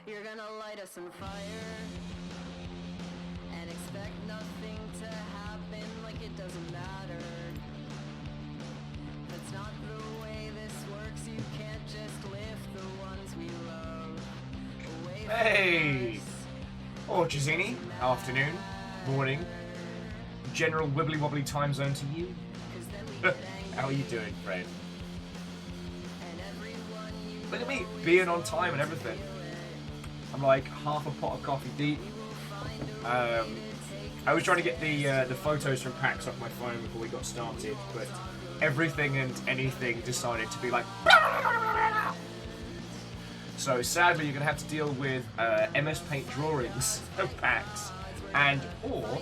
You're gonna light us on fire and expect nothing to happen like it doesn't matter. That's not the way this works. You can't just lift the ones we love away from Hey! us. Or Chizini, afternoon, morning, general wibbly wobbly time zone to you. How are you doing, friend? Look at me, being on time and everything. I'm like half a pot of coffee deep. I was trying to get the photos from PAX off my phone before we got started, but everything and anything decided to be like... So sadly, you're going to have to deal with MS Paint drawings of PAX or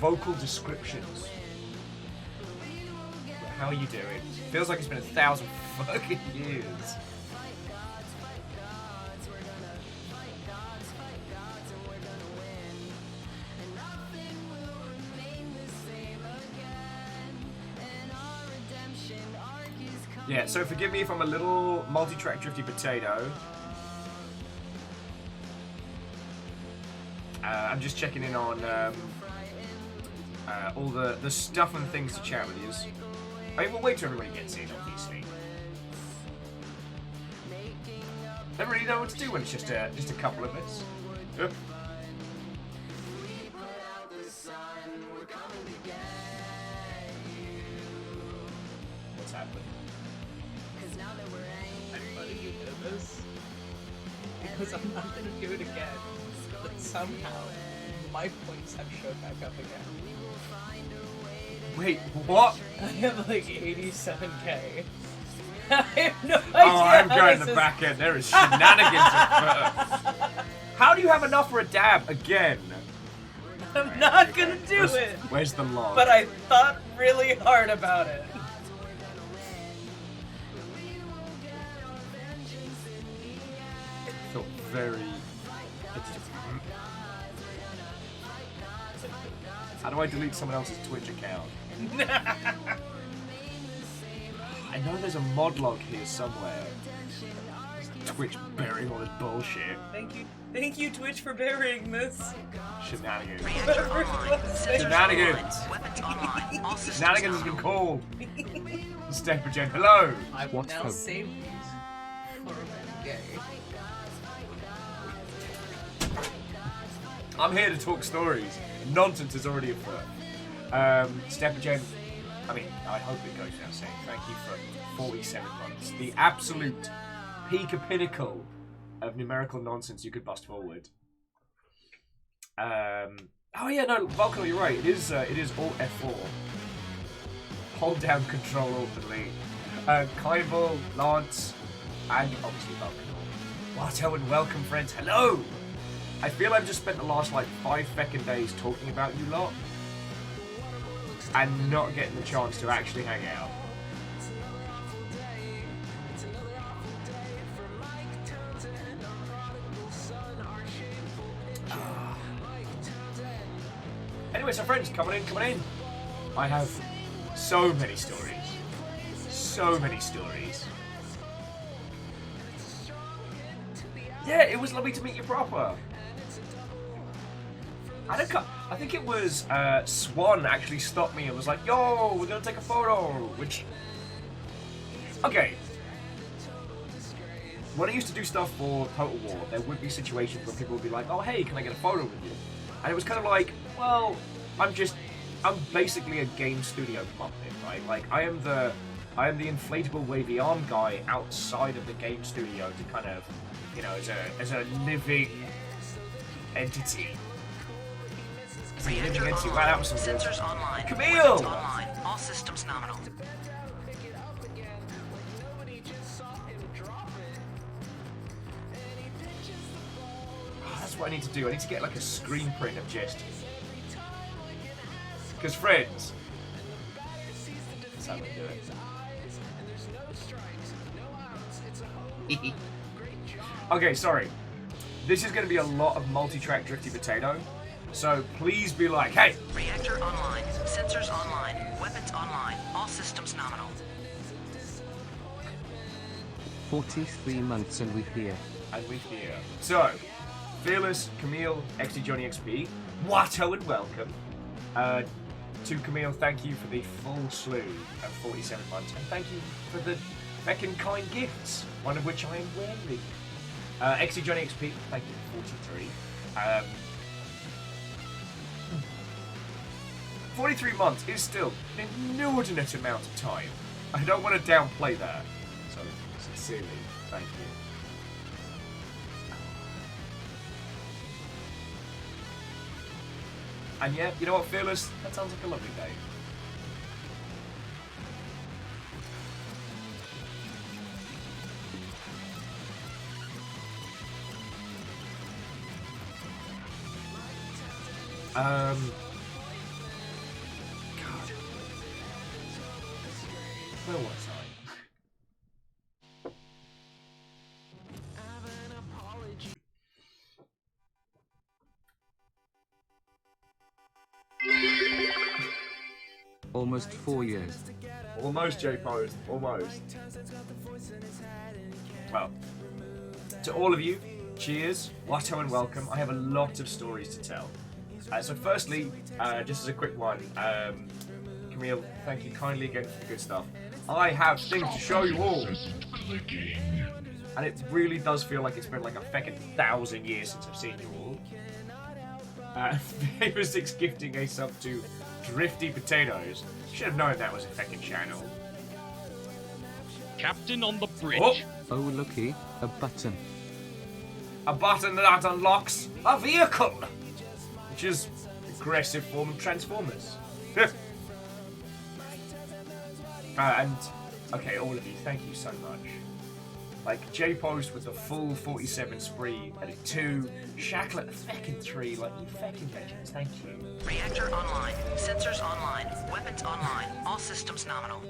vocal descriptions. How are you doing? Feels like it's been 1,000 fucking years. Yeah, so forgive me if I'm a little multi-track drifty potato. I'm just checking in on all the stuff and things to chat with you. I mean, we'll wait till everybody gets in, obviously. Don't really know what to do when it's just a couple of us. Yep. What's happening? Everybody, you know this? Because I'm not gonna do it again. But somehow, my points have showed back up again. Wait, what? I have like 87k. I have no idea. Oh, I'm going to the back end. There is shenanigans at first. How do you have enough for a dab again? I'm not gonna do it. Where's the log? But I thought really hard about it. It felt very... How do I delete someone else's Twitch account? I know there's a mod log here somewhere. Twitch burying all this bullshit. Thank you, Twitch, for burying this. Shenanigans. Shenanigans. Shenanigans has been called. Stepper Jen, hello. I will now save these for a gay. I'm here to talk stories. Nonsense is already afoot. Stepper Jen, I mean, I hope it goes without saying, thank you for 47 months. The absolute peak of pinnacle of numerical nonsense you could bust forward. Oh yeah, no, Vulcan, you're right. It is Alt F4. Hold down Control Alt Delete. Kaival, Lance, and obviously Vulcan. Watto and welcome, friends. Hello. I feel I've just spent the last like 5 feckin' days talking about you lot and not getting the chance to actually hang out. Anyway, so friends, coming in. I have so many stories. So many stories. Yeah, it was lovely to meet you proper. I think it was Swan actually stopped me and was like, yo, we're gonna take a photo, which... Okay. When I used to do stuff for Total War, there would be situations where people would be like, oh hey, can I get a photo with you? And it was kind of like, well, I'm basically a game studio puppet, right? Like, I am the inflatable wavy arm guy outside of the game studio to kind of, you know, as a living entity. Reactor online. Wow, that was some good. Sensors online. Camille! Weapons online. All systems nominal. That's what I need to do. I need to get like a screen print of just... Because friends... That's how I do it. Okay, sorry. This is going to be a lot of multi-track drifty potato. So please be like, hey! Reactor online. Sensors online. Weapons online. All systems nominal. 43 months and we're here. And we're here. So, Fearless, Camille, XD Johnny XP, Watto and welcome. To Camille, thank you for the full slew of 47 months, and thank you for the feckin' kind gifts, one of which I am wearing. XD Johnny XP, thank you for 43. 43 months is still an inordinate amount of time. I don't want to downplay that. So, sincerely, thank you. And yeah, you know what, Fearless? That sounds like a lovely day. God. Where was I? Almost 4 years. Almost, J-Pose. Almost. Well, to all of you, cheers, Watto and welcome. I have a lot of stories to tell. So firstly, just as a quick one, Camille, thank you kindly again for the good stuff. I have things to show you all. And it really does feel like it's been like a feckin' 1,000 years since I've seen you all. Favor 6 gifting a sub to Drifty Potatoes. Should have known that was a feckin' channel. Captain on the bridge. Oh, looky, a button. A button that unlocks a vehicle, which is aggressive form of Transformers. And okay, all of you, thank you so much. Like J-Post with the full 47 spree at a 2, Shackle at a feckin' 3, like you feckin' legends, thank you. Reactor online. Sensors online. Weapons online. All systems nominal.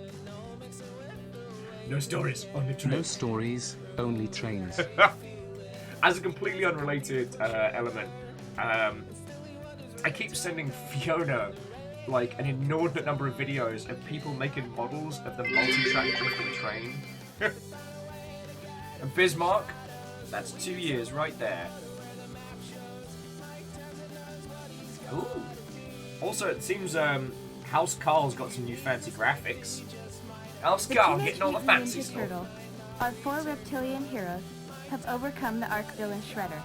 No stories, only No trains. stories, only trains. As a completely unrelated element, I keep sending Fiona like an inordinate number of videos of people making models of the multi-track drifting train. And Bismarck, that's 2 years right there. Ooh. Also, it seems House Carl's got some new fancy graphics. House Carl getting all the fancy stuff. Turtle, our 4 reptilian heroes, have overcome the arch villain Shredder.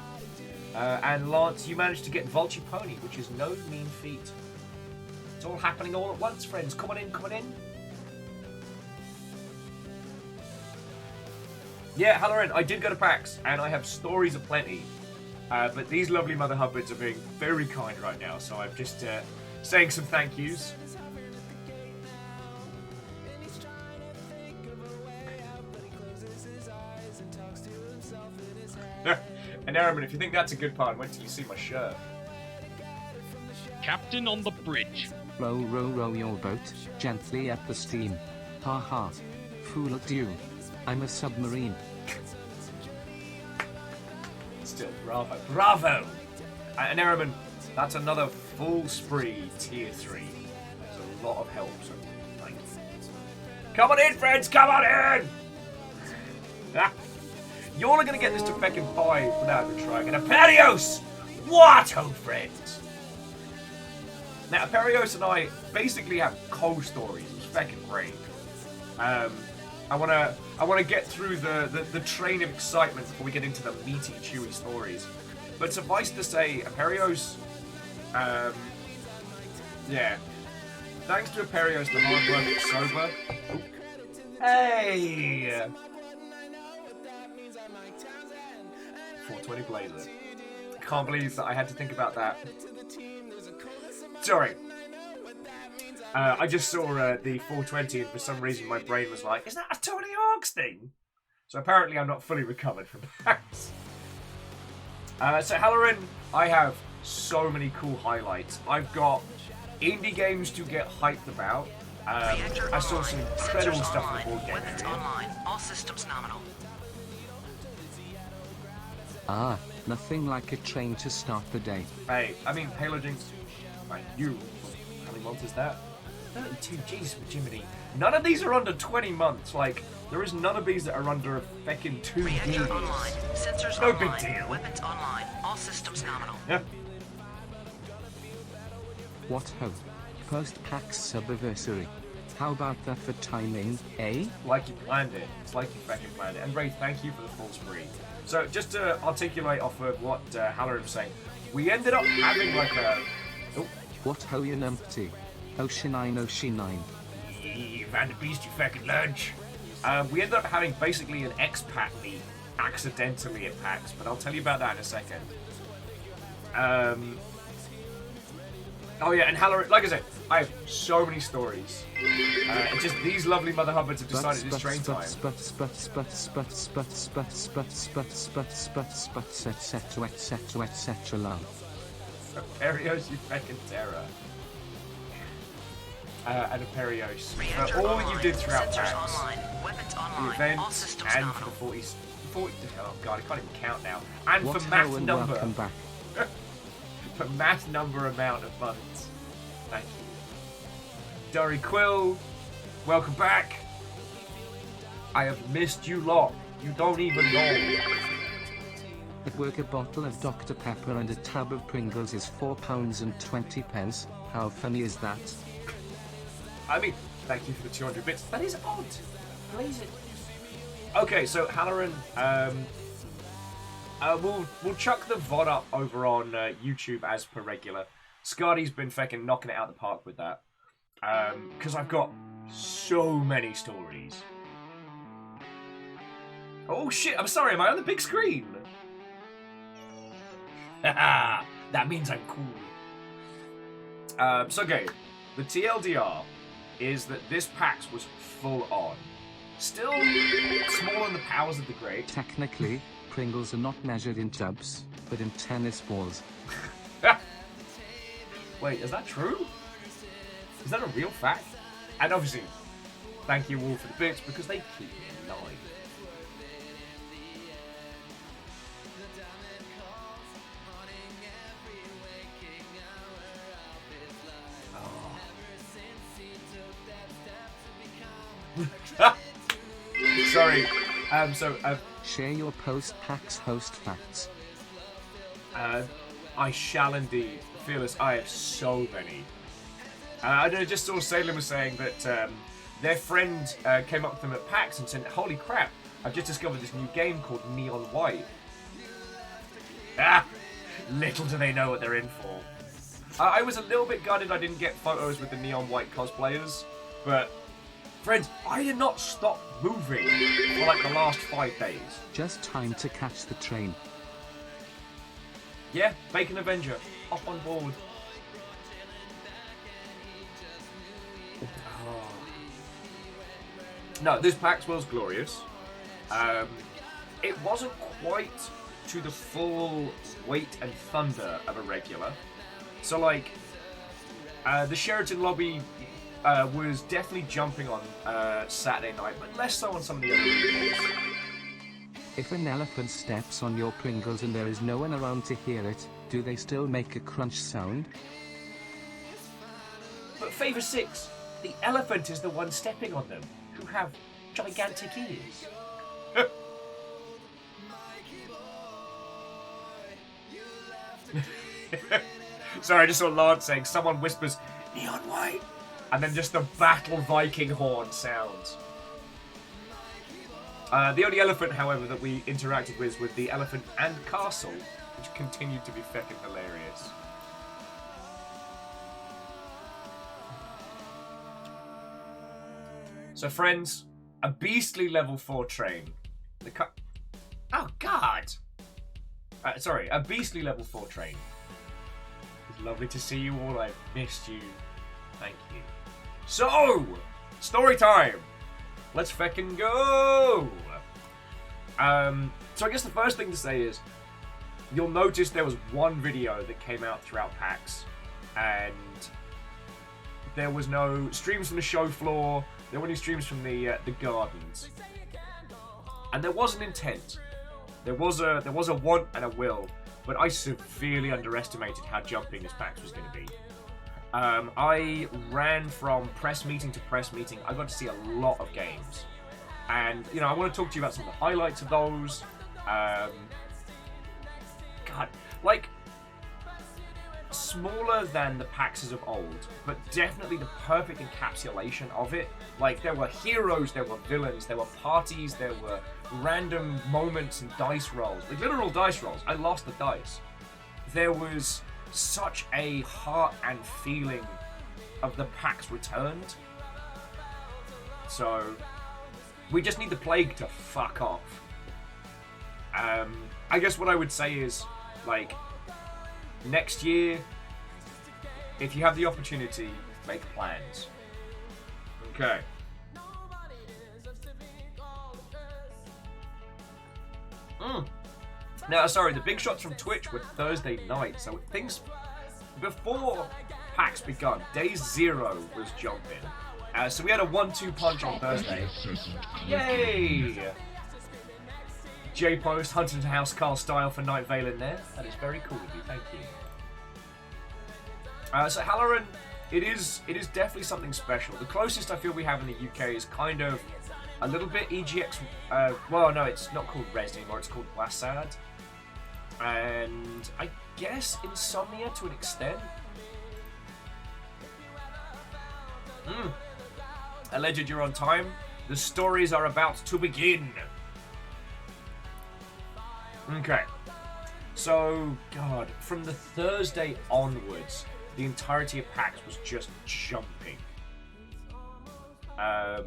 And Lance, you managed to get Vulture Pony, which is no mean feat. It's all happening all at once, friends. Come on in, come on in. Yeah, Halloran, I did go to PAX, and I have stories aplenty. But these lovely Mother Hubbards are being very kind right now, so I'm just saying some thank yous. And Araman, if you think that's a good pun, wait till you see my shirt. Captain on the bridge. Row, row, row your boat, gently at the steam. Ha ha. Fooled you. I'm a submarine. Still, bravo. Bravo! And Araman, that's another full spree tier 3. There's a lot of help, so thank you. Come on in, friends! Come on in! You're all gonna get this to feckin' 5 without even trying. And Aperios! What, oh friends? Now, Aperios and I basically have co-stories. It's feckin' great. I wanna get through the train of excitement before we get into the meaty, chewy stories. But suffice to say, Aperios, yeah. Thanks to Aperios, the hard work is sober. Hey! 420 Blazer. Can't believe that I had to think about that. Sorry. I just saw the 420 and for some reason my brain was like, is that a Tony Hawk's thing? So apparently I'm not fully recovered from that. So Halloran, I have so many cool highlights. I've got indie games to get hyped about. I saw some incredible stuff in the board game Weapons area. online. All systems nominal. Ah, nothing like a train to start the day. Hey, I mean, Halo Jinx, like you, how many months is that? 32, jeez, Jiminy. None of these are under 20 months. Like, There is none of these that are under a feckin' 2 Re-enter years. online. Sensors No online. big deal. Weapons online. All systems nominal. Yeah. What ho? Post-PAX subversary. How about that for timing, eh? Like you planned it. It's like you fucking planned it. And Ray, thank you for the full spree. So just to articulate off of what Halloran was saying, we ended up having like a... Oh, What ho you numpty? Oceanine. you've had a beast, you fucking lunch. We ended up having basically an expat meet accidentally at PAX, but I'll tell you about that in a second. Oh yeah, and Halloran, like I said, I have so many stories. It's just these lovely mother hubbards have decided it's train time. etc. love. Aperios, you fucking terror. And Aperios. For all that you did throughout Sensors PAX, online. Weapons the online. All events, systems and for nominal. the 40, oh god, I can't even count now. And What for ho math and number. welcome back. For math number amount of months. Thank you. Dory Quill, welcome back. I have missed you lot. You don't even know. At work a bottle of Dr. Pepper and a tub of Pringles is £4.20. How funny is that? I mean, thank you for the 200 bits. That is odd. Amazing. Okay, so Halloran, we'll chuck the VOD up over on YouTube as per regular. Scardy's been feckin' knocking it out of the park with that. Because I've got so many stories. Oh shit, I'm sorry, am I on the big screen? Haha, that means I'm cool. So okay, the TLDR is that this PAX was full on. Still small in the powers of the great. Technically, Pringles are not measured in tubs, but in tennis balls. Wait, is that true? Is that a real fact? And obviously, thank you all for the bits because they keep me alive. Oh. Sorry. Share your post-PAX host facts. I shall indeed. Fearless, I have so many. I know, just saw Salem was saying that their friend came up to them at PAX and said, holy crap, I've just discovered this new game called Neon White. Ah! Little do they know what they're in for. I was a little bit gutted I didn't get photos with the Neon White cosplayers, but friends, I did not stop moving for like the last 5 days. Just time to catch the train. Yeah, Bacon Avenger, up on board. Oh. No, this PAX was glorious. It wasn't quite to the full weight and thunder of a regular. So like, the Sheraton lobby was definitely jumping on Saturday night, but less so on some of the other evenings. If an elephant steps on your Pringles and there is no one around to hear it, do they still make a crunch sound? But Favour 6, the elephant is the one stepping on them, who have gigantic ears. Sorry, I just saw Lance saying, someone whispers, Neon White, and then just the battle Viking horn sounds. The only elephant, however, that we interacted with was the elephant and castle, which continued to be feckin' hilarious. So, friends, a beastly level 4 train. Oh, God! Sorry, a beastly level 4 train. It's lovely to see you all. I've missed you. Thank you. So, story time! Let's feckin' go! So I guess the first thing to say is, you'll notice there was one video that came out throughout PAX, and there was no streams from the show floor, there were no streams from the gardens. And there was an intent. There was a want and a will, but I severely underestimated how jumping this PAX was going to be. I ran from press meeting to press meeting. I got to see a lot of games. And, you know, I want to talk to you about some of the highlights of those. God, like, smaller than the PAXs of old, but definitely the perfect encapsulation of it. Like, there were heroes, there were villains, there were parties, there were random moments and dice rolls. Like, literal dice rolls. I lost the dice. There was such a heart and feeling of the PAX returned. So, we just need the plague to fuck off. I guess what I would say is, like, next year, if you have the opportunity, make plans. Okay. Now, sorry, the big shots from Twitch were Thursday night, so things before PAX begun, day 0 was jumping. So we had a 1-2 punch on Thursday. Yay! J-Post, Huntington House Carl style for Night Vale in there. That is very cool of you, thank you. So Halloran, it is definitely something special. The closest I feel we have in the UK is kind of a little bit EGX. Well, no, it's not called Res anymore. It's called Wassad, and I guess Insomnia to an extent. Alleged, you're on time. The stories are about to begin. Okay. So, God, from the Thursday onwards, the entirety of PAX was just jumping. God.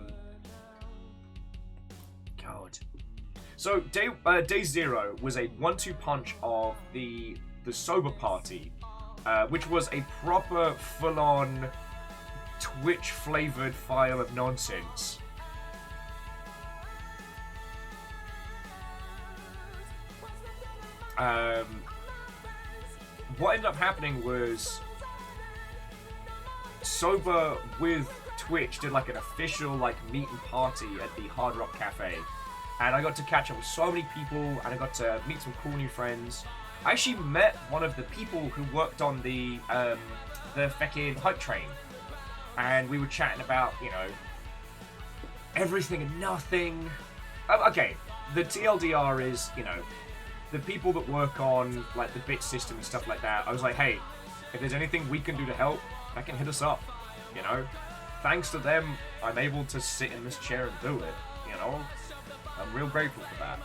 So, day 0 was a 1-2 punch of the Sober Party, which was a proper, full-on, Twitch-flavoured file of nonsense. What ended up happening was Sober with Twitch did like an official like meet and party at the Hard Rock Cafe, and I got to catch up with so many people, and I got to meet some cool new friends. I actually met one of the people who worked on the fucking hype train, and we were chatting about, you know, everything and nothing. Okay, the TLDR is, you know, the people that work on like the bit system and stuff like that. I was like, hey, if there's anything we can do to help, they can hit us up, you know. Thanks to them, I'm able to sit in this chair and do it, you know. I'm real grateful for that.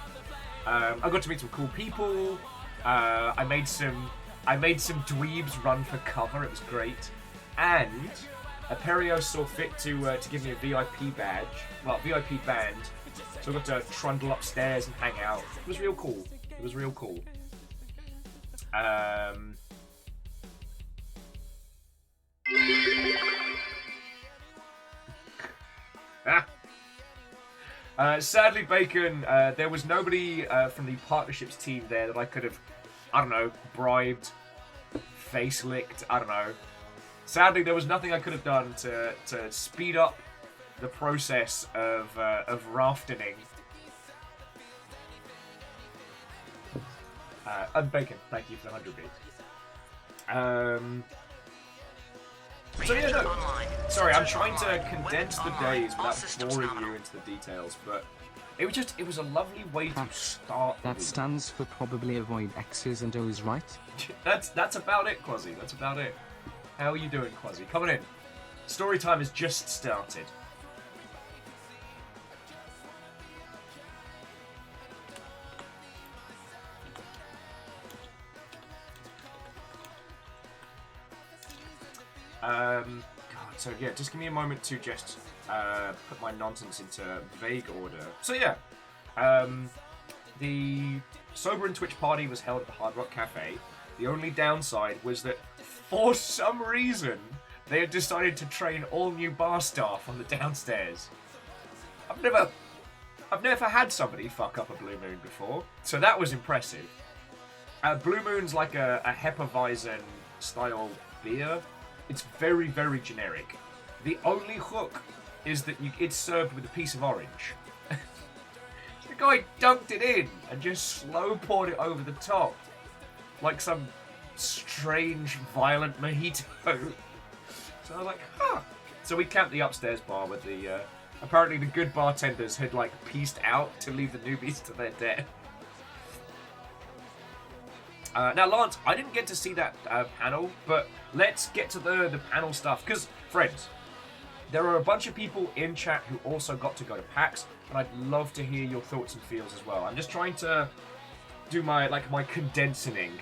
I got to meet some cool people. I made some dweebs run for cover. It was great. And Aperio saw fit to give me a VIP badge, well, VIP band. So I got to trundle upstairs and hang out. It was real cool. It was real cool. Sadly, Bacon, there was nobody from the partnerships team there that I could have, I don't know, bribed, face licked, I don't know. Sadly, there was nothing I could have done to speed up the process of rafting. And Bacon, thank you for the 100 bits. So yeah, no. Sorry, I'm trying to condense the days without boring you into the details, but it was a lovely way to start. That stands for probably avoid X's and O's, right? That's about it, Quasi. That's about it. How are you doing, Quasi? Coming in. Story time has just started. God, so yeah, just give me a moment to just put my nonsense into vague order. So yeah, the Sober and Twitch party was held at the Hard Rock Cafe. The only downside was that, for some reason, they had decided to train all new bar staff on the downstairs. I've never had somebody fuck up a Blue Moon before, so that was impressive. Blue Moon's like a Hefeweizen style beer. It's very, very generic. The only hook is that it's served with a piece of orange. The guy dunked it in and just slow poured it over the top. Like some strange, violent mojito. So I was like, huh. So we camped the upstairs bar with the Apparently the good bartenders had, like, pieced out to leave the newbies to their death. Now, Lance, I didn't get to see that panel, but let's get to the panel stuff. Because, friends, there are a bunch of people in chat who also got to go to PAX, and I'd love to hear your thoughts and feels as well. I'm just trying to do my condensing.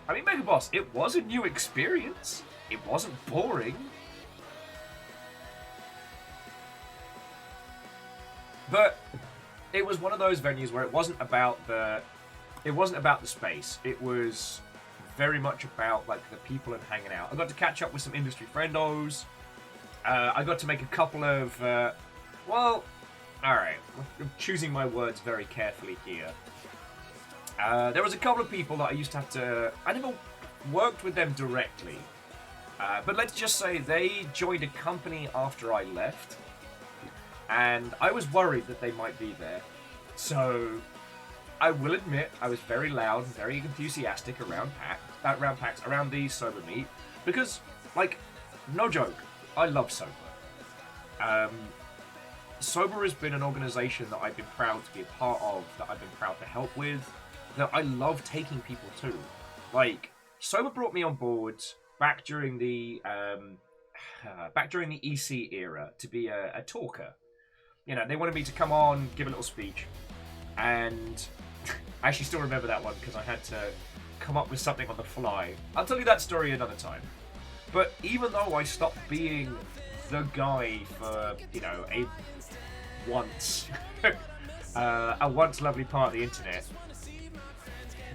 I mean, Mega Boss, it was a new experience. It wasn't boring. But it was one of those venues where it wasn't about the space. It was very much about like the people and hanging out. I got to catch up with some industry friendos. I got to make a couple of well, all right. I'm choosing my words very carefully here. There was a couple of people that I used to have to. I never worked with them directly, but let's just say they joined a company after I left. And I was worried that they might be there. So, I will admit, I was very loud and very enthusiastic around PAX, around the Sober meet. Because, like, no joke, I love Sober. Sober has been an organization that I've been proud to be a part of, that I've been proud to help with, that I love taking people to. Like, Sober brought me on board back during the EC era to be a talker. You know, they wanted me to come on, give a little speech, and I actually still remember that one because I had to come up with something on the fly. I'll tell you that story another time. But even though I stopped being the guy for, you know, a once lovely part of the internet,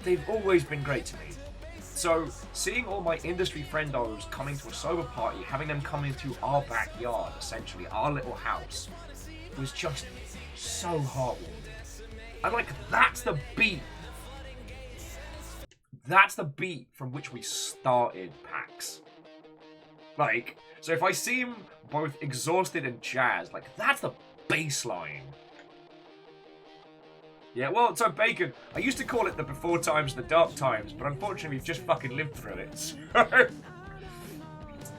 they've always been great to me. So, seeing all my industry friendos coming to a Sober party, having them come into our backyard, essentially, our little house, was just so heartwarming. And like, that's the beat. That's the beat from which we started PAX. Like, so if I seem both exhausted and jazzed, like, that's the baseline. Yeah, well, so Bacon, I used to call it the before times, the dark times, but unfortunately we've just fucking lived through it, so...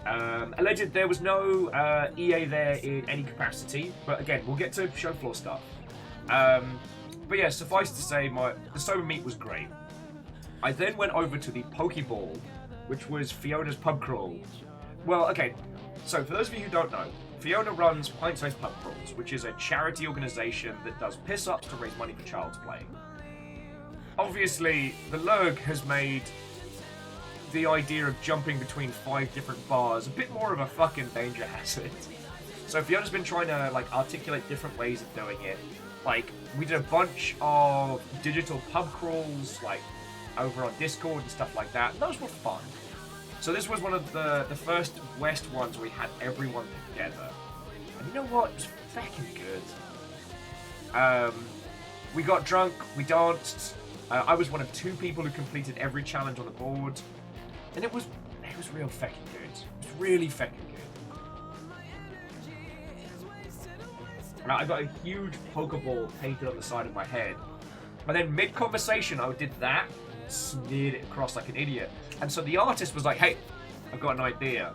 Alleged there was no EA there in any capacity, but again, we'll get to show floor stuff. But yeah, suffice to say, the Sober meet was great. I then went over to the Pokeball, which was Fiona's Pub Crawl. Well, okay, so for those of you who don't know, Fiona runs Pint-Sized Pub Crawls, which is a charity organisation that does piss-ups to raise money for Child's Play. Obviously, the Lurg has made the idea of jumping between 5 different bars a bit more of a fucking danger hazard. So Fiona's been trying to like articulate different ways of doing it. Like, we did a bunch of digital pub crawls like over on Discord and stuff like that, and those were fun. So this was one of the first West ones where we had everyone together. And you know what? It was fucking good. We got drunk, we danced. I was one of 2 people who completed every challenge on the board. And it was real fucking good. It was really fucking good. Now, I got a huge Pokeball painted on the side of my head. And then mid-conversation, I did that, smeared it across like an idiot. And so the artist was like, hey, I've got an idea.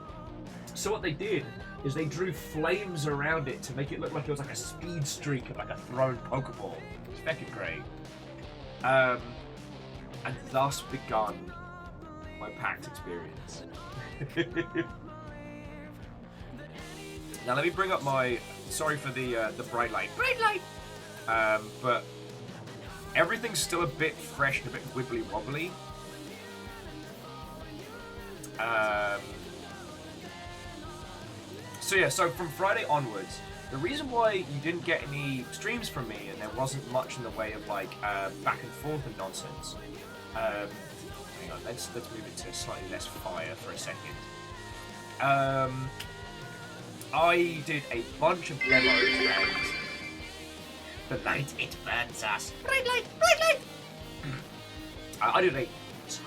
So what they did is they drew flames around it to make it look like it was like a speed streak of like a thrown Pokeball. It's fucking great. And thus begun my PAX experience. Now let me bring up my. Sorry for the bright light. Bright light. But everything's still a bit fresh and a bit wibbly wobbly. So yeah, so from Friday onwards, the reason why you didn't get any streams from me and there wasn't much in the way of like back and forth and nonsense. Hang on, let's move it to slightly less fire for a second. I did a bunch of demos and the light, it burns us. Bright light, bright light! I did a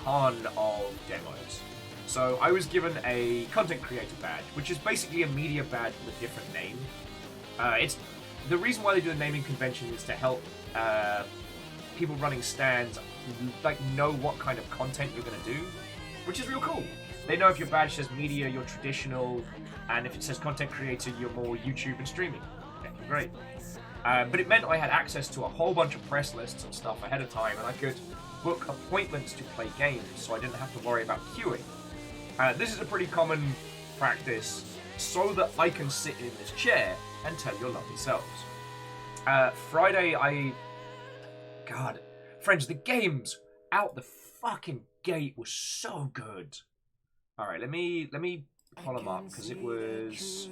ton of demos. So I was given a content creator badge, which is basically a media badge with a different name. It's the reason why they do the naming convention is to help people running stands like know what kind of content you're going to do, which is real cool. They know if your badge says media, you're traditional, And if it says content creator, you're more YouTube and streaming. Okay, great. But it meant I had access to a whole bunch of press lists and stuff ahead of time, and I could book appointments to play games, so I didn't have to worry about queuing. This is a pretty common practice, so that I can sit in this chair and tell your lovely selves. Friday, God, friends, the games out the fucking gate was so good. All right, let me pull them up because it was.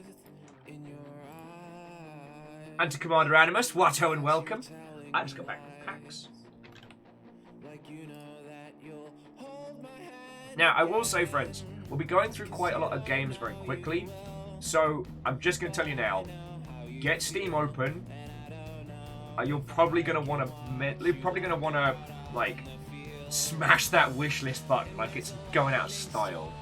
And to Commander Animus, Watto and welcome. I just got back from PAX. Now, I will say, friends, we'll be going through quite a lot of games very quickly, so I'm just going to tell you now, get Steam open. You're probably going to want to, like, smash that wishlist button like it's going out of style.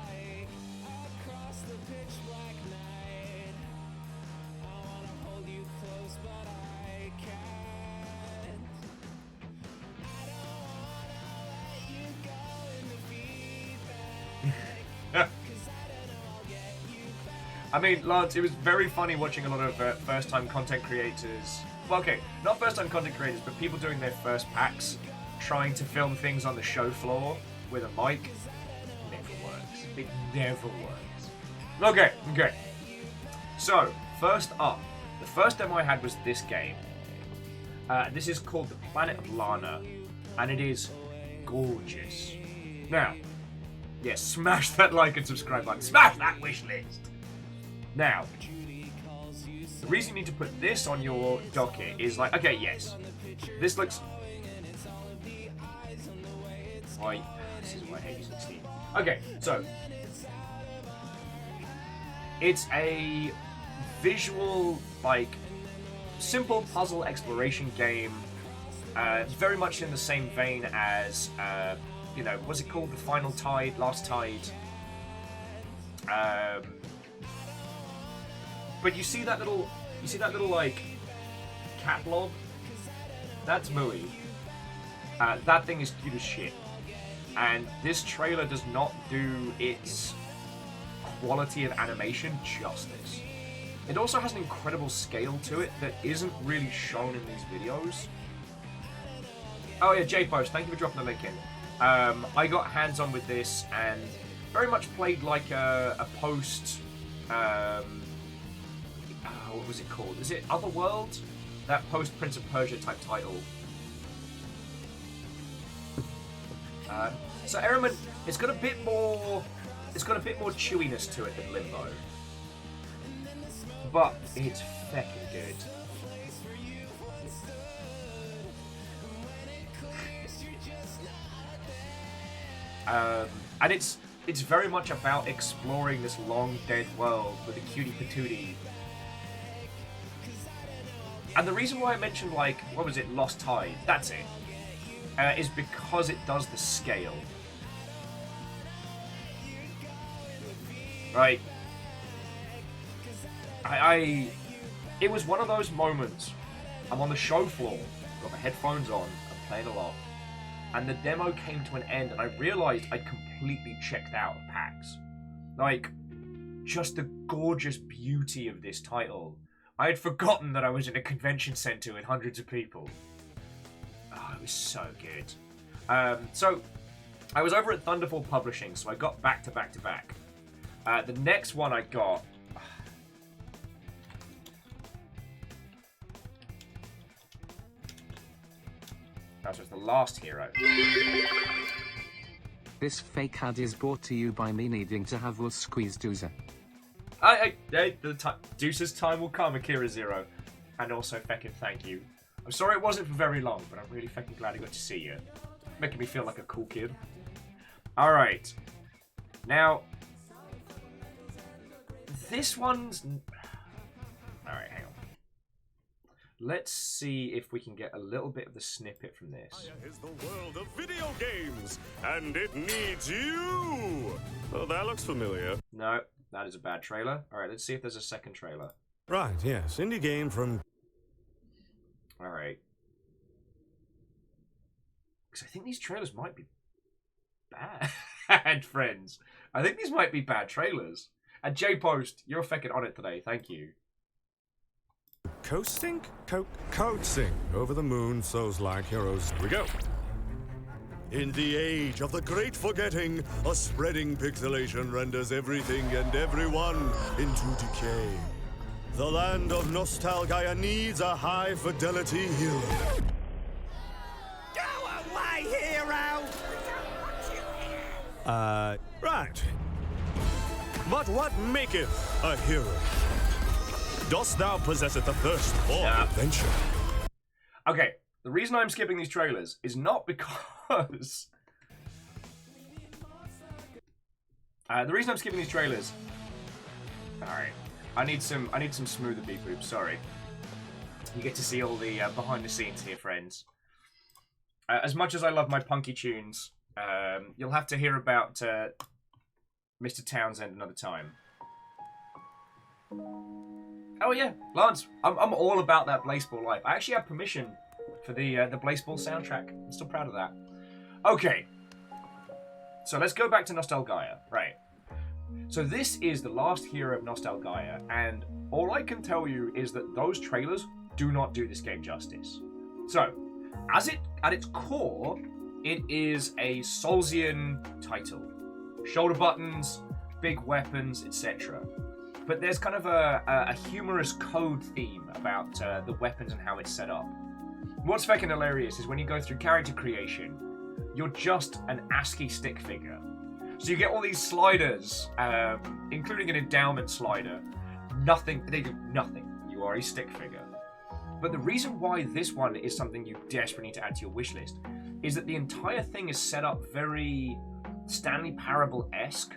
I mean, Lance, it was very funny watching a lot of first-time content creators. Well, okay, not first-time content creators, but people doing their first PAX, trying to film things on the show floor with a mic. Never works. It never works. Okay. So, first up, the first demo I had was this game. This is called the Planet of Lana, and it is gorgeous. Now, yes, smash that like and subscribe button. Smash that wish list. Now, the reason you need to put this on your docket is like, okay, yes, this looks. Why? This is why I hate using Steam. Okay, so it's a visual, like, simple puzzle exploration game, very much in the same vein as, what's it called? The Final Tide, Last Tide. But you see that little like cat blob? That's Mui. That thing is cute as shit. And this trailer does not do its quality of animation justice. It also has an incredible scale to it that isn't really shown in these videos. Oh yeah, J-Post, thank you for dropping the link in. I got hands-on with this and very much played like a post... what was it called? Is it Otherworld? That post Prince of Persia type title. So Ehrman, it's got a bit more chewiness to it than Limbo, but it's feckin' good. And it's very much about exploring this long dead world with a cutie patootie. And the reason why I mentioned, like, what was it, Lost Tide? That's it. Is because it does the scale. Right. It was one of those moments. I'm on the show floor, got my headphones on, I'm playing a lot, and the demo came to an end, and I realized I'd completely checked out of PAX. Like, just the gorgeous beauty of this title. I had forgotten that I was in a convention center with hundreds of people. Oh, it was so good. So, I was over at Thunderfall Publishing, so I got back to back to back. The next one I got... That was the last hero. This fake ad is brought to you by me needing to have a squeeze doozer. Deuce's time will come, Akira Zero. And also, feckin' thank you. I'm sorry it wasn't for very long, but I'm really feckin' glad I got to see you. Making me feel like a cool kid. Alright. Now, this one's... Alright, hang on. Let's see if we can get a little bit of the snippet from this. Is the world of video games, and it needs you! Oh, that looks familiar. No, that is a bad trailer. Alright, let's see if there's a second trailer. Right, yes, indie game from... Alright. Because I think these trailers might be bad, friends. I think these might be bad trailers. And J-Post, you're fucking on it today. Thank you. Coasting? Coaxing over the moon, so's like heroes. Here we go. In the age of the great forgetting, a spreading pixelation renders everything and everyone into decay. The land of Nostalgia needs a high-fidelity hero. Go away, hero! Right. But what maketh a hero? Dost thou possesseth the thirst for adventure? Okay, the reason I'm skipping these trailers is not because... the reason I'm skipping these trailers... Alright, I need some smoother beep boops, sorry. You get to see all the behind the scenes here, friends. As much as I love my punky tunes, you'll have to hear about Mr. Townsend another time. Oh yeah, Lance, I'm all about that Blazeball life. I actually have permission for the Blazeball soundtrack. I'm still proud of that. Okay, so let's go back to Nostalgia. Right. So this is the last hero of Nostalgia, and all I can tell you is that those trailers do not do this game justice. So, at its core, it is a Soulsian title. Shoulder buttons, big weapons, etc. But there's kind of a humorous code theme about the weapons and how it's set up. What's fucking hilarious is when you go through character creation, you're just an ASCII stick figure. So you get all these sliders, including an endowment slider. They do nothing. You are a stick figure. But the reason why this one is something you desperately need to add to your wishlist is that the entire thing is set up very Stanley Parable-esque.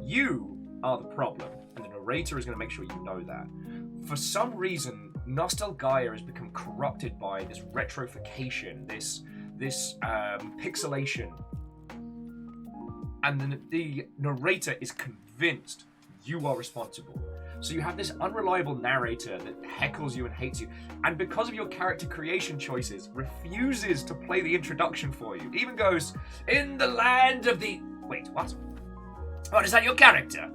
You are the problem, and the narrator is going to make sure you know that. For some reason, Nostalgia has become corrupted by this retrofication, this pixelation, and the narrator is convinced you are responsible. So you have this unreliable narrator that heckles you and hates you, and because of your character creation choices, refuses to play the introduction for you. Even goes, in the land of the... Wait, what? What, is that your character?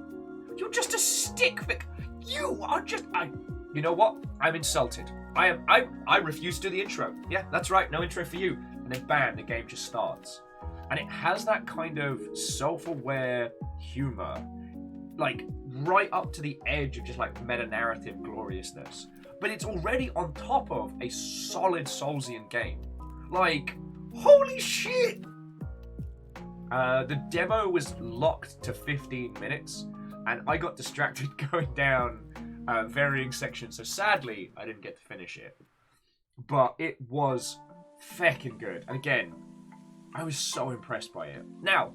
You're just a stick figure. You are just... You know what? I'm insulted. I refuse to do the intro. Yeah, that's right, no intro for you. And then bam, the game just starts. And it has that kind of self-aware humor, like right up to the edge of just like meta-narrative gloriousness. But it's already on top of a solid Soulsian game. Like, holy shit! The demo was locked to 15 minutes, and I got distracted going down varying sections, so sadly, I didn't get to finish it. But it was feckin' good. And again, I was so impressed by it. Now,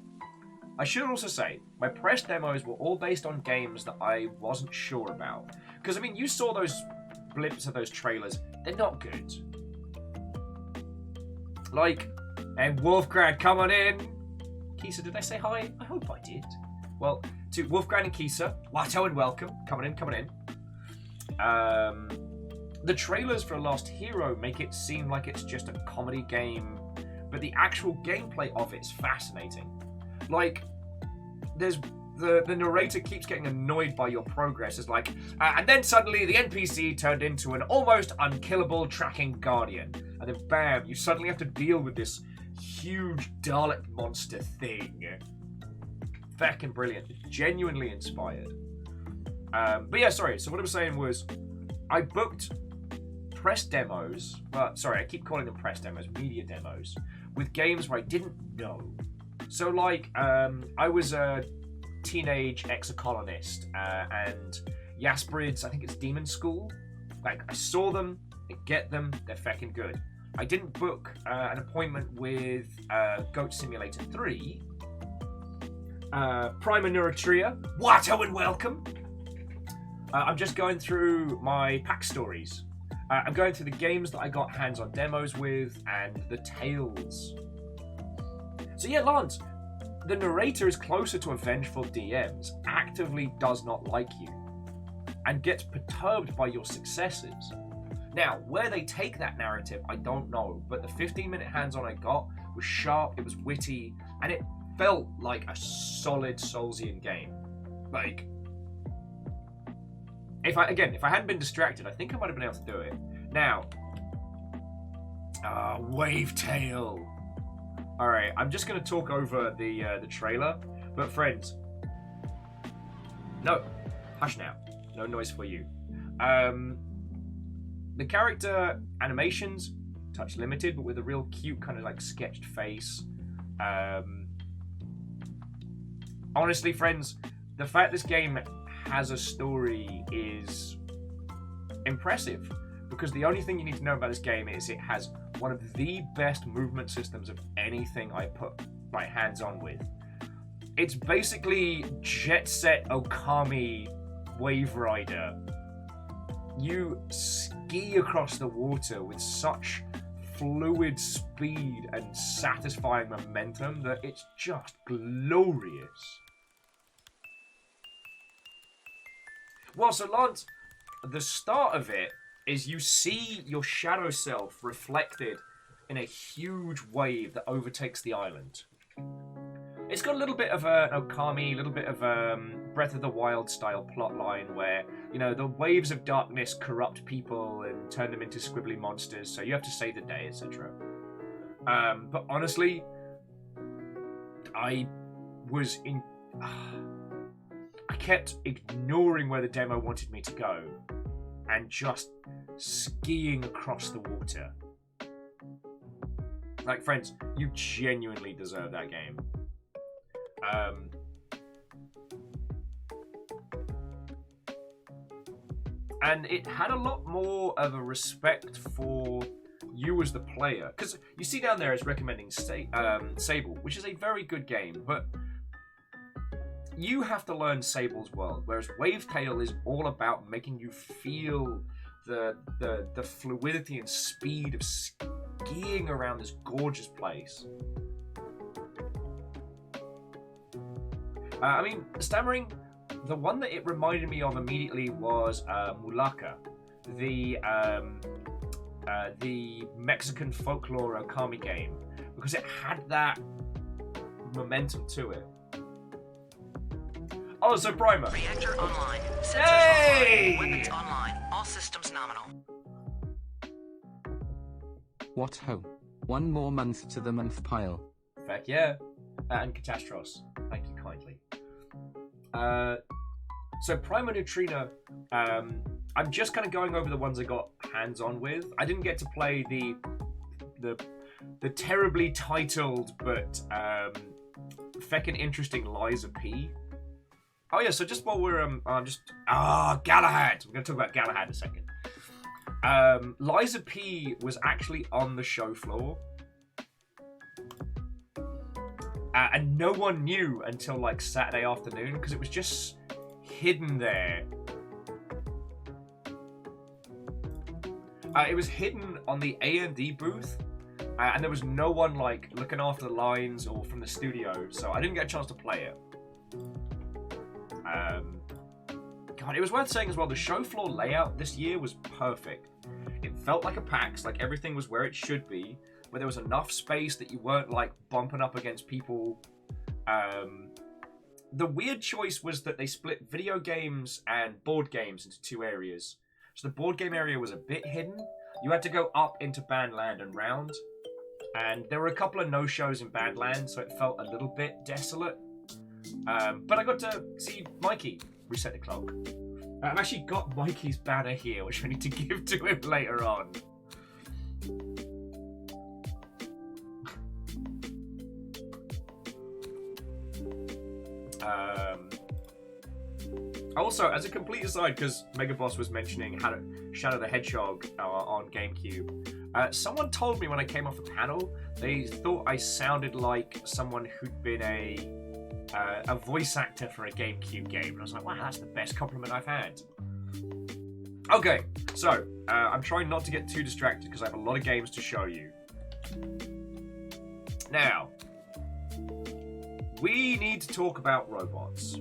I should also say, my press demos were all based on games that I wasn't sure about. Because, I mean, you saw those blips of those trailers. They're not good. Like, and Wolfgrad, come on in. Kisa, did I say hi? I hope I did. Well, to Wolfgrad and Kisa, Watto and welcome. Coming in. The trailers for Lost Hero make it seem like it's just a comedy game, but the actual gameplay of it's fascinating. Like, there's the narrator keeps getting annoyed by your progress. It's like, and then suddenly the NPC turned into an almost unkillable tracking guardian, and then bam, you suddenly have to deal with this huge Dalek monster thing. Fucking brilliant, genuinely inspired. But yeah, sorry. So what I was saying was, I booked press demos. Well, sorry, I keep calling them press demos, media demos, with games where I didn't know. So like, I was a teenage ex-colonist, and Yasprid's, I think it's Demon School. Like, I saw them, I get them, they're feckin' good. I didn't book an appointment with Goat Simulator 3. Prima Neuratria, Watto and welcome. I'm just going through my PAX stories. I'm going through the games that I got hands-on demos with, and the tales. So yeah, Lance, the narrator is closer to a vengeful DMs, actively does not like you, and gets perturbed by your successes. Now, where they take that narrative, I don't know, but the 15-minute hands-on I got was sharp, it was witty, and it felt like a solid Soulsian game. Like, if I hadn't been distracted, I think I might have been able to do it. Now, Wavetail. All right, I'm just gonna talk over the trailer, but friends, no, hush now, no noise for you. The character animations, touch limited, but with a real cute kind of like sketched face. Honestly, friends, the fact this game has a story is impressive, because the only thing you need to know about this game is it has one of the best movement systems of anything I put my hands on with. It's basically Jet Set Okami Wave Rider. You ski across the water with such fluid speed and satisfying momentum that it's just glorious. Well, so Lance, the start of it is you see your shadow self reflected in a huge wave that overtakes the island. It's got a little bit of an Okami, a little bit of Breath of the Wild style plotline where, you know, the waves of darkness corrupt people and turn them into squibbly monsters, so you have to save the day, etc. But honestly, I kept ignoring where the demo wanted me to go and just skiing across the water. Like, friends, you genuinely deserve that game. And it had a lot more of a respect for you as the player, because you see down there it's recommending Sable, which is a very good game, but you have to learn Sable's world, whereas Wavetail is all about making you feel the fluidity and speed of skiing around this gorgeous place. I mean, stammering, the one that it reminded me of immediately was Mulaka, the Mexican folklore Okami game, because it had that momentum to it. Oh, so Primer. Reactor online. Sensors Hey! online. Weapons online. All systems nominal. What ho? One more month to the month pile. Feck yeah. And Catastros. Thank you kindly. So Prima Neutrino, I'm just kind of going over the ones I got hands-on with. I didn't get to play the terribly titled but feckin' interesting Liza P. Oh yeah, so just while we're Galahad. We're gonna talk about Galahad in a second. Liza P was actually on the show floor. And no one knew until like Saturday afternoon because it was just hidden there. It was hidden on the A&D booth, and there was no one like looking after the lines or from the studio, so I didn't get a chance to play it. God, it was worth saying as well, the show floor layout this year was perfect. It felt like a PAX, like everything was where it should be, where there was enough space that you weren't like bumping up against people. The weird choice was that they split video games and board games into two areas. So the board game area was a bit hidden. You had to go up into Bandland and round. And there were a couple of no-shows in Bandland, so it felt a little bit desolate. But I got to see Mikey reset the clock. I've actually got Mikey's banner here, which I need to give to him later on. Also, as a complete aside, because Megaboss was mentioning Shadow the Hedgehog on GameCube, someone told me when I came off the panel, they thought I sounded like someone who'd been a voice actor for a GameCube game. And I was like, wow, that's the best compliment I've had. Okay, so I'm trying not to get too distracted because I have a lot of games to show you. Now, we need to talk about robots.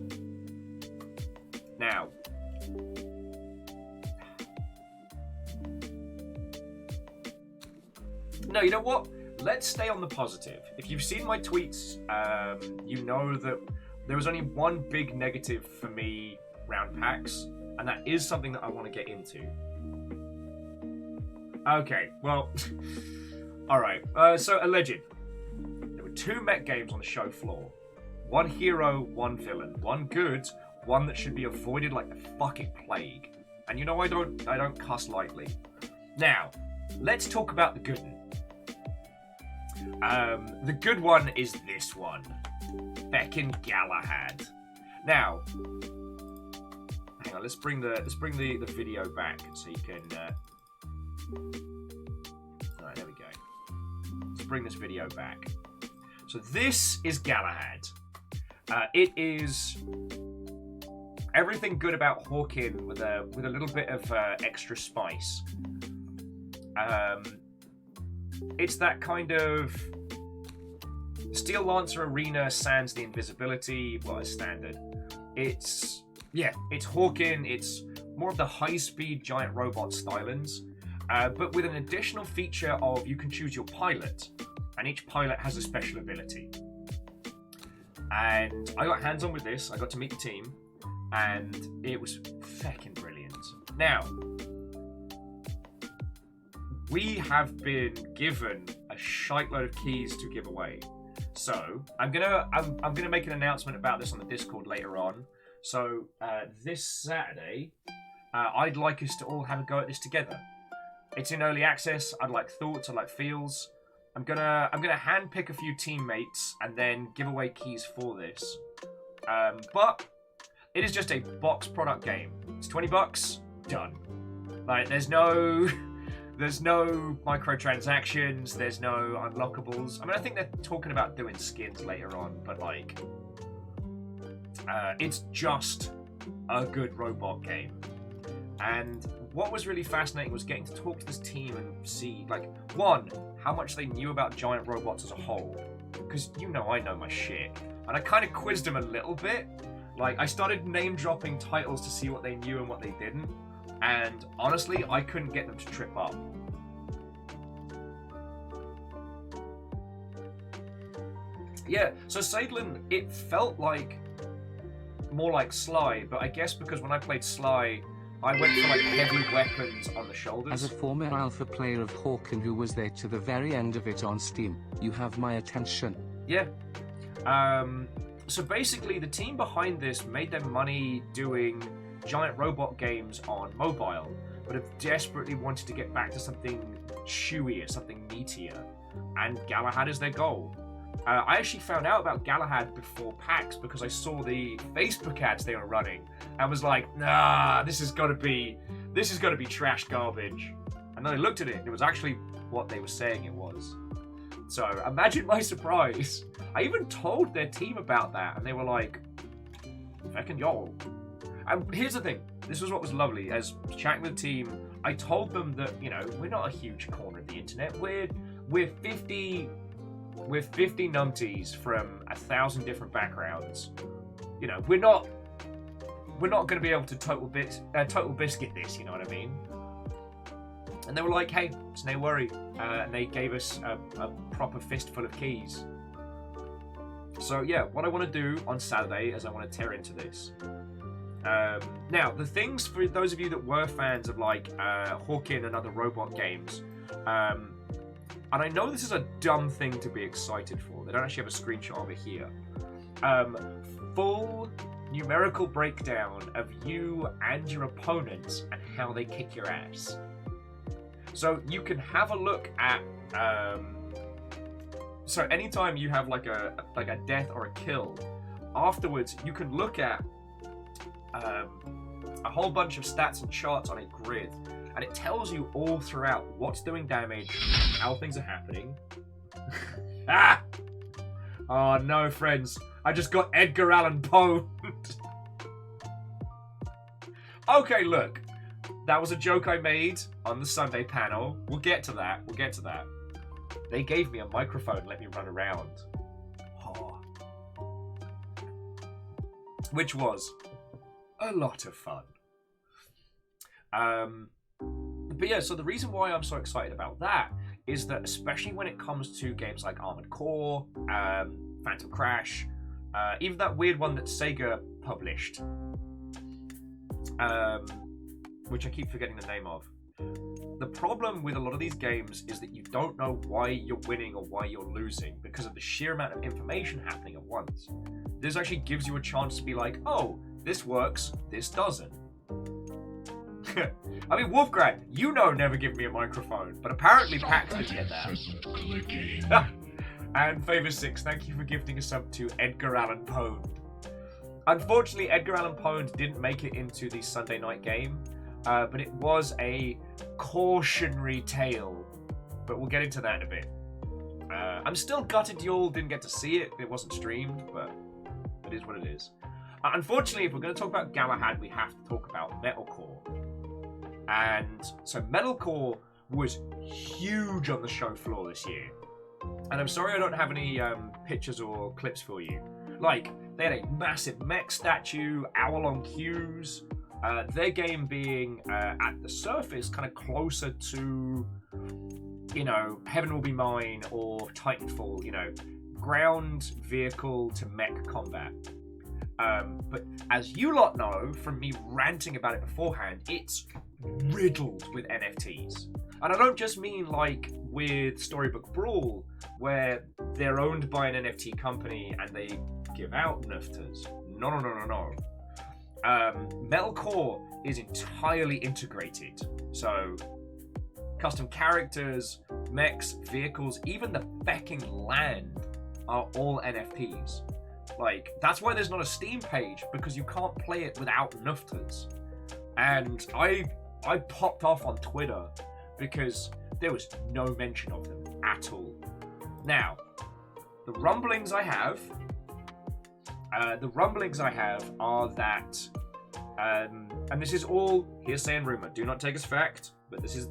Now, no, you know what? Let's stay on the positive. If you've seen my tweets, you know that there was only one big negative for me around PAX, and that is something that I want to get into. Okay, well, alright. So, alleged. There were 2 mech games on the show floor. One hero, one villain. One good, one that should be avoided like the fucking plague. And you know I don't cuss lightly. Now, let's talk about the good one. The good one is this one. Feckin' Galahad. Now, hang on, let's bring the video back so you can alright, there we go. Let's bring this video back. So this is Galahad. It is everything good about Hawkin with a little bit of extra spice. It's that kind of Steel Lancer Arena sans the invisibility, well, as standard. It's Hawkin. It's more of the high-speed giant robot stylings, but with an additional feature of you can choose your pilot, and each pilot has a special ability. And I got hands-on with this. I got to meet the team, and it was feckin' brilliant. Now, we have been given a shitload of keys to give away. So I'm gonna make an announcement about this on the Discord later on. So this Saturday, I'd like us to all have a go at this together. It's in early access. I'd like thoughts. I'd like feels. I'm gonna hand pick a few teammates and then give away keys for this. But it is just a box product game. It's $20. Done. Like there's no microtransactions, there's no unlockables. I mean, I think they're talking about doing skins later on, but like, it's just a good robot game. And what was really fascinating was getting to talk to this team and see, like, one, how much they knew about giant robots as a whole. Because, you know, I know my shit. And I kind of quizzed them a little bit. Like, I started name-dropping titles to see what they knew and what they didn't. And honestly, I couldn't get them to trip up. Yeah, so Saidlin, it felt like more like Sly, but I guess because when I played Sly, I went for like heavy weapons on the shoulders. As a former alpha player of Hawkin who was there to the very end of it on Steam, you have my attention. Yeah. So basically, the team behind this made their money doing giant robot games on mobile, but have desperately wanted to get back to something chewier, something meatier, and Galahad is their goal. I actually found out about Galahad before PAX because I saw the Facebook ads they were running and was like, nah, this is gotta be trash garbage. And then I looked at it and it was actually what they were saying it was. So imagine my surprise. I even told their team about that and they were like, feckin' y'all. And here's the thing, this was what was lovely. As chatting with the team, I told them that, you know, we're not a huge corner of the internet. We're 50 numpties from 1,000 different backgrounds. You know, we're not going to be able to total biscuit this. You know what I mean? And they were like, "Hey, it's no worry," and they gave us a proper fistful of keys. So yeah, what I want to do on Saturday is I want to tear into this. Now, the things for those of you that were fans of like Hawkin and other robot games. And I know this is a dumb thing to be excited for. They don't actually have a screenshot over here. Full numerical breakdown of you and your opponents and how they kick your ass. So you can have a look at. So anytime you have like a death or a kill, afterwards you can look at a whole bunch of stats and charts on a grid. And it tells you all throughout what's doing damage, how things are happening. Ah! Oh no, friends. I just got Edgar Allan Poe. Okay, look. That was a joke I made on the Sunday panel. We'll get to that. They gave me a microphone and let me run around. Oh. Which was a lot of fun. But yeah, so the reason why I'm so excited about that is that especially when it comes to games like Armored Core, Phantom Crash, Even that weird one that Sega published, which I keep forgetting the name of. The problem with a lot of these games is that you don't know why you're winning or why you're losing because of the sheer amount of information happening at once. This actually gives you a chance to be like, oh, this works, this doesn't. I mean, Wolfgrad, you know never give me a microphone, but apparently PAX did get that. And Favor6, thank you for gifting a sub to Edgar Allan Poe. Unfortunately, Edgar Allan Poe didn't make it into the Sunday night game, but it was a cautionary tale. But we'll get into that in a bit. I'm still gutted you all didn't get to see it. It wasn't streamed, but it is what it is. Unfortunately, if we're going to talk about Galahad, we have to talk about Metalcore. And so Metalcore was huge on the show floor this year. And I'm sorry I don't have any pictures or clips for you. Like, they had a massive mech statue, hour-long queues. Their game being, at the surface, kind of closer to, you know, Heaven Will Be Mine or Titanfall, you know, ground vehicle to mech combat. But as you lot know, from me ranting about it beforehand, it's riddled with NFTs. And I don't just mean like with Storybook Brawl, where they're owned by an NFT company and they give out NFTs. No. Metalcore is entirely integrated. So, custom characters, mechs, vehicles, even the fecking land are all NFTs. Like, that's why there's not a Steam page, because you can't play it without NFTs. And I popped off on Twitter because there was no mention of them at all. Now, the rumblings I have are that, and this is all hearsay and rumor. Do not take as fact, but this is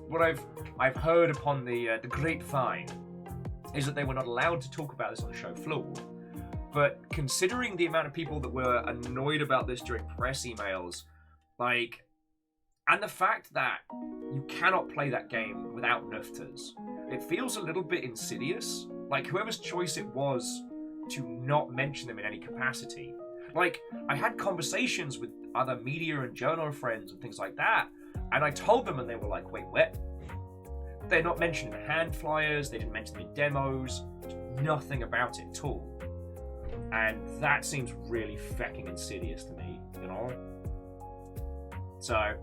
what I've heard upon the grapevine, is that they were not allowed to talk about this on the show floor. But considering the amount of people that were annoyed about this during press emails, like, and the fact that you cannot play that game without NFTs, it feels a little bit insidious. Like, whoever's choice it was to not mention them in any capacity. Like, I had conversations with other media and journal friends and things like that, and I told them and they were like, wait, what? They're not mentioned in hand flyers, they didn't mention them in demos, nothing about it at all. And that seems really fecking insidious to me, you know? So,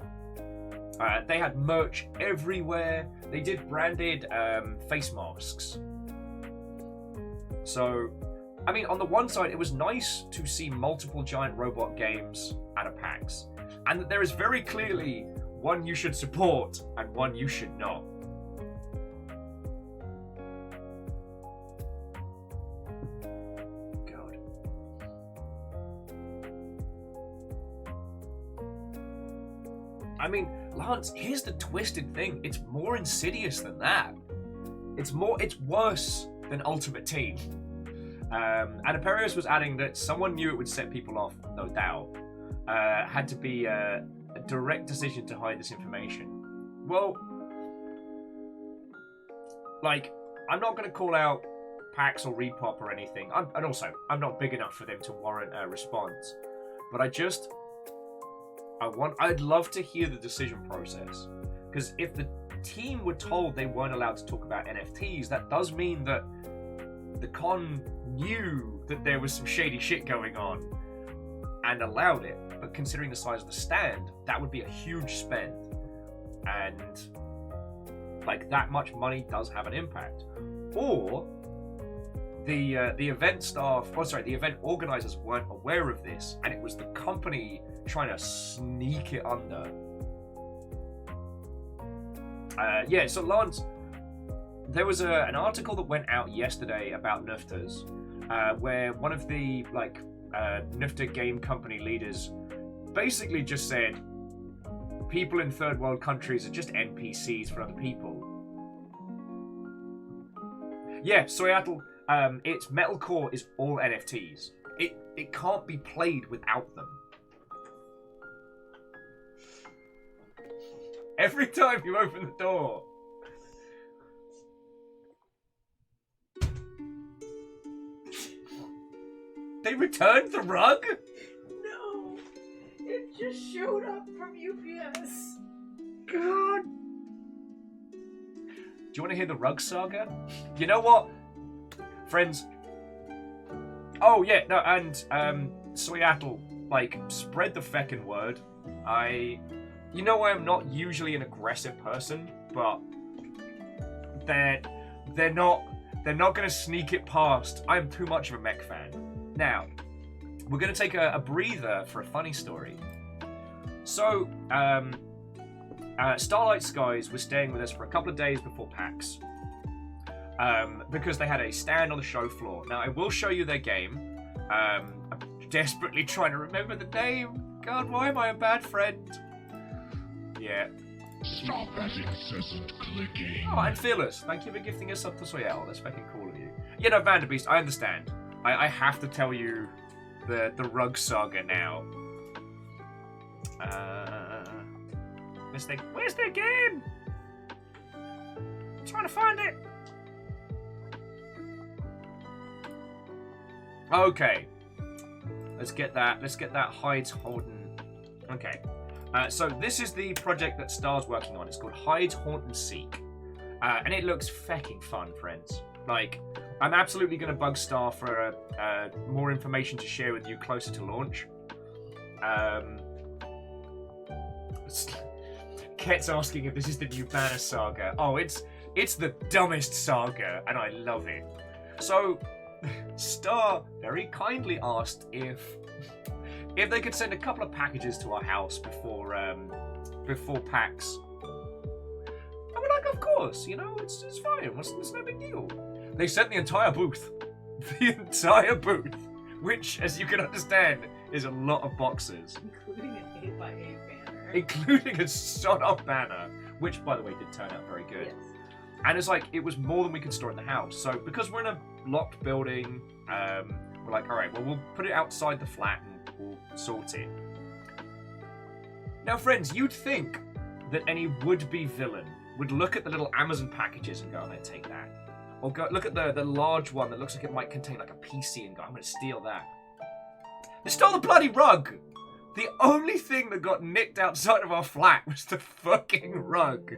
they had merch everywhere. They did branded face masks. So, I mean, on the one side, it was nice to see multiple giant robot games at a PAX. And that there is very clearly one you should support and one you should not. God. I mean, Lance, here's the twisted thing. It's more insidious than that. It's worse than Ultimate Team. And Aperius was adding that someone knew it would set people off, no doubt. Had to be a direct decision to hide this information. Well, like, I'm not going to call out PAX or Repop or anything. And also, I'm not big enough for them to warrant a response. But I'd love to hear the decision process. Because if the team were told they weren't allowed to talk about NFTs, that does mean that the con knew that there was some shady shit going on and allowed it. But considering the size of the stand, that would be a huge spend. And like, that much money does have an impact. Or the event staff, the event organizers weren't aware of this, and it was the company trying to sneak it under. So Lance, there was an article that went out yesterday about NFTs, where one of the NFT game company leaders basically just said people in third world countries are just NPCs for other people. Yeah, Soyatel, it's Metalcore is all NFTs. It can't be played without them. Every time you open the door. They returned the rug? No! It just showed up from UPS. God. Do you want to hear the rug saga? You know what? Friends. Oh, yeah, no, and, Seattle, like, spread the feckin' word. You know I'm not usually an aggressive person, but they're not gonna sneak it past. I'm too much of a mech fan. Now, we're gonna take a breather for a funny story. So, Starlight Skies was staying with us for a couple of days before PAX. Because they had a stand on the show floor. Now, I will show you their game. I'm desperately trying to remember the name. God, why am I a bad friend? Yeah. Stop that incessant clicking. Oh, and Fearless, thank you for gifting us up to Soyel. That's fucking cool of you. You know, Vanderbeast, I understand. I have to tell you the rug saga now. Where's their game? I'm trying to find it. Okay. Let's get that Hyde's Holden. Okay. So this is the project that Star's working on. It's called Hyde's Haunt and Seek. And it looks fecking fun, friends. Like, I'm absolutely going to bug Star for more information to share with you closer to launch. Ket's asking if this is the new banner saga. Oh, it's the dumbest saga, and I love it. So, Star very kindly asked if they could send a couple of packages to our house before PAX. And we're like, of course, you know, it's fine. It's no big deal. They sent the entire booth. The entire booth. Which, as you can understand, is a lot of boxes. Including an 8x8 banner. Including a sod-off banner. Which, by the way, did turn out very good. Yes. And it's like, it was more than we could store in the house. So, because we're in a locked building, we're like, alright, well, we'll put it outside the flat and we'll sort it. Now, friends, you'd think that any would-be villain would look at the little Amazon packages and go, I'm going to take that. Or go look at the large one that looks like it might contain like a PC and go, I'm going to steal that. They stole the bloody rug! The only thing that got nicked outside of our flat was the fucking rug.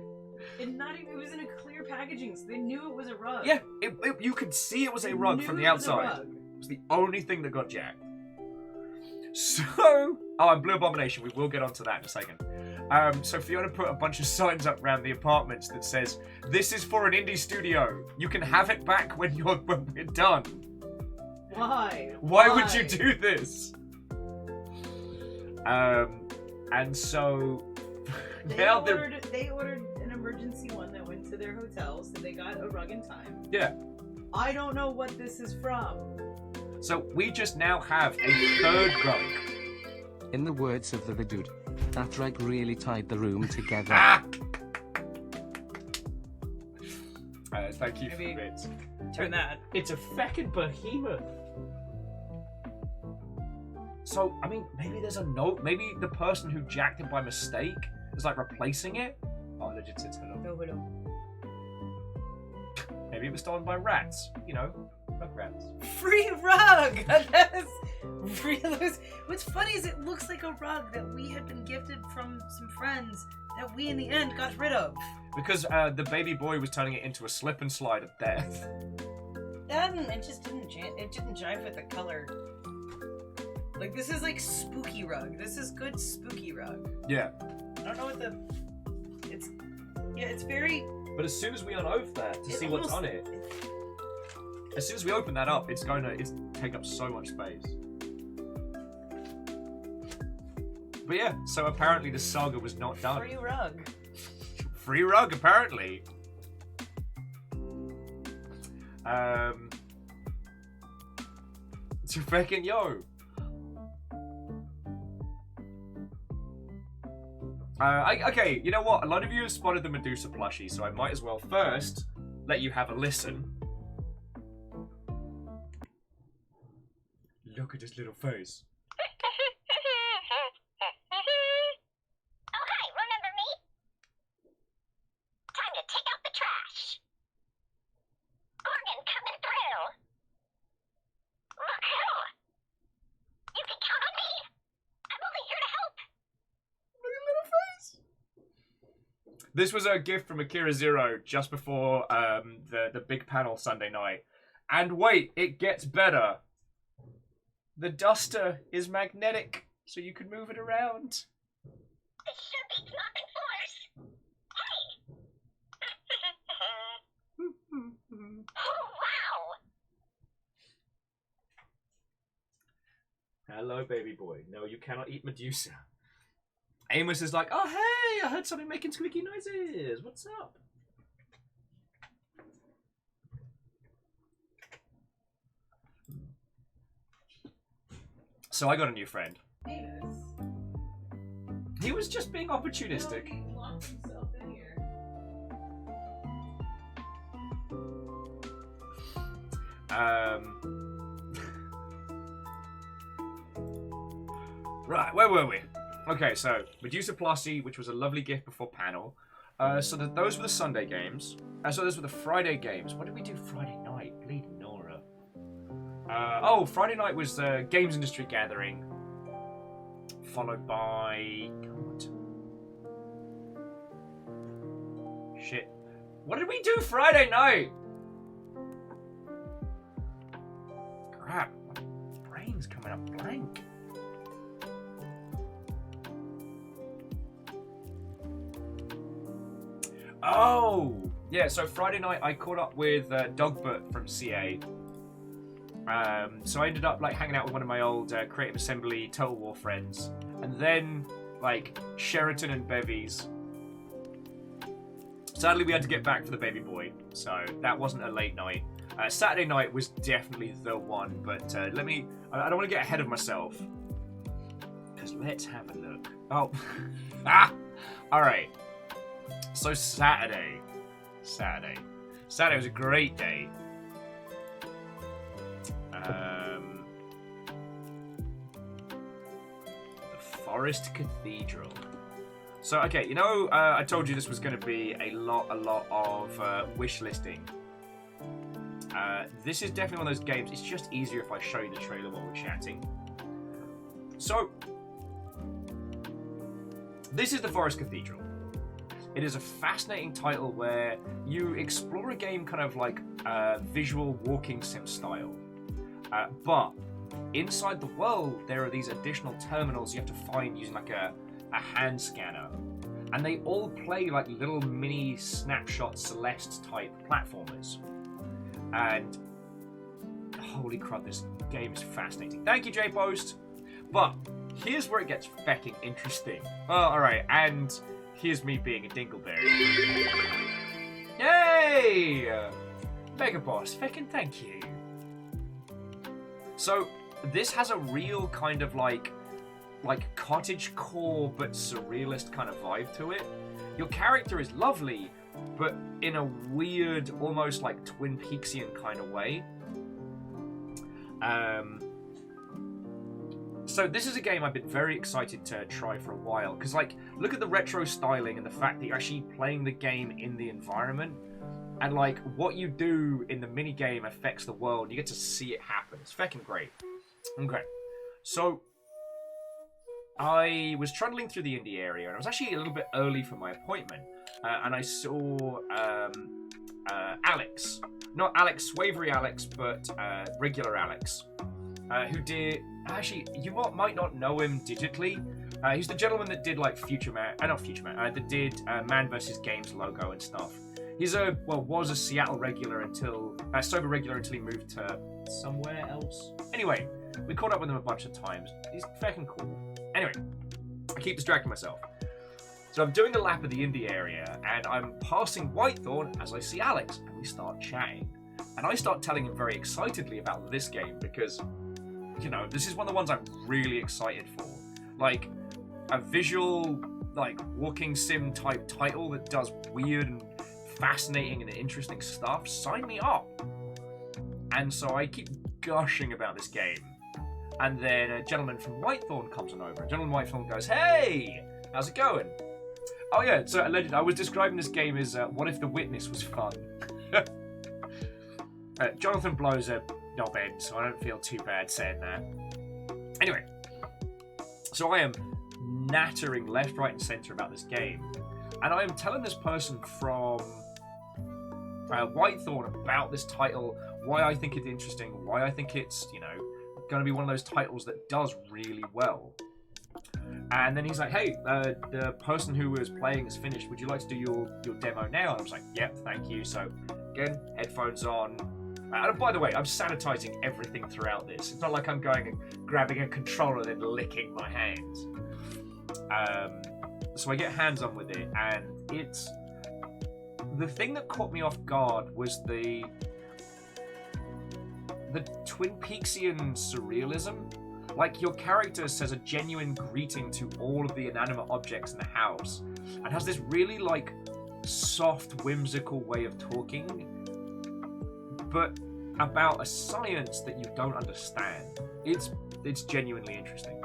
And it was in a clear packaging, so they knew it was a rug. Yeah, you could see it was a rug from the outside. It was the only thing that got jacked. So, and Blue Abomination, we will get onto that in a second. So Fiona put a bunch of signs up around the apartments that says, "This is for an indie studio. You can have it back when we're done." Why? Why would you do this? And so they ordered an emergency one that went to their hotel, so they got a rug in time. Yeah. I don't know what this is from. So we just now have a third rug. In the words of the Vidude, that rug really tied the room together. Thank you for the bits. Turn that. It's a feckin' behemoth. So, I mean, maybe there's a note. Maybe the person who jacked it by mistake is like replacing it. Oh, legit says hello. No. Maybe it was stolen by rats. You know, rug rats. Free rug! What's funny is it looks like a rug that we had been gifted from some friends that we in the end got rid of. Because the baby boy was turning it into a slip and slide of death. It just didn't jive with the color. Like, this is like spooky rug. This is good spooky rug. Yeah. I don't know what it's very... But as soon as we unopen that to see what's on it, as soon as we open that up, it's take up so much space. But yeah, so apparently the saga was not done. Free rug. Free rug, apparently. It's a fucking yo. Okay, you know what? A lot of you have spotted the Medusa plushie, so I might as well first let you have a listen. Look at his little face. Oh, hi, remember me? Time to take out the trash. Organ coming through. Look who? This was a gift from Akira Zero just before the big panel Sunday night. And wait, it gets better. The duster is magnetic, so you can move it around. This should be blocking force. Hey! Oh, wow! Hello, baby boy. No, you cannot eat Medusa. Amos is like, oh, hey, I heard something making squeaky noises. What's up? So I got a new friend. He was just being opportunistic. Right, where were we? Okay, so Medusa Plussy, which was a lovely gift before panel. So those were the Sunday games. So those were the Friday games. What did we do Friday night? Bleeding Nora. Oh, Friday night was the Games Industry Gathering. Followed by... God. Shit. What did we do Friday night? Crap. My brain's coming up blank. Oh! Yeah, so Friday night I caught up with Dogbert from CA. So I ended up like hanging out with one of my old Creative Assembly Total War friends. And then, like, Sheraton and Bevies. Sadly, we had to get back for the baby boy, so that wasn't a late night. Saturday night was definitely the one, but I don't want to get ahead of myself. Because let's have a look. Oh. Alright. So Saturday was a great day. The Forest Cathedral. So, okay, you know, I told you this was going to be a lot of wish listing. This is definitely one of those games. It's just easier if I show you the trailer while we're chatting. So, this is the Forest Cathedral. It is a fascinating title where you explore a game kind of like visual walking sim style. But inside the world, there are these additional terminals you have to find using like a hand scanner. And they all play like little mini snapshot Celeste type platformers. And holy crap, this game is fascinating. Thank you, J-Post. But here's where it gets fecking interesting. Oh, alright, and here's me being a dingleberry. Yay! Mega Boss, feckin' thank you. So, this has a real kind of like cottagecore but surrealist kind of vibe to it. Your character is lovely, but in a weird, almost like Twin Peaksian kind of way. So this is a game I've been very excited to try for a while, because like, look at the retro styling and the fact that you're actually playing the game in the environment, and like, what you do in the mini game affects the world. You get to see it happen. It's feckin' great. Okay, so I was trundling through the indie area, and I was actually a little bit early for my appointment, and I saw Alex. Not Alex, Swavery Alex, but regular Alex, who did... Actually, you might not know him digitally. He's the gentleman that did, like, that did Man vs. Games logo and stuff. He's was a Seattle regular until... sober regular until he moved to somewhere else. Anyway, we caught up with him a bunch of times. He's fucking cool. Anyway, I keep distracting myself. So I'm doing a lap of the indie area, and I'm passing Whitethorn as I see Alex, and we start chatting. And I start telling him very excitedly about this game, because, you know, this is one of the ones I'm really excited for. Like, a visual, like, walking sim type title that does weird and fascinating and interesting stuff. Sign me up! And so I keep gushing about this game. And then a gentleman from Whitethorn comes on over. A gentleman from Whitethorn goes, "Hey! How's it going?" Oh yeah, so I was describing this game as, what if The Witness was fun? Jonathan blows a knobhead, so I don't feel too bad saying that. Anyway, so I am nattering left, right, and centre about this game. And I am telling this person from Whitethorn about this title, why I think it's interesting, why I think it's, you know, going to be one of those titles that does really well. And then he's like, hey, the person who was playing is finished. Would you like to do your demo now? And I was like, yep, thank you. So, again, headphones on. And by the way, I'm sanitizing everything throughout this. It's not like I'm going and grabbing a controller and then licking my hands. So I get hands on with it, and it's... The thing that caught me off guard was the Twin Peaksian surrealism. Like, your character says a genuine greeting to all of the inanimate objects in the house, and has this really, like, soft, whimsical way of talking, but about a science that you don't understand. It's genuinely interesting.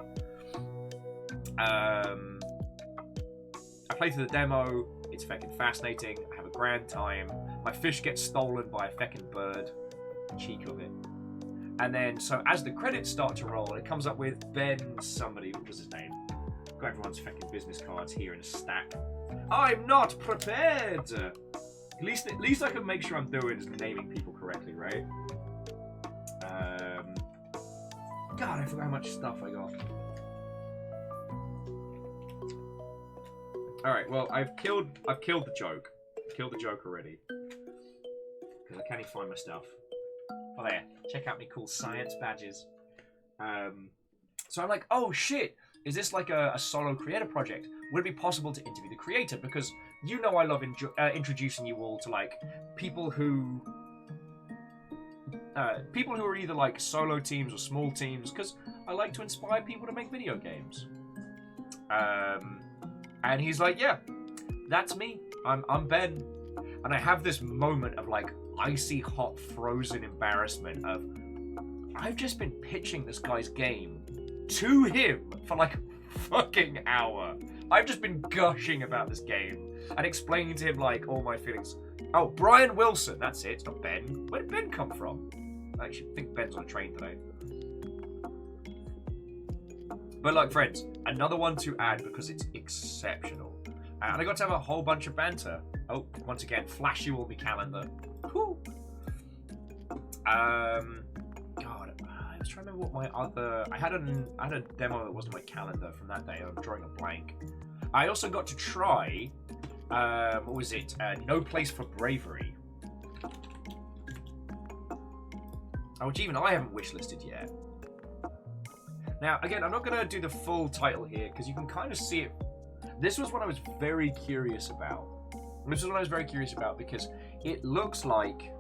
I played through the demo. It's fucking fascinating. I have a grand time. My fish gets stolen by a feckin' bird. Cheek of it. And then, so as the credits start to roll, it comes up with Ben somebody. What was his name? Got everyone's fucking business cards here in a stack. I'm not prepared! At least I can make sure I'm doing is naming people correctly, right? God, I forgot how much stuff I got. Alright, well, I've killed the joke. I've killed the joke already. Because I can't even find my stuff. Oh, there. Check out me cool science badges. So I'm like, oh shit! Is this like a solo creator project? Would it be possible to interview the creator? Because you know I love introducing you all to like people who are either like solo teams or small teams, because I like to inspire people to make video games. And he's like, yeah, that's me. I'm Ben. And I have this moment of like icy hot frozen embarrassment of I've just been pitching this guy's game to him for like a fucking hour. I've just been gushing about this game and explaining to him like all my feelings. Oh, Brian Wilson, that's it. It's not Ben. Where did Ben come from? I actually think Ben's on a train today. But like, friends, another one to add because it's exceptional. And I got to have a whole bunch of banter. Oh, once again, flash you all my calendar. Whew. God, I was trying to remember what my other... I had a demo that wasn't my calendar from that day. I'm drawing a blank. I also got to try... what was it? No Place for Bravery. Which even I haven't wishlisted yet. Now, again, I'm not going to do the full title here, because you can kind of see it. This was what I was very curious about. Because it looks like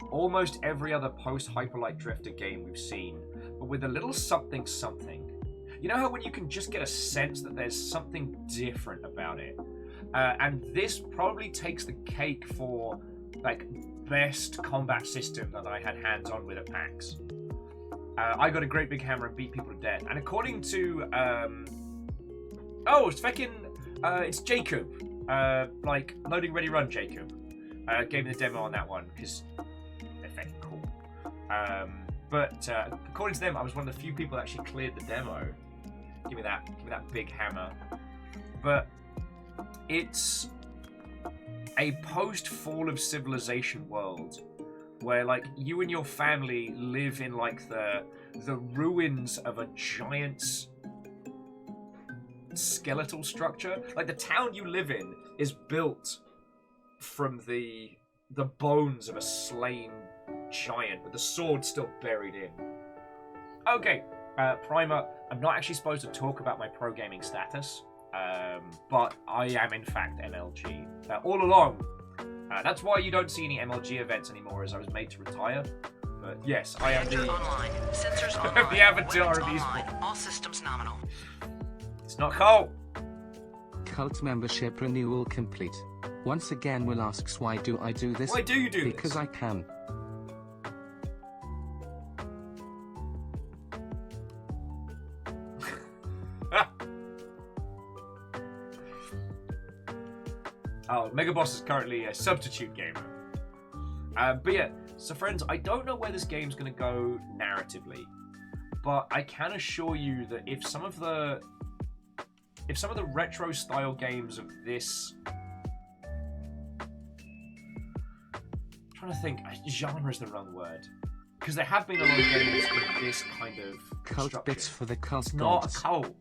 almost every other post-Hyperlight Drifter game we've seen, but with a little something something. You know how when you can just get a sense that there's something different about it? And this probably takes the cake for, like, best combat system that I had hands-on with at PAX. I got a great big hammer and beat people to death. And according to, it's fucking, it's Jacob. Like, Loading Ready Run Jacob. Gave me the demo on that one, because they're fucking cool. But according to them, I was one of the few people that actually cleared the demo. Give me that big hammer. But it's a post-fall of civilization world where like you and your family live in like the ruins of a giant skeletal structure. Like the town you live in is built from the bones of a slain giant with the sword still buried in. Okay, primer, I'm not actually supposed to talk about my pro gaming status, but I am in fact MLG. All along, that's why you don't see any MLG events anymore, as I was made to retire. But yes, I am the online. Sensors online. the avatar of these. All systems nominal. It's not cold. Cult membership renewal complete. Once again Will asks, why do I do this? Why do you do Because this? I can. Oh, Megaboss is currently a substitute gamer. But yeah, so friends, I don't know where this game's going to go narratively, but I can assure you that if some of the if some of the retro style games of this, I'm trying to think, genre is the wrong word, because there have been a lot of games with this kind of Cult structure. bits for the cult It's not gods. a cult.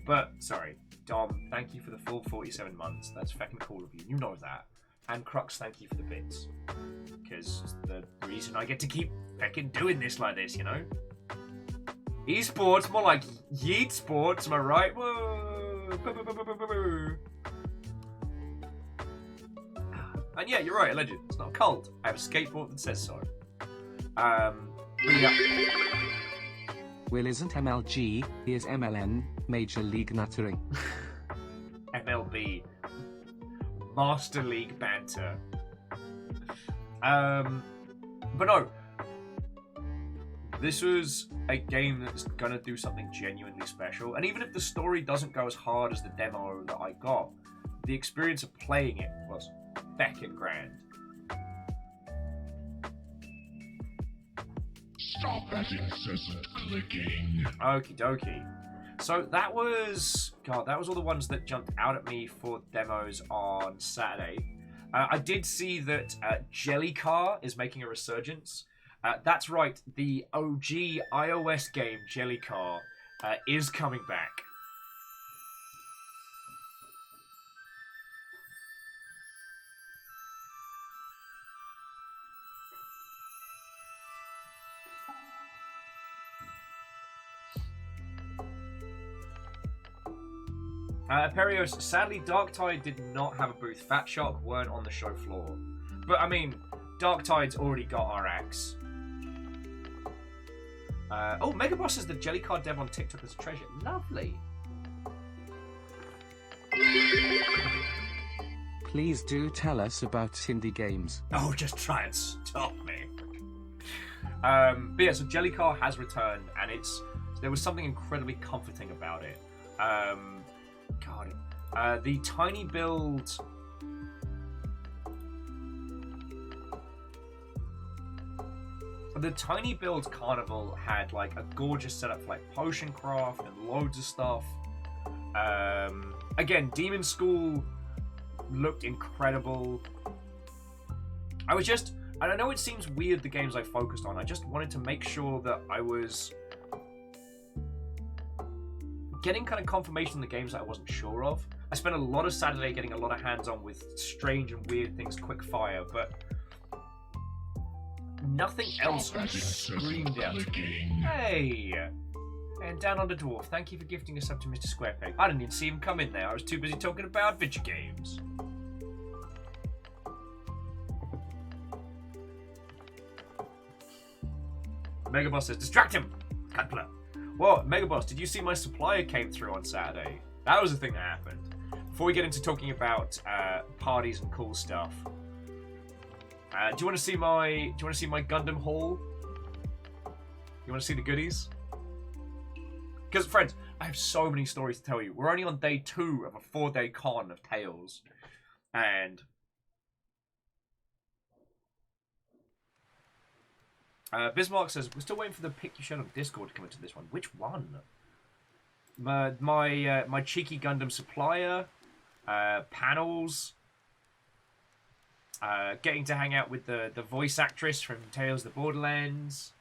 But sorry, Dom, thank you for the full 47 months. That's fucking cool of you. You know that. And Crux, thank you for the bits. Because it's the reason I get to keep fucking doing this like this, you know? Esports, more like yeet sports, am I right? Whoa. And yeah, you're right, Alleged. It's not a cult. I have a skateboard that says so. But yeah. Will isn't MLG, here's MLN, Major League Nuttering. MLB. Master League Banter. But no. This was a game that's gonna do something genuinely special. And even if the story doesn't go as hard as the demo that I got, the experience of playing it was feckin' grand. Stop that incessant clicking. Okie dokie. So that was all the ones that jumped out at me for demos on Saturday. I did see that Jellycar is making a resurgence. That's right, the OG iOS game Jellycar is coming back. Perios, sadly Darktide did not have a booth. Fat Shark weren't on the show floor. But I mean, Darktide's already got our axe. Oh, Megaboss says the Jellycard dev on TikTok is a treasure. Lovely. Please do tell us about indie games. Oh, just try and stop me. But yeah, so Jellycar has returned, and there was something incredibly comforting about it. The tiny build. The Tiny Build Carnival had like a gorgeous setup for like potion craft and loads of stuff. Again, Demon School looked incredible. And I know it seems weird the games I focused on. I just wanted to make sure that I was getting kind of confirmation on the games that I wasn't sure of. I spent a lot of Saturday getting a lot of hands-on with strange and weird things quick fire, but nothing else screamed out to me. Hey! And Down Under Dwarf, thank you for gifting us up to Mr. Squarepeg. I didn't even see him come in there. I was too busy talking about video games. Megaboss says, distract him! Cutler. Well, Megaboss, did you see my supplier came through on Saturday? That was the thing that happened. Before we get into talking about parties and cool stuff, do you want to see my Gundam haul? You want to see the goodies? Because, friends, I have so many stories to tell you. We're only on day 2 of a 4-day con of Tales. And Bismarck says, we're still waiting for the pic you showed on Discord to come into this one. Which one? My cheeky Gundam supplier, panels, getting to hang out with the voice actress from Tales of the Borderlands.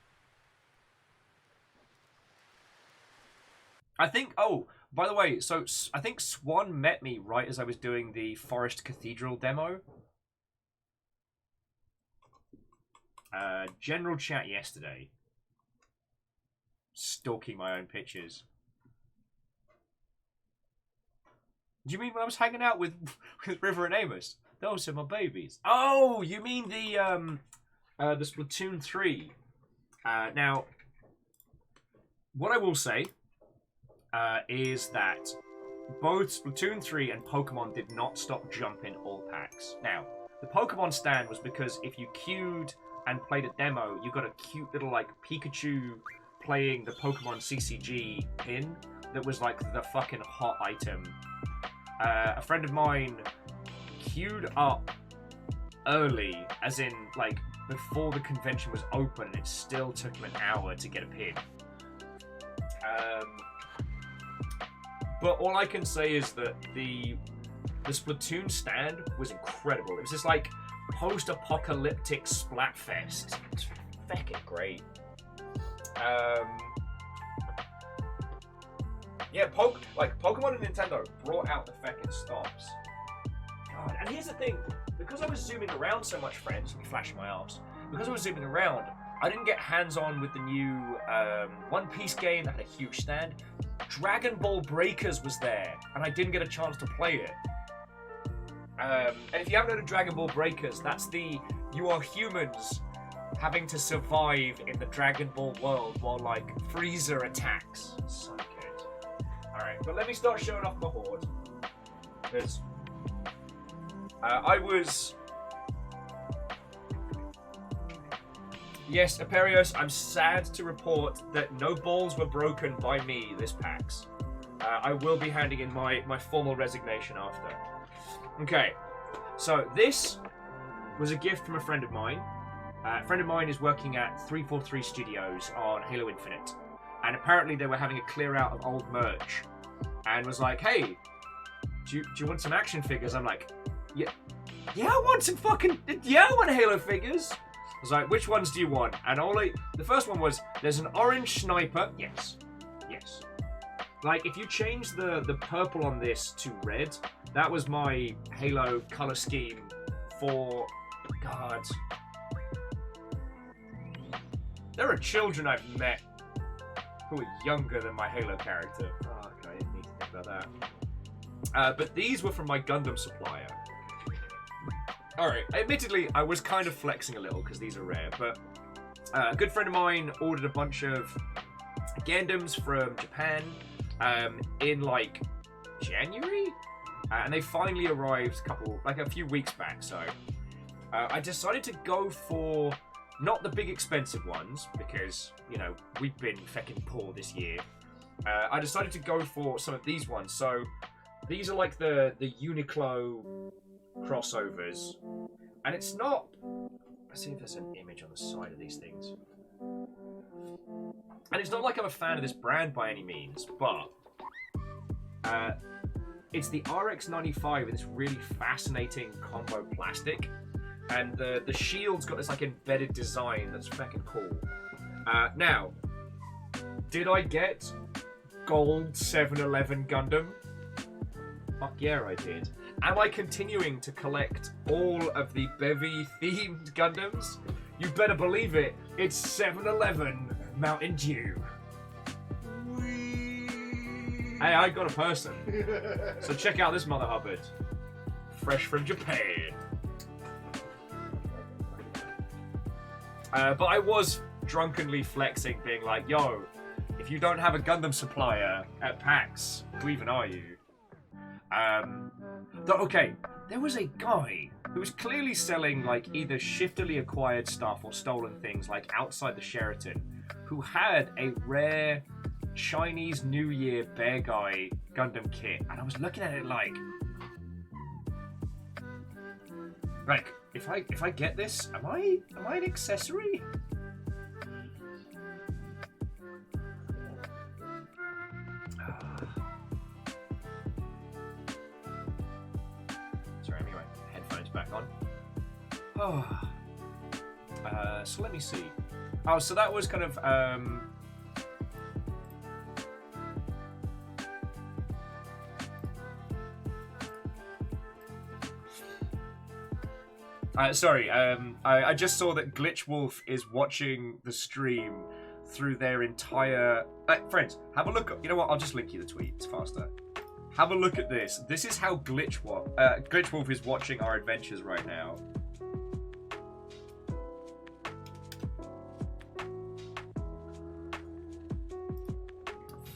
I think, oh, by the way, so I think Swan met me right as I was doing the Forest Cathedral demo. General chat yesterday. Stalking my own pictures. Do you mean when I was hanging out with River and Amos? Those are my babies. Oh, you mean the Splatoon 3. Now, what I will say is that both Splatoon 3 and Pokemon did not stop jumping all packs. Now, the Pokemon stand was because if you queued and played a demo, you got a cute little like Pikachu playing the Pokemon CCG pin that was like the fucking hot item. A friend of mine queued up early, as in like before the convention was open, and it still took him an hour to get a pin. But all I can say is that the Splatoon stand was incredible. It was just like post-apocalyptic Splatfest. It's fucking great. Yeah, Pokemon and Nintendo brought out the fucking stops. God, and here's the thing, because I was zooming around so much, friends, let me flash my arms. Because I was zooming around, I didn't get hands-on with the new One Piece game that had a huge stand. Dragon Ball Breakers was there, and I didn't get a chance to play it. And if you haven't heard of Dragon Ball Breakers, that's you are humans having to survive in the Dragon Ball world while, like, Frieza attacks. So good. Alright, but let me start showing off my horde. Because I was... Yes, Aperios, I'm sad to report that no balls were broken by me this PAX. I will be handing in my formal resignation after. Okay, so this was a gift from a friend of mine. A friend of mine is working at 343 Studios on Halo Infinite. And apparently they were having a clear out of old merch. And was like, hey, do you want some action figures? I'm like, yeah, I want some fucking... Yeah, I want Halo figures. I was like, which ones do you want? And the first one was, there's an orange sniper. Yes. Like, if you change the purple on this to red, that was my Halo color scheme for... God. There are children I've met who are younger than my Halo character. Oh, okay, I didn't need to think about that. But these were from my Gundam supplier. Alright, admittedly, I was kind of flexing a little because these are rare, but a good friend of mine ordered a bunch of Gundams from Japan in, like, January? And they finally arrived a few weeks back, so I decided to go for not the big expensive ones, because, you know, we've been feckin' poor this year. I decided to go for some of these ones, so these are like the Uniqlo crossovers, and it's not... Let's see if there's an image on the side of these things. And it's not like I'm a fan of this brand by any means, but it's the RX-95 in this really fascinating combo plastic, and the shield's got this like embedded design that's fucking cool. Now, did I get gold 711 Gundam? Fuck yeah, I did. Am I continuing to collect all of the Bevy-themed Gundams? You better believe it, it's 711 Mountain Dew. Hey, I got a person. So check out this Mother Hubbard. Fresh from Japan. But I was drunkenly flexing, being like, yo, if you don't have a Gundam supplier at PAX, who even are you? Okay, there was a guy who was clearly selling, like, either shiftily acquired stuff or stolen things, like, outside the Sheraton, who had a rare Chinese New Year Bear Guy Gundam kit, and I was looking at it like, if I get this, am I an accessory? Sorry, anyway, headphones back on. So let me see. Oh, so that was kind of sorry, I just saw that Glitch Wolf is watching the stream through their entire... friends, have a look. You know what? I'll just link you the tweet. It's faster. Have a look at this. This is how Glitch Wolf is watching our adventures right now.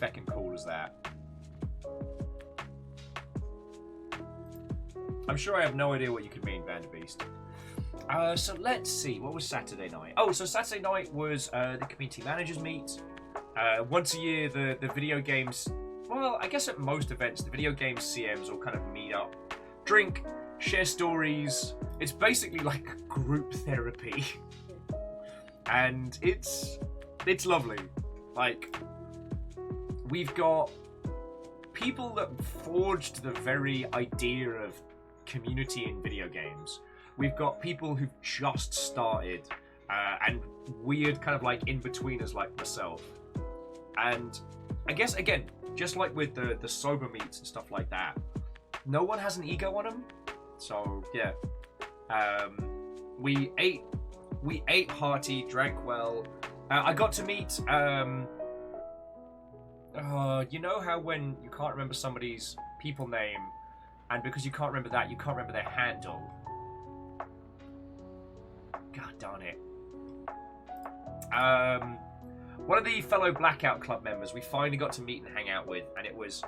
Feckin' cool as that. I'm sure I have no idea what you could mean, Vanderbeast. So let's see, what was Saturday night? Oh, so Saturday night was the community managers meet. Once a year, the video games, well, I guess at most events, the video games CMs all kind of meet up, drink, share stories. It's basically like group therapy. And it's lovely. Like, we've got people that forged the very idea of community in video games. We've got people who've just started, and weird kind of like in-betweeners like myself. And I guess, again, just like with the sober meets and stuff like that, no one has an ego on them. So, yeah. We ate hearty, drank well. I got to meet, you know how when you can't remember somebody's people name, and because you can't remember that, you can't remember their handle? God darn it. One of the fellow Blackout Club members we finally got to meet and hang out with, and it was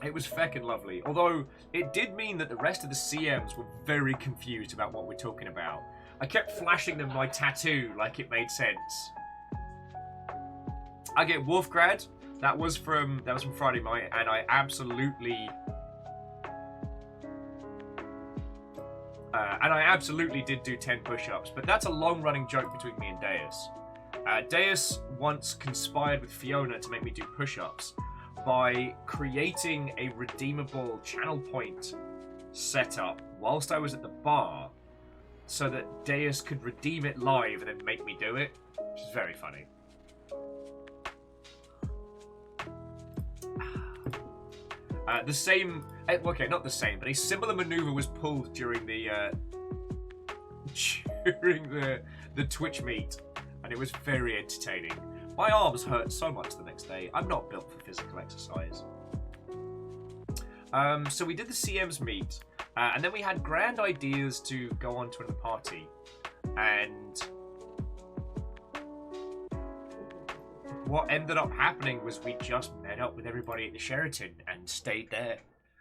feckin' lovely. Although, it did mean that the rest of the CMs were very confused about what we're talking about. I kept flashing them my tattoo like it made sense. I get Wolfgrad. That was from Friday night, and I absolutely did do 10 push-ups. But that's a long-running joke between me and Deus. Deus once conspired with Fiona to make me do push-ups by creating a redeemable channel point setup whilst I was at the bar, so that Deus could redeem it live and then make me do it, which is very funny. The same, okay, not the same, but a similar maneuver was pulled during the Twitch meet, and it was very entertaining. My arms hurt so much the next day. I'm not built for physical exercise. So we did the CM's meet, and then we had grand ideas to go on to a party, and what ended up happening was we just met up with everybody at the Sheraton and stayed there.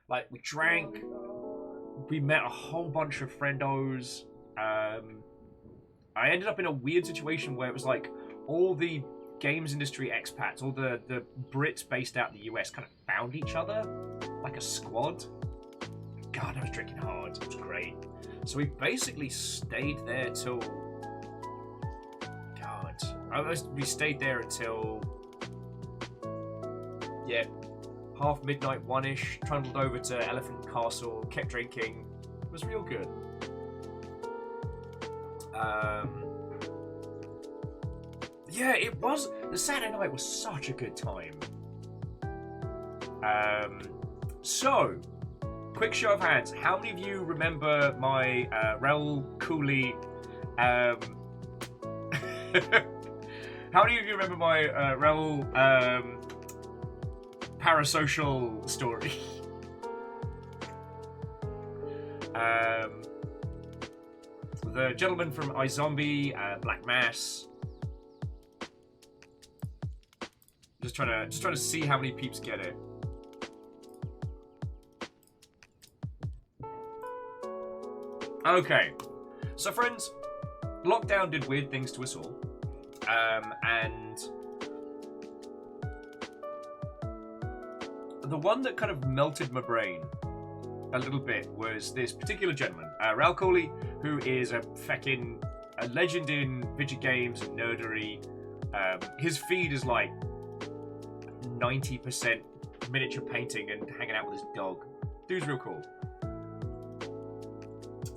Like, we drank, we met a whole bunch of friendos. I ended up in a weird situation where it was like all the games industry expats, all the Brits based out in the US kind of found each other like a squad. God, I was drinking hard. It was great. So we basically stayed there till... we stayed there until, yeah, half midnight, 1-ish, trundled over to Elephant Castle, kept drinking. It was real good. Yeah, it was. The Saturday night was such a good time. So, quick show of hands. How many of you remember my Raoul Cooley... How many of you remember my Raoul parasocial story? The gentleman from iZombie, Black Mass. Just trying to see how many peeps get it. Okay, so friends, lockdown did weird things to us all. And the one that kind of melted my brain a little bit was this particular gentleman, Raoul Cooley, who is a legend in video games and nerdery. His feed is like 90% miniature painting and hanging out with his dog. Dude's real cool.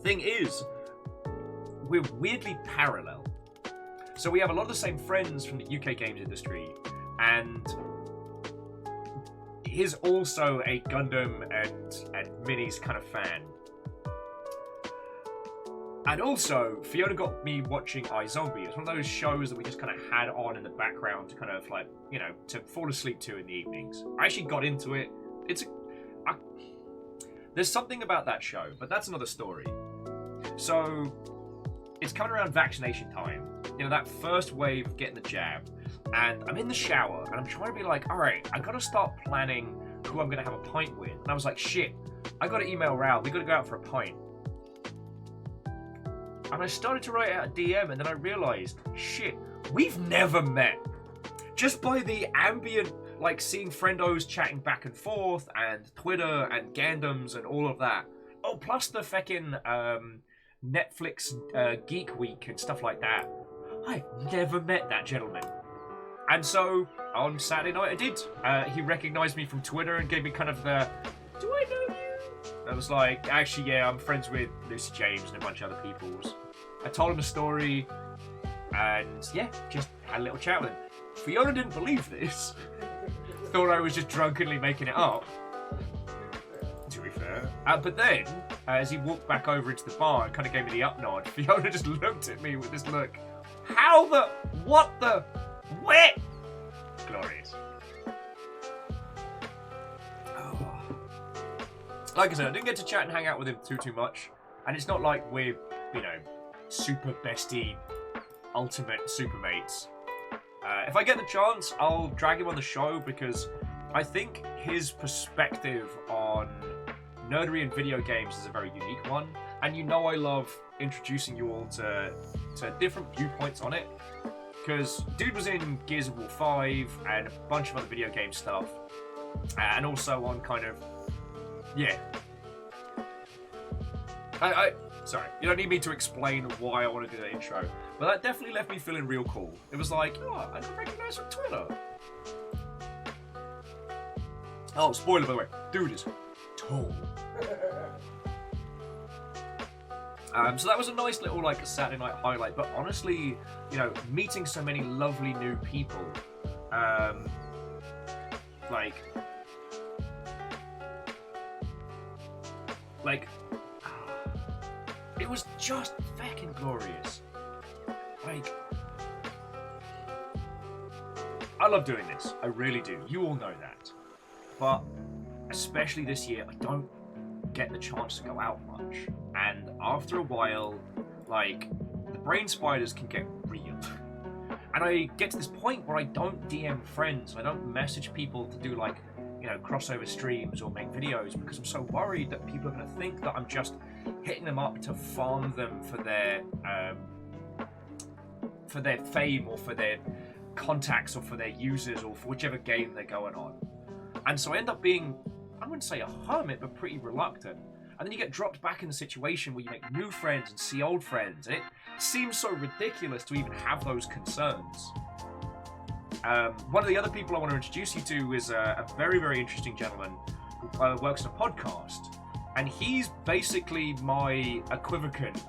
Thing is, we're weirdly parallel. So we have a lot of the same friends from the UK games industry, and he's also a Gundam and Minis kind of fan. And also, Fiona got me watching iZombie. It's one of those shows that we just kind of had on in the background to kind of like, you know, to fall asleep to in the evenings. I actually got into it. There's something about that show, but that's another story. So, it's coming around vaccination time. You know, that first wave of getting the jab. And I'm in the shower, and I'm trying to be like, alright, I gotta start planning who I'm gonna have a pint with. And I was like, shit, I gotta email Raoul, we gotta go out for a pint. And I started to write out a DM, and then I realized, shit, we've never met. Just by the ambient, like seeing friendos chatting back and forth, and Twitter, and Gandams, and all of that. Oh, plus the feckin' Netflix Geek Week and stuff like that. I've never met that gentleman. And so on Saturday night I did. He recognized me from Twitter and gave me kind of the, do I know you? I was like, actually, yeah, I'm friends with Lucy James and a bunch of other people. I told him a story, and yeah, just had a little chat with him. Fiona didn't believe this. Thought I was just drunkenly making it up. To be fair. But then, as he walked back over into the bar and kind of gave me the up nod, Fiona just looked at me with this look. How the... What the... Where? Glorious. Oh. Like I said, I didn't get to chat and hang out with him too much. And it's not like we're, you know, super bestie, ultimate super mates. If I get the chance, I'll drag him on the show because I think his perspective on nerdery and video games is a very unique one. And you know I love introducing you all to different viewpoints on it. Because dude was in Gears of War 5 and a bunch of other video game stuff. And also on kind of... Yeah. Sorry, you don't need me to explain why I want to do that intro. But that definitely left me feeling real cool. It was like, oh, I can recognize from Twitter. Oh, spoiler by the way. Dude is tall. So that was a nice little like Saturday night highlight. But honestly, you know, meeting so many lovely new people, it was just fucking glorious. Like, I love doing this. I really do. You all know that. But especially this year, I don't get the chance to go out much. And after a while, like, the brain spiders can get real. And I get to this point where I don't DM friends. I don't message people to do, like, you know, crossover streams or make videos because I'm so worried that people are going to think that I'm just hitting them up to farm them for their fame or for their contacts or for their users or for whichever game they're going on. And so I end up being, I wouldn't say a hermit, but pretty reluctant. And then you get dropped back in the situation where you make new friends and see old friends. And it seems so ridiculous to even have those concerns. One of the other people I want to introduce you to is a very, very interesting gentleman who works on a podcast. And he's basically my equivalent.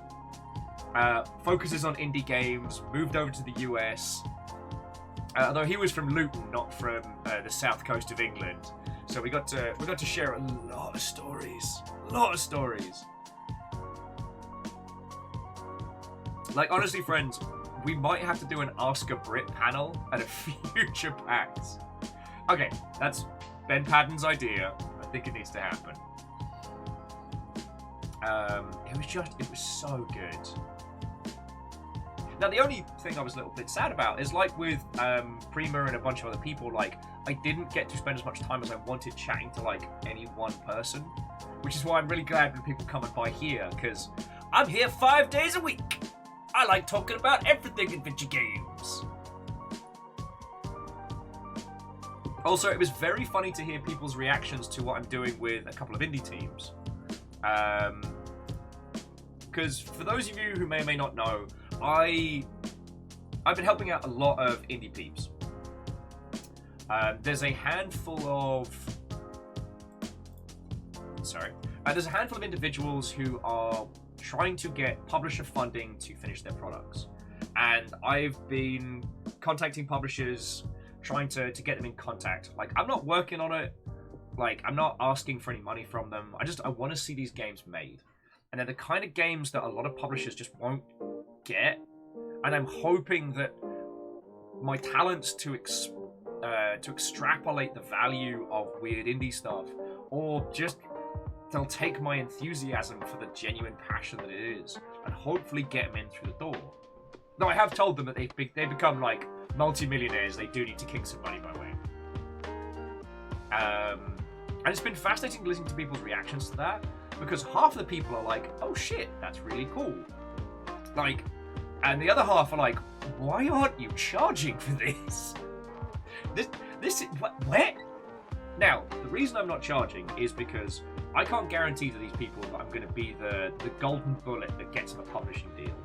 Focuses on indie games, moved over to the US. Although he was from Luton, not from the south coast of England. So we got to share a lot of stories. A lot of stories. Like, honestly, friends, we might have to do an Ask a Brit panel at a future PAX. Okay, that's Ben Padden's idea. I think it needs to happen. It was so good. Now, the only thing I was a little bit sad about is, like with Prima and a bunch of other people, like, I didn't get to spend as much time as I wanted chatting to, like, any one person. Which is why I'm really glad when people come and buy here, because I'm here 5 days a week. I like talking about everything in video games. Also, it was very funny to hear people's reactions to what I'm doing with a couple of indie teams. Because for those of you who may or may not know, I've been helping out a lot of indie peeps. There's a handful of individuals who are trying to get publisher funding to finish their products. And I've been contacting publishers, trying to get them in contact. Like, I'm not working on it. Like, I'm not asking for any money from them. I want to see these games made. And they're the kind of games that a lot of publishers just won't get. And I'm hoping that my talents to extrapolate the value of weird indie stuff, or just they'll take my enthusiasm for the genuine passion that it is, and hopefully get them in through the door. Though I have told them that they become like multi-millionaires, they do need to kick some money my way. And it's been fascinating listening to people's reactions to that, because half of the people are like, oh shit, that's really cool. Like, and the other half are like, why aren't you charging for this? This is, what? Now, the reason I'm not charging is because I can't guarantee to these people that I'm going to be the golden bullet that gets them a publishing deal.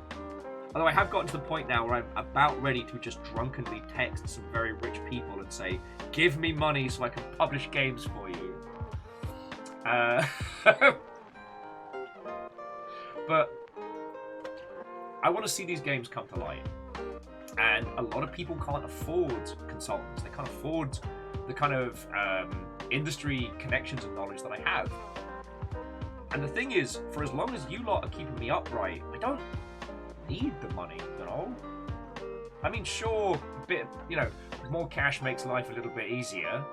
Although I have gotten to the point now where I'm about ready to just drunkenly text some very rich people and say, give me money so I can publish games for you. But I want to see these games come to light. And a lot of people can't afford consultants. They can't afford the kind of industry connections and knowledge that I have. And the thing is, for as long as you lot are keeping me upright, I don't need the money, you know? I mean, sure, a bit, you know, more cash makes life a little bit easier,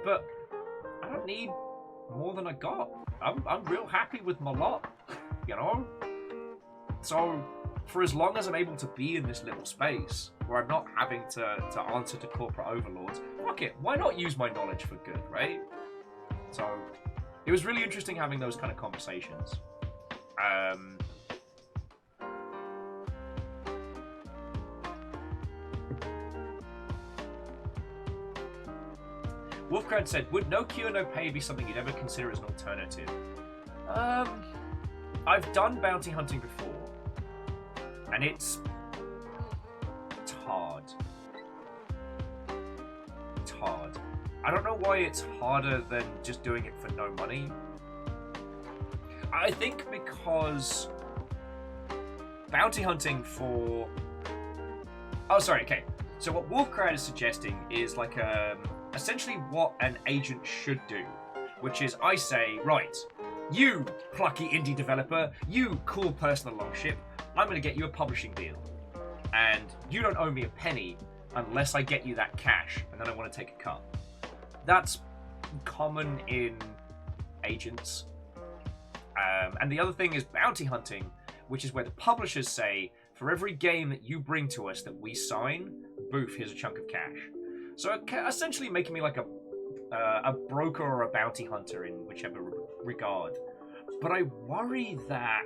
but I don't need more than I got. I'm real happy with my lot, you know? So, for as long as I'm able to be in this little space, where I'm not having to answer to corporate overlords, fuck it, why not use my knowledge for good, right? So, it was really interesting having those kind of conversations. Wolfcrad said, would no cure, no pay be something you'd ever consider as an alternative? I've done bounty hunting before, and it's hard. It's hard. I don't know why it's harder than just doing it for no money. I think because bounty hunting for... Oh, sorry, okay. So what Wolfcrad is suggesting is like essentially what an agent should do, which is I say, right, you plucky indie developer, you cool person along ship, I'm going to get you a publishing deal. And you don't owe me a penny unless I get you that cash, and then I want to take a cut. That's common in agents. And the other thing is bounty hunting, which is where the publishers say, for every game that you bring to us that we sign, boof, here's a chunk of cash. So essentially making me like a broker or a bounty hunter in whichever regard. But I worry that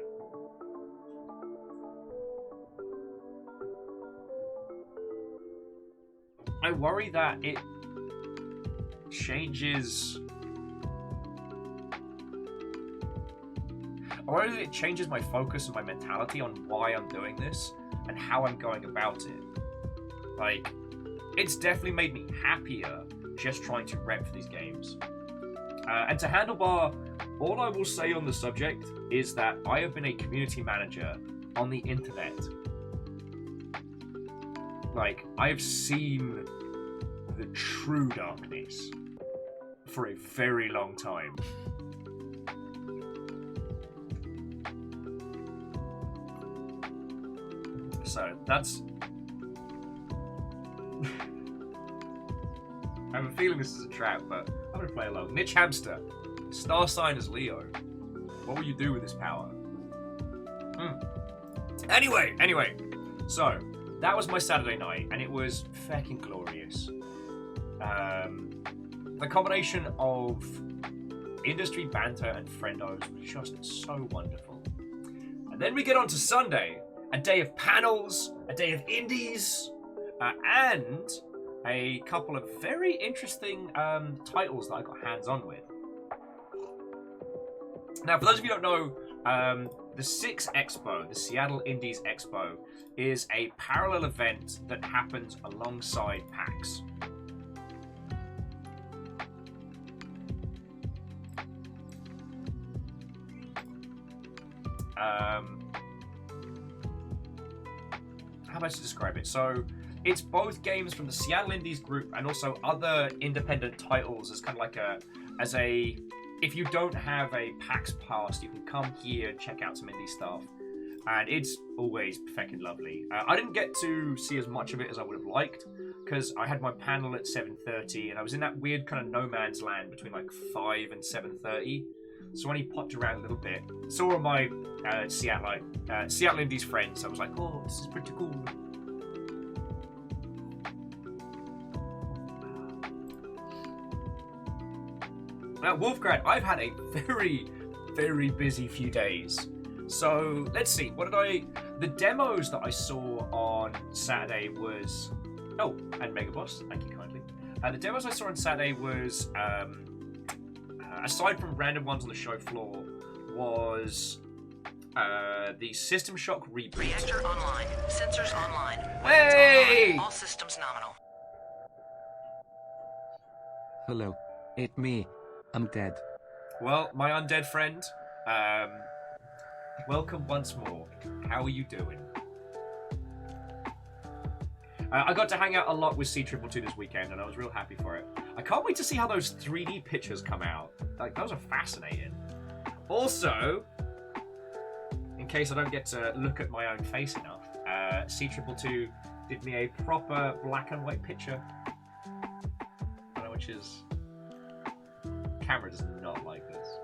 it changes... I worry that it changes my focus and my mentality on why I'm doing this and how I'm going about it. Like, it's definitely made me happier just trying to rep for these games. And to Handlebar, all I will say on the subject is that I have been a community manager on the internet. Like, I've seen the true darkness for a very long time. So, that's... I have a feeling this is a trap, but I'm going to play along. Niche Hamster. Star sign is Leo. What will you do with this power? Anyway. So, that was my Saturday night, and it was fucking glorious. The combination of industry banter and friendos was just so wonderful. And then we get on to Sunday, a day of panels, a day of indies, and a couple of very interesting titles that I got hands-on with. Now, for those of you who don't know, the SIX Expo, the Seattle Indies Expo, is a parallel event that happens alongside PAX. How best to describe it? So, it's both games from the Seattle Indies group and also other independent titles as kind of like if you don't have a PAX pass, you can come here and check out some indie stuff. And it's always fucking lovely. I didn't get to see as much of it as I would have liked, because I had my panel at 7:30, and I was in that weird kind of no man's land between like 5 and 7:30. So when he popped around a little bit, saw all my Seattle Indies friends, I was like, oh, this is pretty cool. Now, Wolfgrad, I've had a very, very busy few days. So, let's see, the demos that I saw on Saturday was... Oh, and Megaboss, thank you kindly. The demos I saw on Saturday was, aside from random ones on the show floor, was The System Shock reboot. Reactor online. Sensors online. Hey! Online. All systems nominal. Hello. It's me. I'm dead. Well, my undead friend, welcome once more. How are you doing? I got to hang out a lot with C222 this weekend, and I was real happy for it. I can't wait to see how those 3D pictures come out. Like, those are fascinating. Also, in case I don't get to look at my own face enough, C222 did me a proper black and white picture. I don't know, which is... Camera does not like this.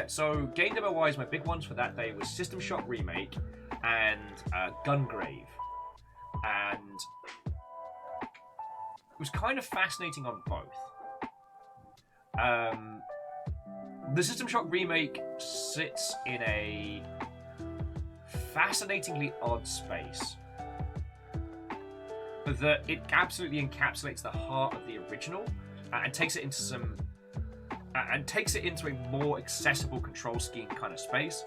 So game demo wise, my big ones for that day was System Shock Remake and Gungrave. And it was kind of fascinating on both. The System Shock Remake sits in a fascinatingly odd space. That it absolutely encapsulates the heart of the original and takes it into some a more accessible control scheme kind of space.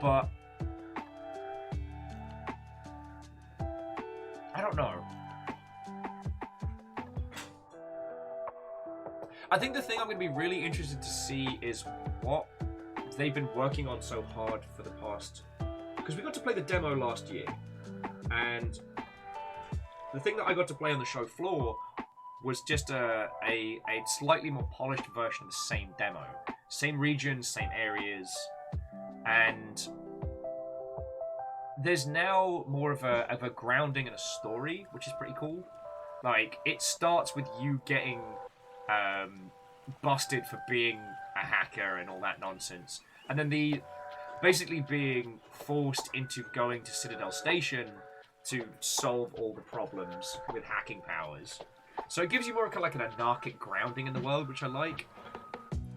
But I don't know. I think the thing I'm going to be really interested to see is what they've been working on so hard for the past, because we got to play the demo last year, and the thing that I got to play on the show floor was just a slightly more polished version of the same demo. Same regions, same areas, and there's now more of a grounding and a story, which is pretty cool. Like, it starts with you getting busted for being a hacker and all that nonsense, and then basically being forced into going to Citadel Station to solve all the problems with hacking powers. So it gives you more kind of like an anarchic grounding in the world, which I like.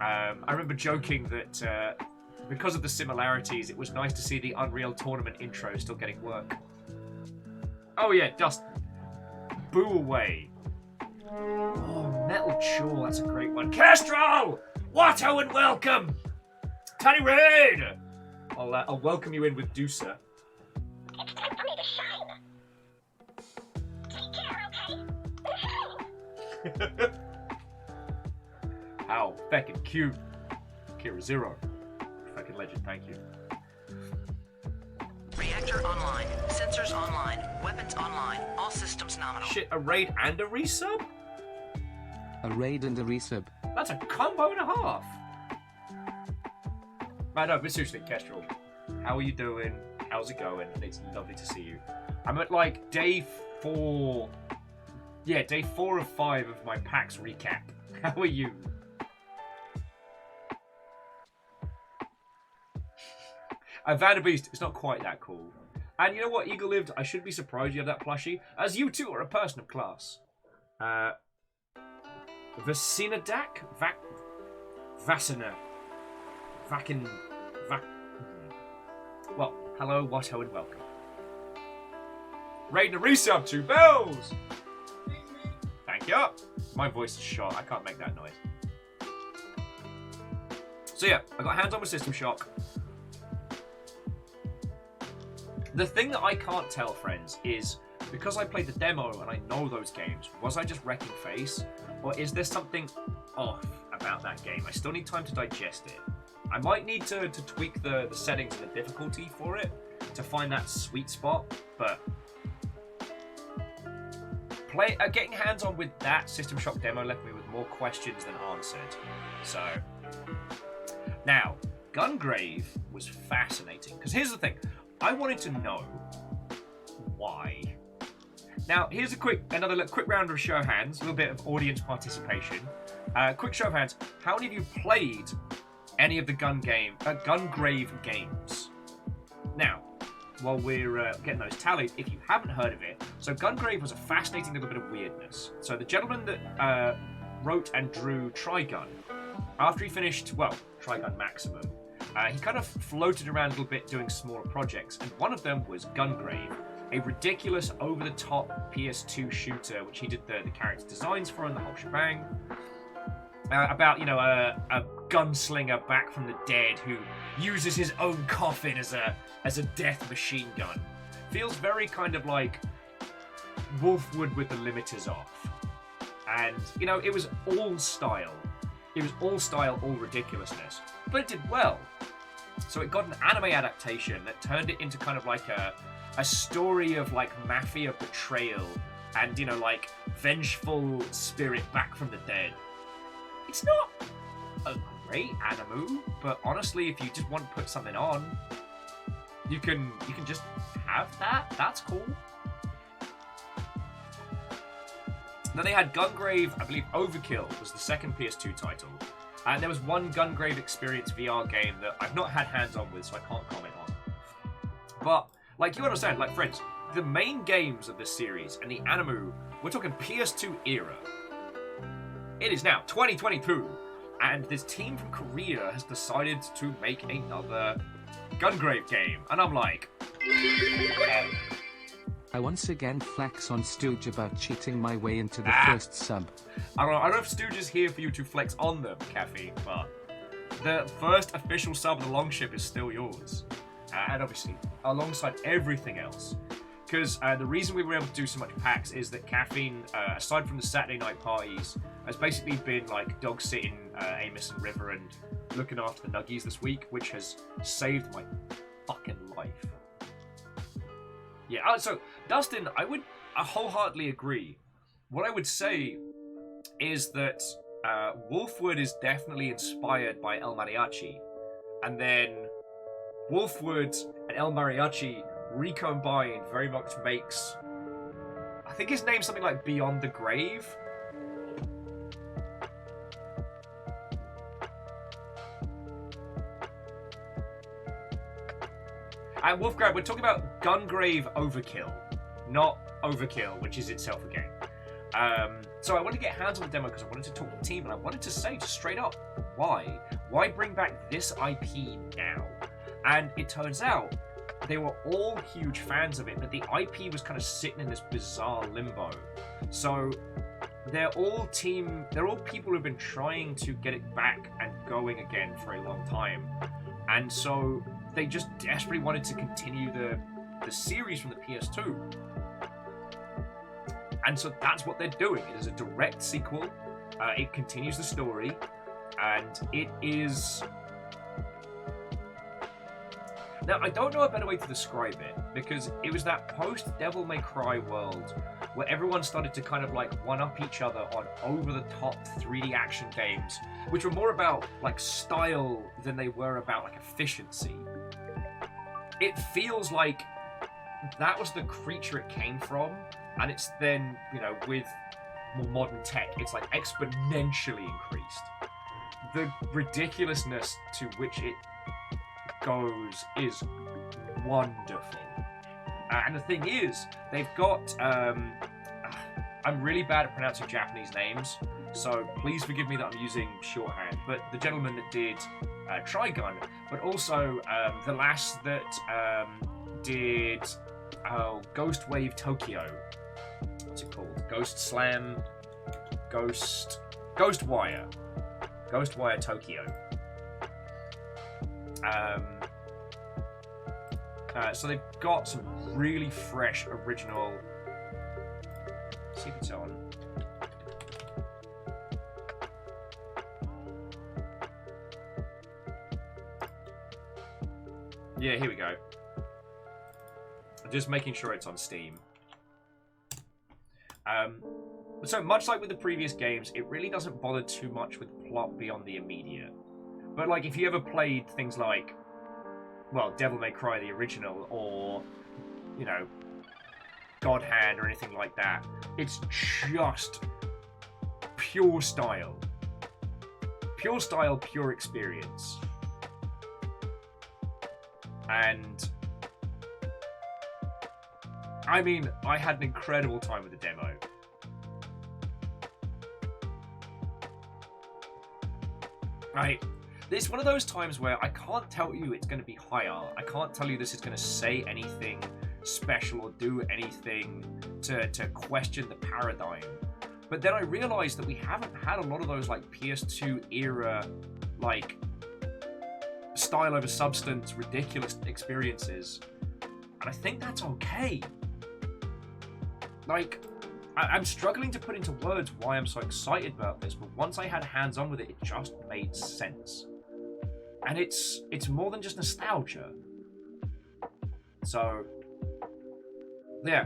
I remember joking that because of the similarities, it was nice to see the Unreal Tournament intro still getting work. Oh yeah, Dust. Boo away. Oh, Metal Chaw, that's a great one. Kestrel! Watto and welcome! Tiny Raid! I'll welcome you in with Deucer. It's time for me to shine. Take care, okay? How feckin' cute. Kira Zero. Fucking legend, thank you. Reactor online. Sensors online. Weapons online. All systems nominal. Shit, a raid and a resub? A raid and a resub. That's a combo and a half. Right, no, but seriously, Kestrel, how are you doing? How's it going? It's lovely to see you. I'm at like day 4. Yeah, day 4 of 5 of my PAX recap. How are you? Vanderbeast, it's not quite that cool. And you know what, Eagle Lived? I shouldn't be surprised you have that plushie, as you too are a person of class. Vicinadak? Vassina. Well, hello, Watto, and welcome. Raiding a resub, 2 bells! Thank you. My voice is shot, I can't make that noise. So yeah, I got hands on with System Shock. The thing that I can't tell, friends, is because I played the demo and I know those games, was I just wrecking face? Or is there something off about that game? I still need time to digest it. I might need to tweak the settings and the difficulty for it to find that sweet spot, but getting hands-on with that System Shock demo left me with more questions than answered. So, now, Gungrave was fascinating, because here's the thing. I wanted to know why. Now, here's another quick round of show of hands, a little bit of audience participation. Quick show of hands. How many of you played any of the Gungrave games? Now, while we're getting those tallied, if you haven't heard of it, so Gungrave was a fascinating little bit of weirdness. So the gentleman that wrote and drew Trigun, after he finished, well, Trigun Maximum, he kind of floated around a little bit doing smaller projects, and one of them was Gungrave, a ridiculous, over-the-top PS2 shooter, which he did the character designs for and the whole shebang. about, you know, a gunslinger back from the dead who uses his own coffin as a death machine gun. Feels very kind of like Wolfwood with the limiters off. And, you know, it was all style. It was all style, all ridiculousness. But it did well. So it got an anime adaptation that turned it into kind of like a story of like mafia betrayal and, you know, like vengeful spirit back from the dead. It's not a great anime, but honestly, if you just want to put something on, you can just have that. That's cool. Then they had Gungrave, I believe Overkill was the second PS2 title. And there was one Gungrave Experience VR game that I've not had hands-on with, so I can't comment on. But, like, you understand, like, friends, the main games of this series and the anime, we're talking PS2 era. It is now 2022, and this team from Korea has decided to make another Gungrave game. And I'm like... I once again flex on Stooge about cheating my way into the first sub. I don't know if Stooge is here for you to flex on them, Kathy, but the first official sub of the Longship is still yours. And obviously, alongside everything else. Because the reason we were able to do so much PAX is that Caffeine, aside from the Saturday night parties, has basically been like dog-sitting Amos and River and looking after the Nuggies this week, which has saved my fucking life. Yeah, so, Dustin, I wholeheartedly agree. What I would say is that Wolfwood is definitely inspired by El Mariachi, and then Wolfwood and El Mariachi recombined very much makes... I think his name's something like Beyond the Grave? And Wolfgrab, we're talking about Gungrave Overkill, not Overkill, which is itself a game. So I wanted to get hands on the demo because I wanted to talk to the team, and I wanted to say just straight up, why? Why bring back this IP now? And it turns out they were all huge fans of it, but the IP was kind of sitting in this bizarre limbo. So they're all people who've been trying to get it back and going again for a long time. And so they just desperately wanted to continue the series from the PS2. And so that's what they're doing. It is a direct sequel. It continues the story. And it is... Now, I don't know a better way to describe it, because it was that post-Devil May Cry world where everyone started to kind of like one-up each other on over-the-top 3D action games, which were more about like style than they were about like efficiency. It feels like that was the creature it came from, and it's then, you know, with more modern tech, it's like exponentially increased. The ridiculousness to which it goes is wonderful. And the thing is, they've got... I'm really bad at pronouncing Japanese names, so please forgive me that I'm using shorthand, but the gentleman that did Trigun, but also the lass that did Ghost Wave Tokyo. What's it called? Ghostwire Tokyo. So they've got some really fresh, original... Let's see if it's on. Yeah, here we go. I'm just making sure it's on Steam. So much like with the previous games, it really doesn't bother too much with plot beyond the immediate. But like, if you ever played things like, well, Devil May Cry the original, or, you know, God Hand or anything like that, it's just pure style. Pure style, pure experience. And I mean, I had an incredible time with the demo. It's one of those times where I can't tell you it's going to be higher. I can't tell you this is going to say anything special or do anything to question the paradigm. But then I realized that we haven't had a lot of those like PS2 era, like style over substance, ridiculous experiences. And I think that's okay. Like, I'm struggling to put into words why I'm so excited about this, but once I had hands-on with it, it just made sense. And it's more than just nostalgia. So, yeah.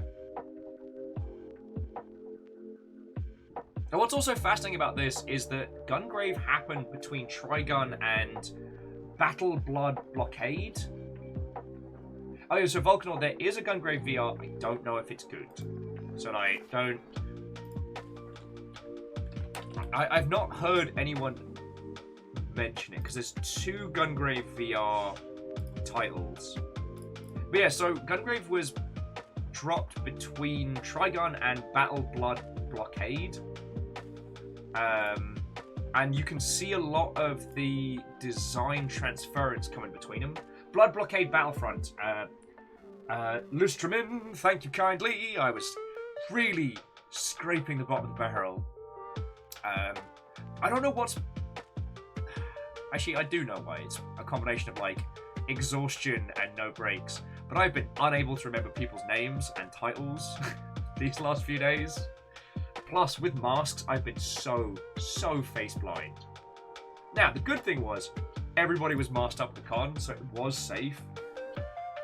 And what's also fascinating about this is that Gungrave happened between Trigun and Battle Blood Blockade. Oh yeah, so Vulcanor, there is a Gungrave VR. I don't know if it's good. So I don't... I've not heard anyone mention it, because there's 2 Gungrave VR titles. But yeah, so Gungrave was dropped between Trigun and Battle Blood Blockade. And you can see a lot of the design transference coming between them. Blood Blockade Battlefront. Lustramin, thank you kindly. I was really scraping the bottom of the barrel. I don't know what's... Actually, I do know why. It's a combination of, like, exhaustion and no breaks. But I've been unable to remember people's names and titles these last few days. Plus, with masks, I've been so face blind. Now, the good thing was, everybody was masked up at the con, so it was safe.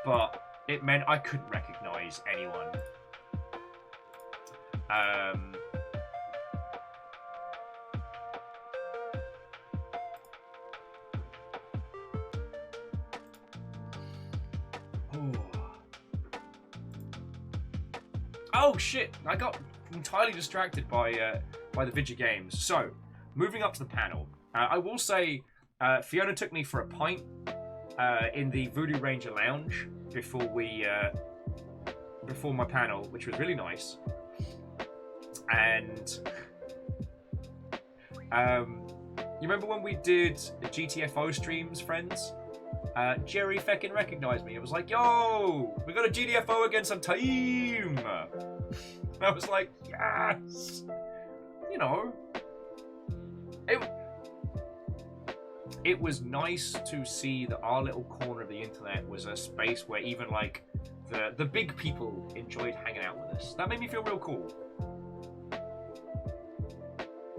But it meant I couldn't recognize anyone. Oh shit! I got entirely distracted by the video games. So, moving up to the panel, I will say Fiona took me for a pint in the Voodoo Ranger Lounge before my panel, which was really nice. And you remember when we did the GTFO streams, friends? Jerry feckin' recognized me. It was like, yo, we got a GTFO again sometime. I was like, yes. You know, it was nice to see that our little corner of the internet was a space where even like the big people enjoyed hanging out with us. That made me feel real cool.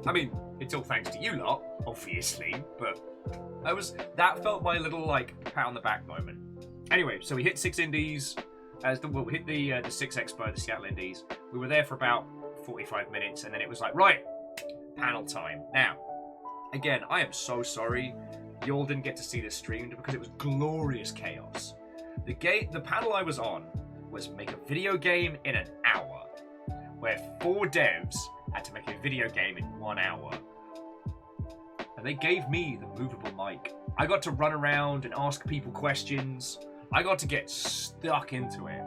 I mean, it's all thanks to you lot, obviously, but that felt my little like pat on the back moment. Anyway, so we hit 6 indies. We hit the 6 Expo, the Seattle Indies. We were there for about 45 minutes, and then it was like, right, panel time. Now, again, I am so sorry you all didn't get to see this streamed because it was glorious chaos. The panel I was on was make a video game in an hour, where 4 devs had to make a video game in 1 hour. And they gave me the movable mic. I got to run around and ask people questions. I got to get stuck into it.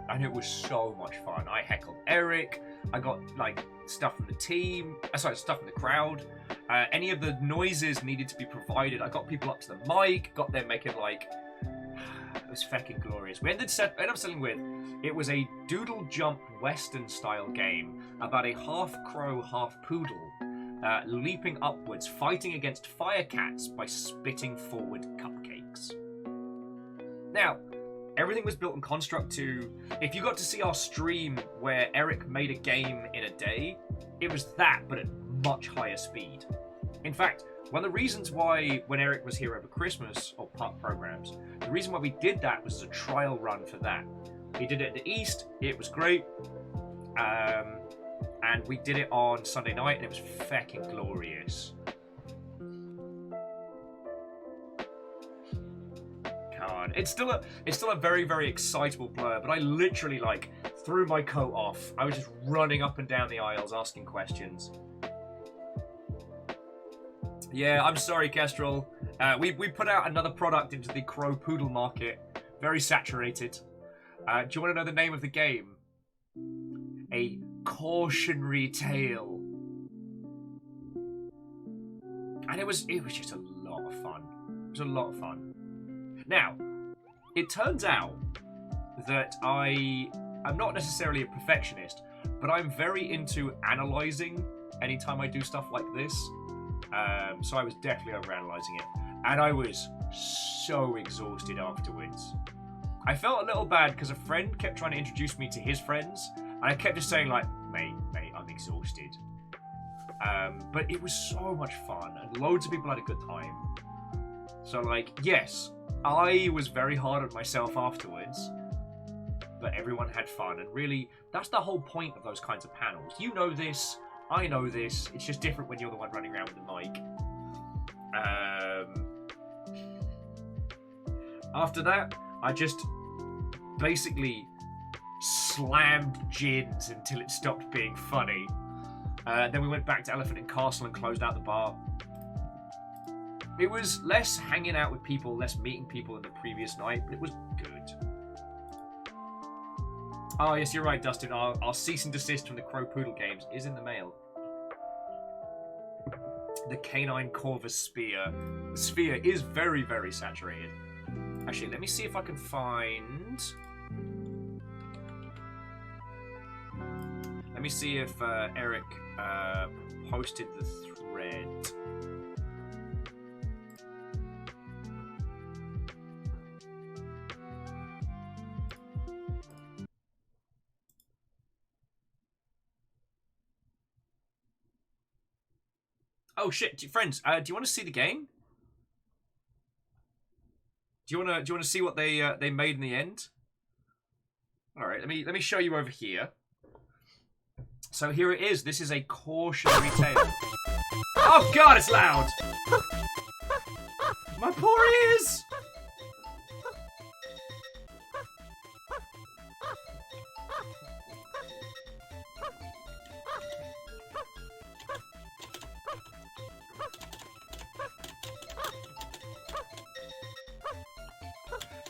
And it was so much fun. I heckled Eric. I got like stuff from the team. Stuff from the crowd. Any of the noises needed to be provided. I got people up to the mic. Got them making like... It was fucking glorious. We ended up selling with... It was a doodle jump Western style game about a half crow, half poodle leaping upwards, fighting against fire cats by spitting forward cupcakes. Now, everything was built in Construct 2. If you got to see our stream where Eric made a game in a day, it was that, but at much higher speed. In fact, one of the reasons why, when Eric was here over Christmas, or part programs, the reason why we did that was as a trial run for that. We did it at the East, it was great, and we did it on Sunday night, and it was feckin' glorious. God, it's still a very, very excitable blur, but I literally, like, threw my coat off. I was just running up and down the aisles asking questions. Yeah, I'm sorry, Kestrel. We put out another product into the Crow Poodle market. Very saturated. Do you want to know the name of the game? A Cautionary Tale. And it was just a lot of fun. It was a lot of fun. Now, it turns out that I'm not necessarily a perfectionist, but I'm very into analysing anytime I do stuff like this. So I was definitely overanalyzing it. And I was so exhausted afterwards. I felt a little bad because a friend kept trying to introduce me to his friends, and I kept just saying like, mate, I'm exhausted. But it was so much fun, and loads of people had a good time. So like, yes, I was very hard on myself afterwards, but everyone had fun, and really, that's the whole point of those kinds of panels. You know this, I know this, it's just different when you're the one running around with the mic. After that, I just basically slammed gins until it stopped being funny. Then we went back to Elephant and Castle and closed out the bar. It was less hanging out with people, less meeting people than the previous night, but it was good. Oh yes, you're right, Dustin. Our cease and desist from the Crow Poodle games is in the mail. The Canine Corvus Sphere. The sphere is very, very saturated. Actually, let me see if I can find... Let me see if Eric posted the thread. Oh shit, friends! Do you want to see the game? Do you want to see what they made in the end? All right, let me show you over here. So here it is. This is a cautionary tale. Oh god, it's loud! My poor ears!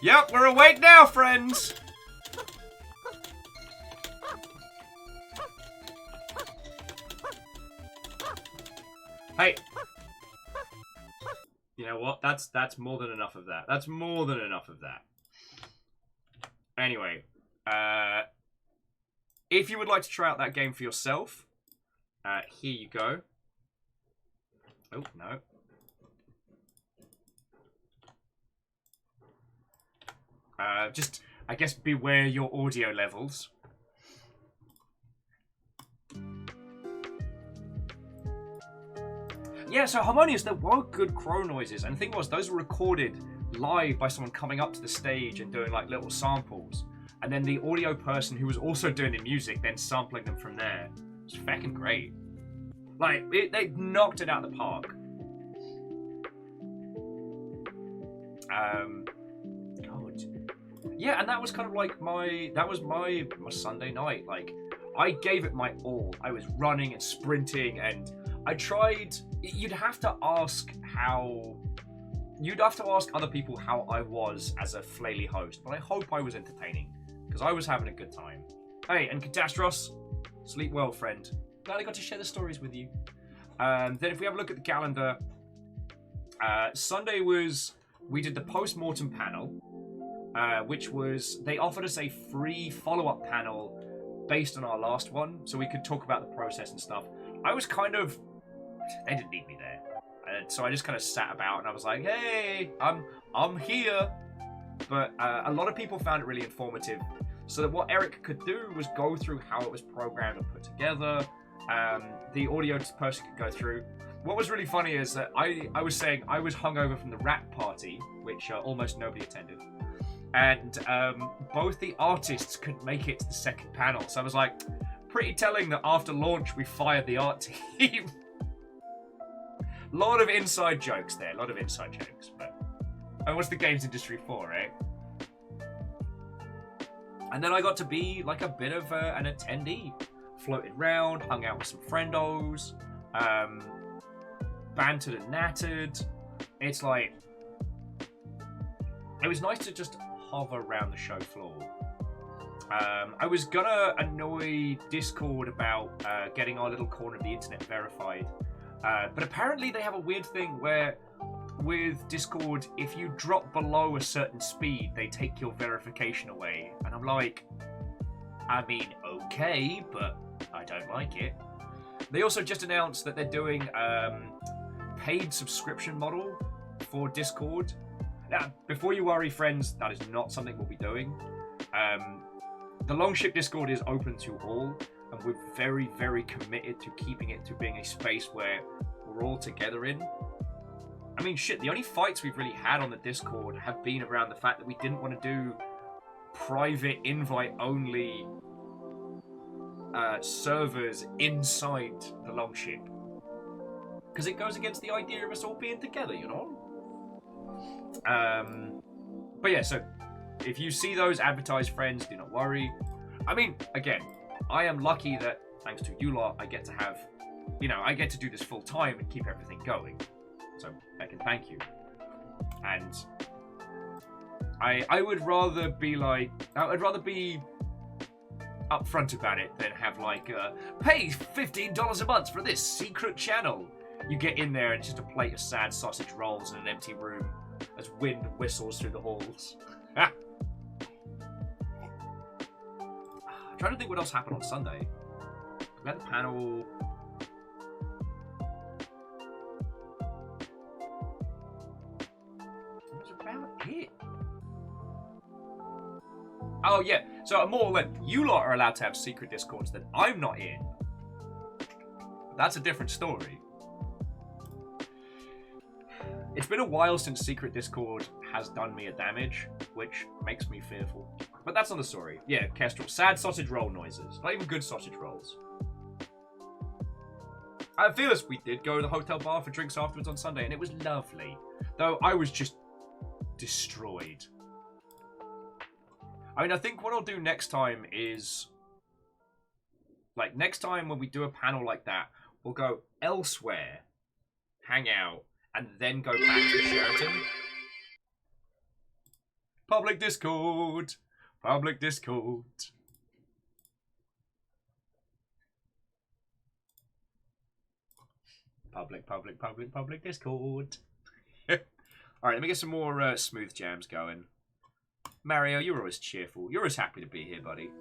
Yep, we're awake now, friends! Hey! You know what? That's more than enough of that. That's more than enough of that. Anyway, if you would like to try out that game for yourself, here you go. Oh, no. Just, I guess, beware your audio levels. Yeah, so Harmonious, there were good crow noises, and the thing was, those were recorded live by someone coming up to the stage and doing like little samples, and then the audio person who was also doing the music then sampling them from there. It's fucking great. Like, they knocked it out of the park. God. Yeah, and that was kind of like my Sunday night. Like, I gave it my all. I was running and sprinting, and I tried. You'd have to ask other people how I was as a flaily host, but I hope I was entertaining, because I was having a good time. Hey, and Catastros, sleep well, friend. Glad I got to share the stories with you. Then if we have a look at the calendar, Sunday we did the post-mortem panel, which was, they offered us a free follow-up panel based on our last one, so we could talk about the process and stuff. I was kind of, they didn't need me there, so I just kind of sat about and I was like, hey, I'm here. But a lot of people found it really informative, so that what Eric could do was go through how it was programmed and put together. The audio person could go through. What was really funny is that I was saying I was hungover from the rap party, which almost nobody attended, and both the artists couldn't make it to the second panel. So I was like, pretty telling that after launch we fired the art team. A lot of inside jokes there, a lot of inside jokes. But and what's the games industry for, eh? And then I got to be like a bit of an attendee. Floated round, hung out with some friendos, bantered and nattered. It's like, it was nice to just hover around the show floor. I was gonna annoy Discord about getting our little corner of the internet verified, but apparently they have a weird thing where with Discord, if you drop below a certain speed, they take your verification away. And I'm like, I mean, okay, but I don't like it. They also just announced that they're doing paid subscription model for Discord. Now, before you worry, friends, that is not something we'll be doing. The Longship Discord is open to all, and we're very, very committed to keeping it to being a space where we're all together in. I mean, shit, the only fights we've really had on the Discord have been around the fact that we didn't want to do private invite-only servers inside the Longship. Because it goes against the idea of us all being together, you know? But yeah, so if you see those advertised, friends, do not worry. I mean, again, I am lucky that, thanks to you lot, I get to have, you know, I get to do this full time and keep everything going. So I can thank you. And I would rather be like, I'd rather be upfront about it than have like, pay $15 a month for this secret channel. You get in there and it's just a plate of sad sausage rolls in an empty room as wind whistles through the halls. I'm trying to think what else happened on Sunday. We had the panel. That was about it. Oh yeah, so more or less, you lot are allowed to have secret Discords that I'm not in. That's a different story. It's been a while since secret Discord has done me a damage, which makes me fearful. But that's not the story. Yeah, Kestrel. Sad sausage roll noises. Not even good sausage rolls. I feel as we did go to the hotel bar for drinks afterwards on Sunday, and it was lovely. Though I was just destroyed. I mean, I think what I'll do next time is, like, next time when we do a panel like that, we'll go elsewhere, hang out, and then go back to Sheraton. Public Discord. Public Discord. Public Discord. Alright, let me get some more smooth jams going. Mario, you're always cheerful. You're always happy to be here, buddy.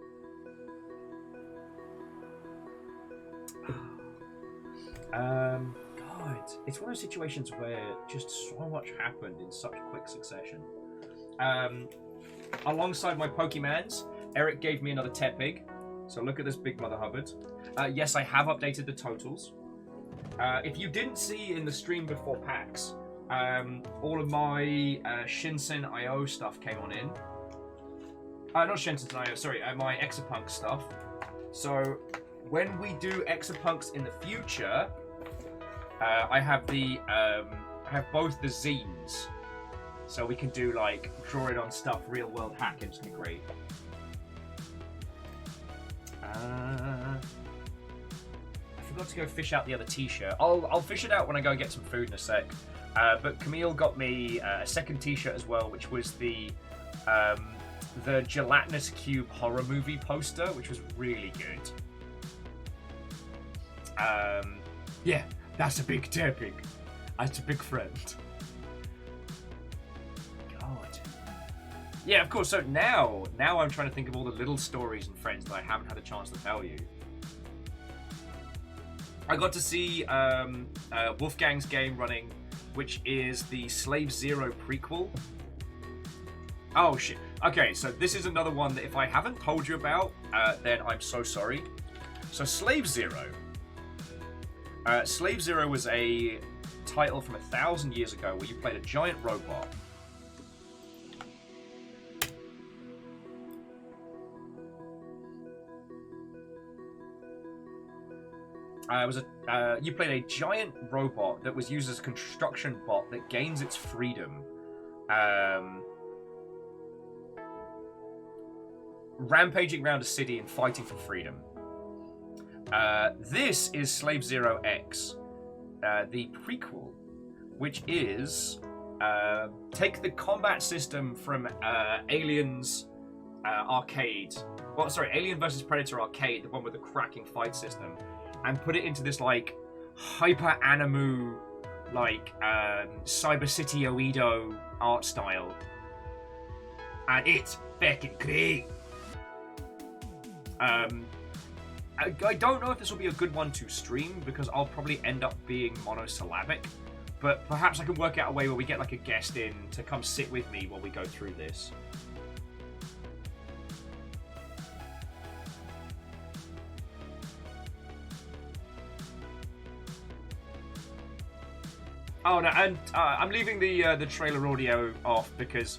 God, it's one of those situations where just so much happened in such quick succession. Alongside my Pokemans, Eric gave me another Tepig. So look at this big mother hubbard. Yes, I have updated the totals. If you didn't see in the stream before PAX, all of my Shinsen IO stuff came on in. Not Shinsen IO, sorry, my Exapunk stuff. So when we do Exapunks in the future, I have the I have both the zines, so we can do like drawing on stuff, real world hacking. It's gonna be great. I forgot to go fish out the other T-shirt. I'll fish it out when I go and get some food in a sec. But Camille got me a second T-shirt as well, which was the gelatinous cube horror movie poster, which was really good. Yeah, that's a big Tepig. That's a big friend. God. Yeah, of course. So now I'm trying to think of all the little stories and friends that I haven't had a chance to tell you. I got to see Wolfgang's game running, which is the Slave Zero prequel. Oh shit. Okay, so this is another one that if I haven't told you about, then I'm so sorry. So Slave Zero. Slave Zero was a title from 1,000 years ago where you played a giant robot. You played a giant robot that was used as a construction bot that gains its freedom. Rampaging around a city and fighting for freedom. This is Slave Zero X, the prequel, which is take the combat system from Aliens arcade. Well, sorry, Alien vs Predator arcade, the one with the cracking fight system, and put it into this like hyper animu like Cyber City Oedo art style, and it's fucking great. I don't know if this will be a good one to stream because I'll probably end up being monosyllabic, but perhaps I can work out a way where we get like a guest in to come sit with me while we go through this. Oh no, and I'm leaving the trailer audio off because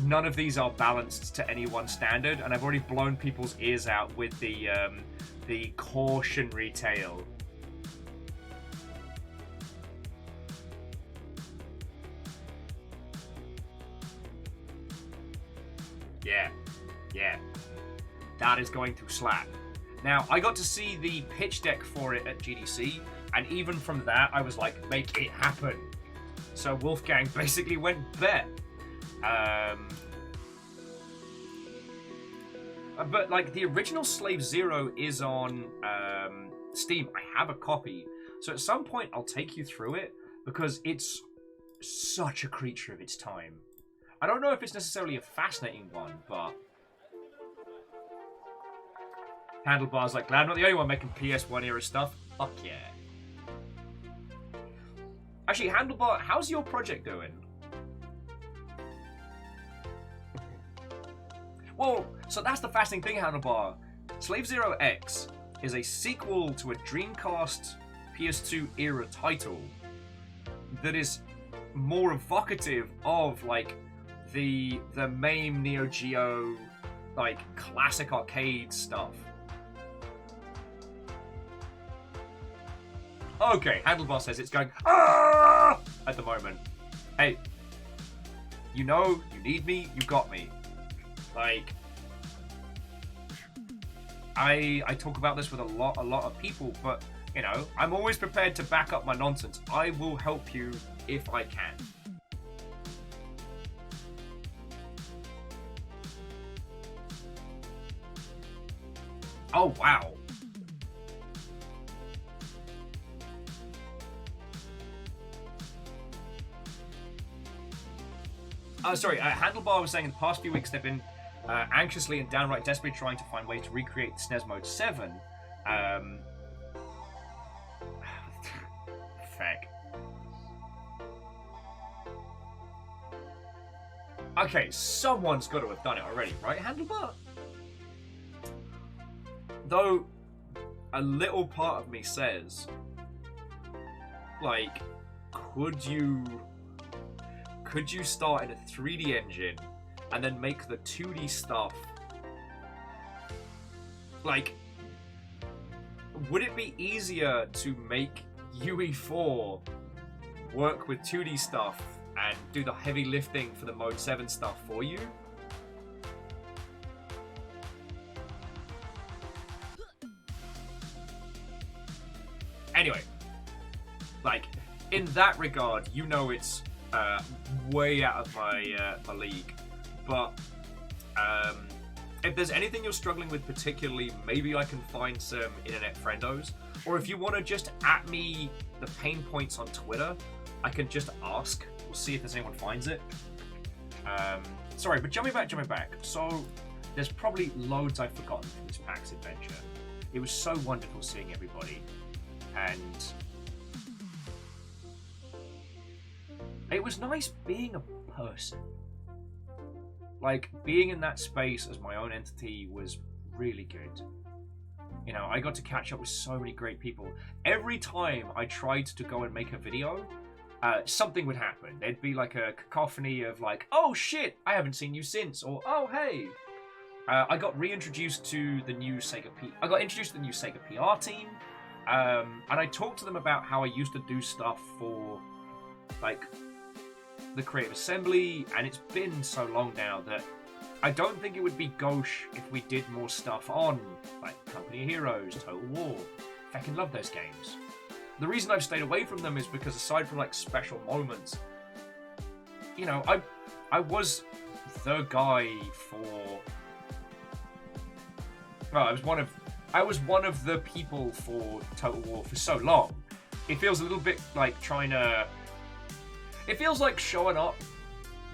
none of these are balanced to any one standard, and I've already blown people's ears out with the cautionary tale. Yeah, that is going to slap. Now, I got to see the pitch deck for it at GDC, and even from that, I was like, make it happen. So Wolfgang basically went bet. But like the original Slave Zero is on Steam. I have a copy, so at some point I'll take you through it because it's such a creature of its time. I don't know if it's necessarily a fascinating one, but Handlebar's like, glad I'm not the only one making PS1 era stuff. Fuck yeah. Actually, Handlebar, how's your project doing? Well, so that's the fascinating thing, Handlebar. Slave Zero X is a sequel to a Dreamcast PS2 era title that is more evocative of like the main Neo Geo like classic arcade stuff. Okay, Handlebar says it's going at the moment. Hey, you know, you need me, you got me. Like, I talk about this with a lot of people, but you know, I'm always prepared to back up my nonsense. I will help you if I can. Oh wow. Sorry, Handlebar was saying in the past few weeks they've been anxiously and downright desperately trying to find ways to recreate SNES Mode 7. Feck. Okay, someone's got to have done it already, right, Handlebar? Though, a little part of me says, like, could you start in a 3D engine and then make the 2D stuff? Like, would it be easier to make UE4 work with 2D stuff and do the heavy lifting for the Mode 7 stuff for you? Anyway, like, in that regard, you know it's way out of my league, but if there's anything you're struggling with particularly, maybe I can find some internet friendos, or if you want to just at me the pain points on Twitter, I can just ask. We'll see if there's anyone finds it. Sorry, but jumping back. So there's probably loads I've forgotten from this PAX adventure. It was so wonderful seeing everybody, and it was nice being a person. Like, being in that space as my own entity was really good. You know, I got to catch up with so many great people. Every time I tried to go and make a video, something would happen. There'd be like a cacophony of like, oh shit, I haven't seen you since, or oh hey. I got reintroduced to the new Sega PR team, and I talked to them about how I used to do stuff for like the Creative Assembly, and it's been so long now that I don't think it would be gauche if we did more stuff on like Company of Heroes, Total War. I fucking love those games. The reason I've stayed away from them is because aside from like special moments, you know, I was the guy for. Well, I was one of the people for Total War for so long it feels a little bit like it feels like showing up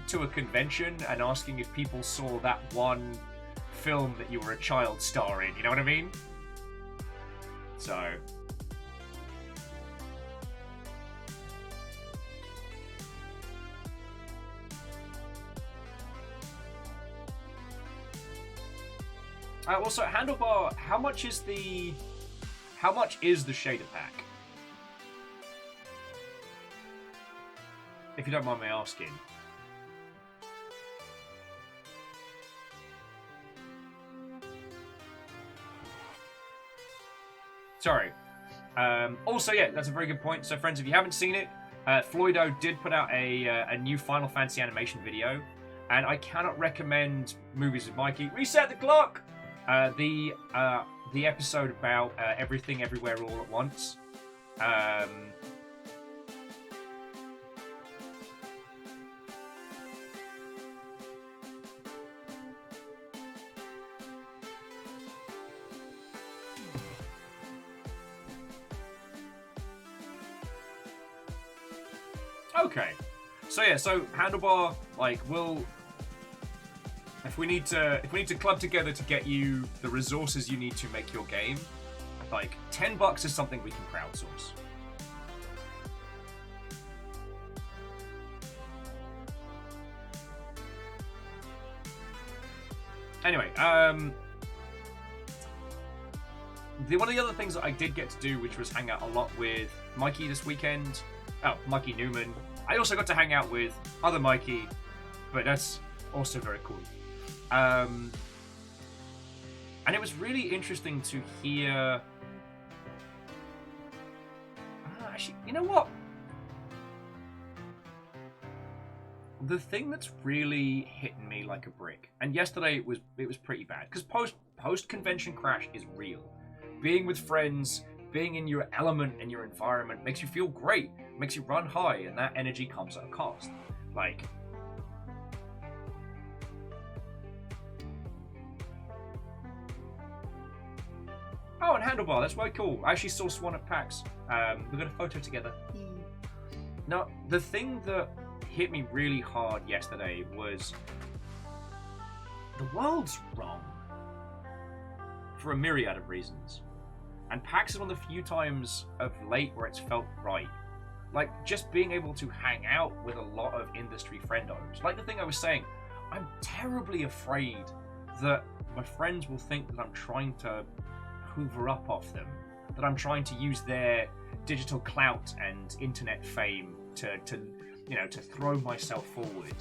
to a convention and asking if people saw that one film that you were a child star in, you know what I mean? So... also, Handlebar, how much is the shader pack? If you don't mind me asking. Sorry. Also, yeah, that's a very good point. So, friends, if you haven't seen it, Floydo did put out a new Final Fantasy animation video, and I cannot recommend movies with Mikey. Reset the clock! The episode about Everything Everywhere All at Once. Okay, so yeah, so Handlebar, like, if we need to club together to get you the resources you need to make your game, like $10 is something we can crowdsource. Anyway, one of the other things that I did get to do, which was hang out a lot with Mikey this weekend. Oh, Mikey Newman. I also got to hang out with other Mikey, but that's also very cool. And it was really interesting to hear... actually, you know what? The thing that's really hitting me like a brick, and yesterday it was pretty bad, because post-convention crash is real. Being with friends, being in your element and your environment makes you feel great, makes you run high, and that energy comes at a cost. Like... Oh, and Handlebar, that's very cool. I actually saw Swan at PAX. We got a photo together. Now, the thing that hit me really hard yesterday was the world's wrong for a myriad of reasons. And PAX is one of the few times of late where it's felt right. Like, just being able to hang out with a lot of industry friendos. Like the thing I was saying, I'm terribly afraid that my friends will think that I'm trying to hoover up off them, that I'm trying to use their digital clout and internet fame to throw myself forward.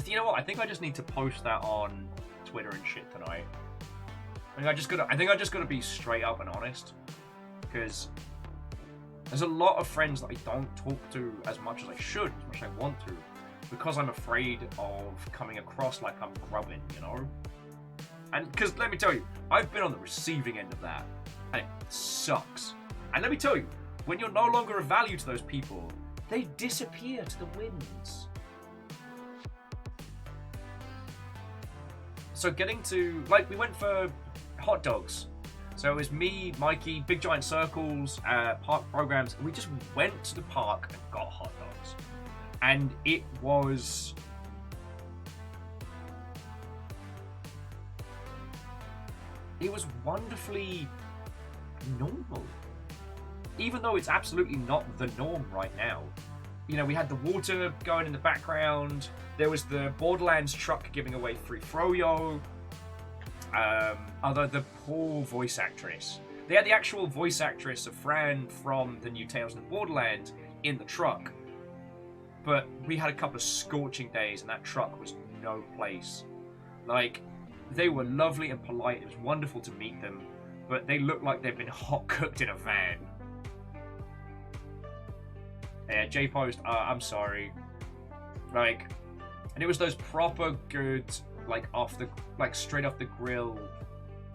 You know what? I think I just need to post that on Twitter and shit tonight. I think I just gotta be straight up and honest, because there's a lot of friends that I don't talk to as much as I should, as much as I want to, because I'm afraid of coming across like I'm grubbing, you know? And because let me tell you, I've been on the receiving end of that, and it sucks. And let me tell you, when you're no longer of value to those people, they disappear to the winds. So getting to, like, we went for hot dogs. So it was me, Mikey, Big Giant Circles, park programs, and we just went to the park and got hot dogs. And it was wonderfully normal. Even though it's absolutely not the norm right now. You know, we had the water going in the background. There was the Borderlands truck giving away free froyo. Although the poor voice actress. They had the actual voice actress of Fran from the new Tales of the Borderlands in the truck. But we had a couple of scorching days and that truck was no place. Like, they were lovely and polite. It was wonderful to meet them. But they looked like they'd been hot cooked in a van. Yeah, J-Post, I'm sorry. Like, and it was those proper good, like straight off the grill.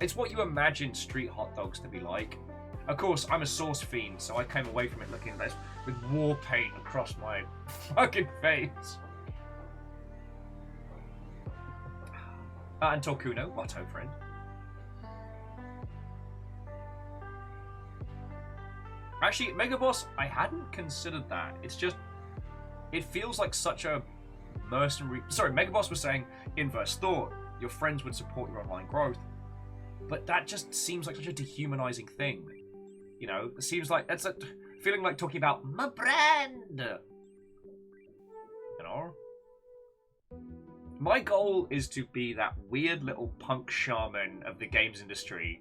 It's what you imagine street hot dogs to be like. Of course, I'm a sauce fiend, so I came away from it looking like this with war paint across my fucking face. And Torcuno, Watto friend. Actually, Mega Boss, I hadn't considered that. It's just, it feels like such a mercenary... Sorry, Mega Boss was saying, inverse thought, your friends would support your online growth. But that just seems like such a dehumanizing thing. You know, it seems like, it's a feeling like talking about my brand. You know? My goal is to be that weird little punk shaman of the games industry.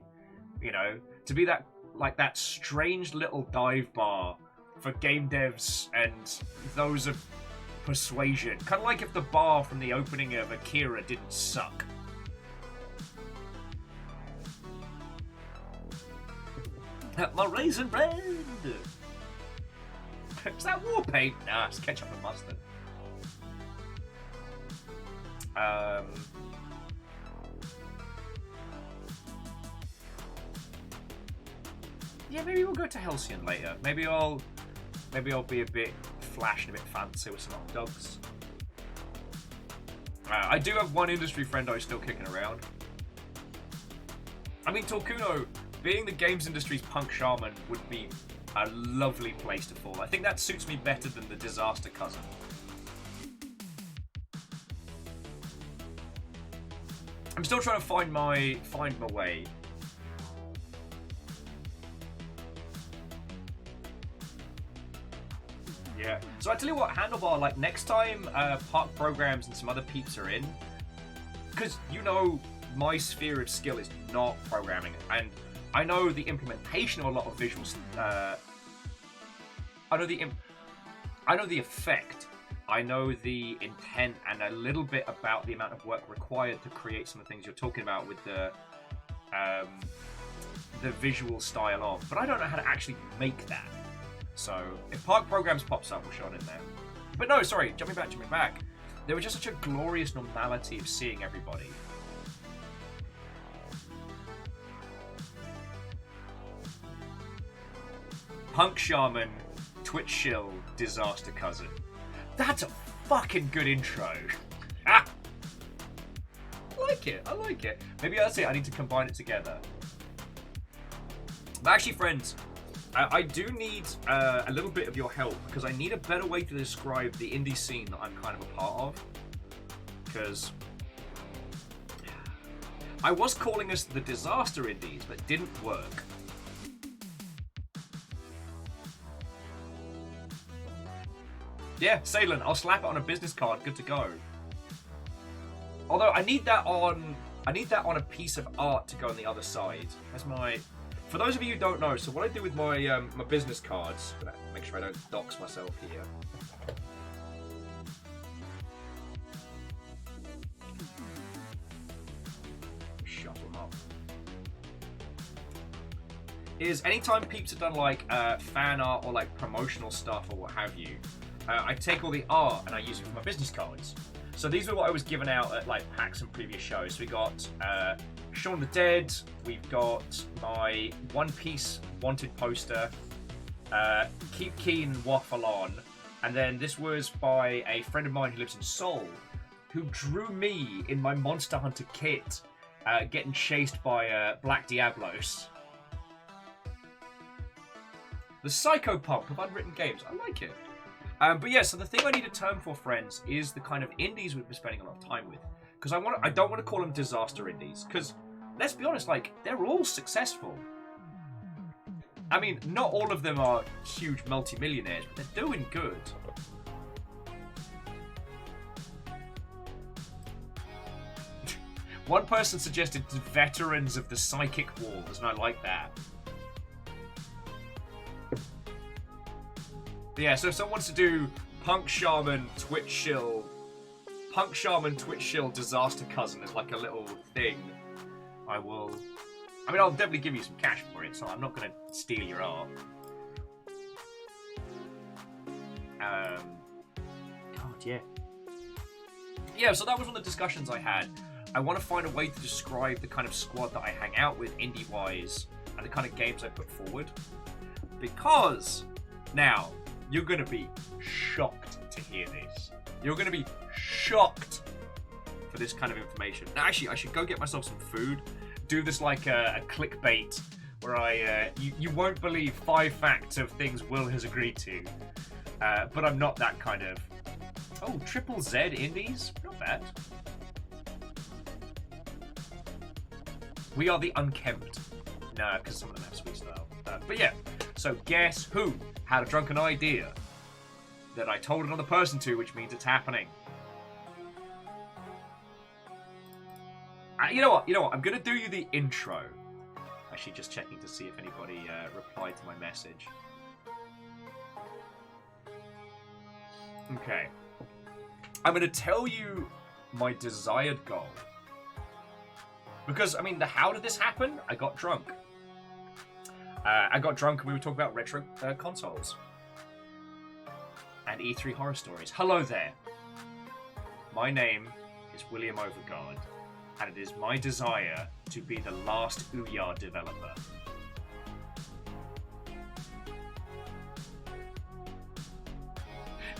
You know, to be that, like, that strange little dive bar for game devs and those of persuasion. Kind of like if the bar from the opening of Akira didn't suck. My raisin bread! Is that war paint? Nah, it's ketchup and mustard. Yeah, maybe we'll go to Halcyon later. Maybe I'll be a bit flash and a bit fancy with some hot dogs. I do have one industry friend who's still kicking around. I mean, Torkuno, being the games industry's punk shaman would be a lovely place to fall. I think that suits me better than the disaster cousin. I'm still trying to find my way. Yeah. So I tell you what, Handlebar, like next time Park Programs and some other peeps are in, because you know my sphere of skill is not programming, and I know the implementation of a lot of visuals. I know the effect. I know the intent and a little bit about the amount of work required to create some of the things you're talking about with the visual style of. But I don't know how to actually make that. So if Park Programs pops up, we'll show it in there. But no, sorry, jumping back. There was just such a glorious normality of seeing everybody. Punk Shaman, Twitch Shill, Disaster Cousin. That's a fucking good intro. Ah! I like it. Maybe that's it. I need to combine it together. But actually, friends, I do need a little bit of your help because I need a better way to describe the indie scene that I'm kind of a part of. Because I was calling us the Disaster Indies, but it didn't work. Yeah, Salem, I'll slap it on a business card, good to go. Although I need that on a piece of art to go on the other side. That's my. For those of you who don't know, so what I do with my my business cards, make sure I don't dox myself here. Shut them up. Is anytime peeps have done like fan art or like promotional stuff or what have you, I take all the art and I use it for my business cards. So these were what I was giving out at like PAX and previous shows. So we got Shaun the Dead, we've got my One Piece wanted poster, Keep Keen Waffle On, and then this was by a friend of mine who lives in Seoul, who drew me in my Monster Hunter kit, getting chased by Black Diablos. The psychopomp of unwritten games. I like it. But yeah, so the thing I need a term for, friends, is the kind of indies we've been spending a lot of time with. Because I don't want to call them disaster indies. Because, let's be honest, like, they're all successful. I mean, not all of them are huge multimillionaires, but they're doing good. One person suggested veterans of the psychic wars, and I like that. Yeah, so if someone wants to do Punk Shaman, Twitch Shill, Disaster Cousin as like a little thing, I will. I mean, I'll definitely give you some cash for it, so I'm not going to steal your art. God, yeah. Yeah, so that was one of the discussions I had. I want to find a way to describe the kind of squad that I hang out with indie-wise and the kind of games I put forward. Because, now, you're going to be shocked to hear this. You're going to be shocked for this kind of information. Now, actually, I should go get myself some food, do this like a clickbait where you won't believe 5 facts of things Will has agreed to, but I'm not that kind of. Oh, Triple Z Indies, not bad. We are the unkempt. No, because some of them have sweet style. But yeah, so guess who had a drunken idea that I told another person to, which means it's happening. You know what? I'm going to do you the intro. Actually, just checking to see if anybody replied to my message. Okay. I'm going to tell you my desired goal. Because, I mean, how did this happen? I got drunk. I got drunk and we were talking about retro consoles. And E3 horror stories. Hello there. My name is William Overguard. And it is my desire to be the last Ouya developer.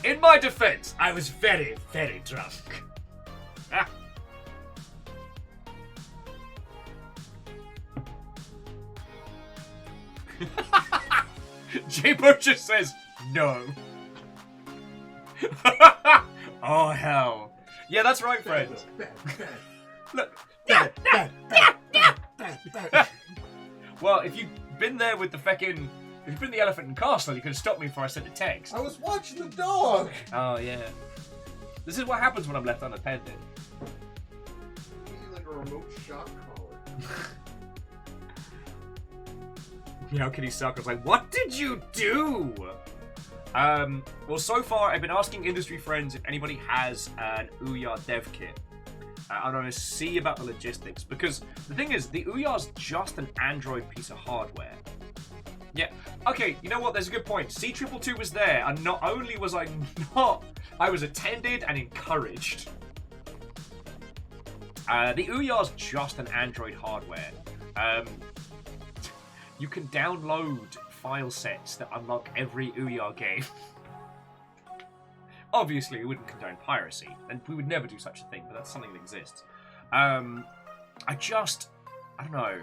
In my defense, I was very, very drunk. Jay Butcher says no. Oh, hell. Yeah, that's right, friends. Look. Well, if you've been there with the feckin'... If you've been the elephant in castle, you could have stopped me before I sent a text. I was watching the dog! Oh, yeah. This is what happens when I'm left unattended. You're like a remote shot caller. You know, Kitty Suck was like, what did you do? Well, so far, I've been asking industry friends if anybody has an Ouya dev kit. I'm going to see about the logistics, because the thing is, the Ouya's just an Android piece of hardware. Yeah, okay, you know what, there's a good point. C222 was there, and not only was I was attended and encouraged. The Ouya's just an Android hardware. You can download file sets that unlock every Ouya game. Obviously, we wouldn't condone piracy, and we would never do such a thing, but that's something that exists. I don't know.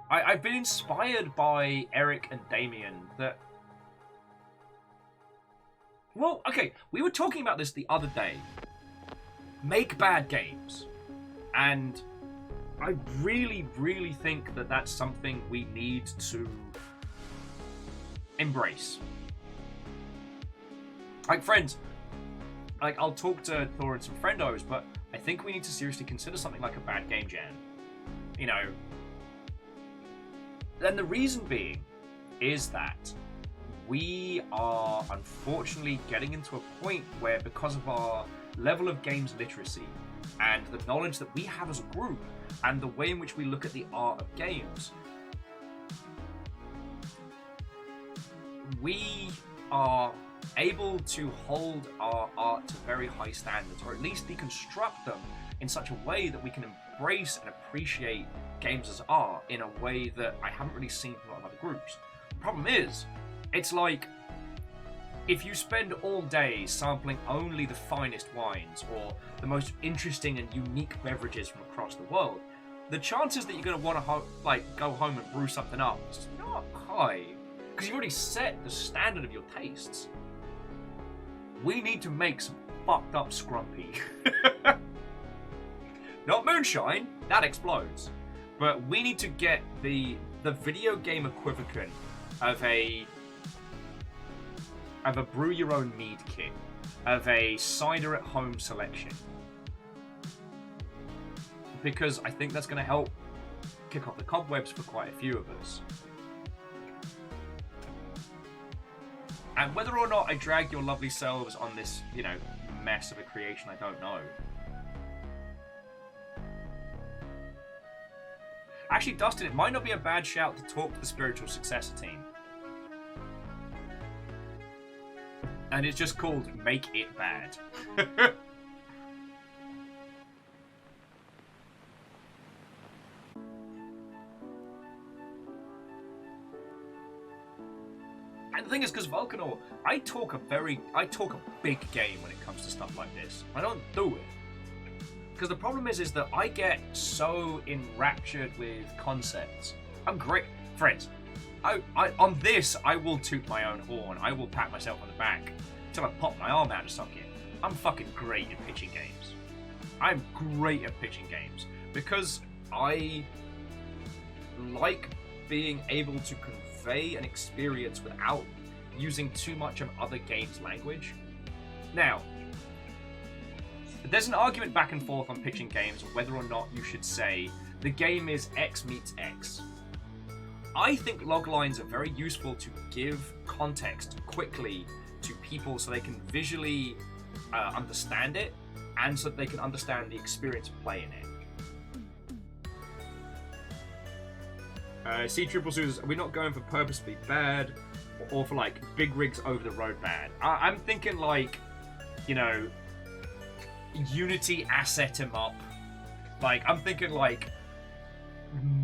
I've been inspired by Eric and Damien that... Well, okay, we were talking about this the other day. Make bad games. And I really, really think that that's something we need to embrace. Like, friends, like, I'll talk to Thor and some friendos, but I think we need to seriously consider something like a bad game jam. You know... And the reason being is that we are unfortunately getting into a point where, because of our level of games literacy and the knowledge that we have as a group and the way in which we look at the art of games, we are able to hold our art to very high standards, or at least deconstruct them in such a way that we can embrace and appreciate games as art in a way that I haven't really seen from a lot of other groups. The problem is, it's like, if you spend all day sampling only the finest wines or the most interesting and unique beverages from across the world, the chances that you're going to want to go home and brew something up is not high, because you've already set the standard of your tastes. We need to make some fucked up scrumpy. Not moonshine, that explodes. But we need to get the video game equivalent of a brew your own mead kit, of a cider at home selection. Because I think that's going to help kick off the cobwebs for quite a few of us. And whether or not I drag your lovely selves on this, you know, mess of a creation, I don't know. Actually, Dustin, it might not be a bad shout to talk to the spiritual successor team. And it's just called Make It Bad. And the thing is, because Vulcanor, I talk a big game when it comes to stuff like this. I don't do it. Because the problem is that I get so enraptured with concepts. I'm great, friends. On this, I will toot my own horn. I will pat myself on the back until I pop my arm out of socket. I'm fucking great at pitching games. I'm great at pitching games because I like being able to convey an experience without using too much of other games' language. Now, there's an argument back and forth on pitching games of whether or not you should say the game is X meets X. I think loglines are very useful to give context quickly to people so they can visually understand it and so that they can understand the experience of playing it. C Triple says, are we not going for purposefully bad or for like big rigs over the road bad? I'm thinking like, you know, Unity asset him up. Like, I'm thinking like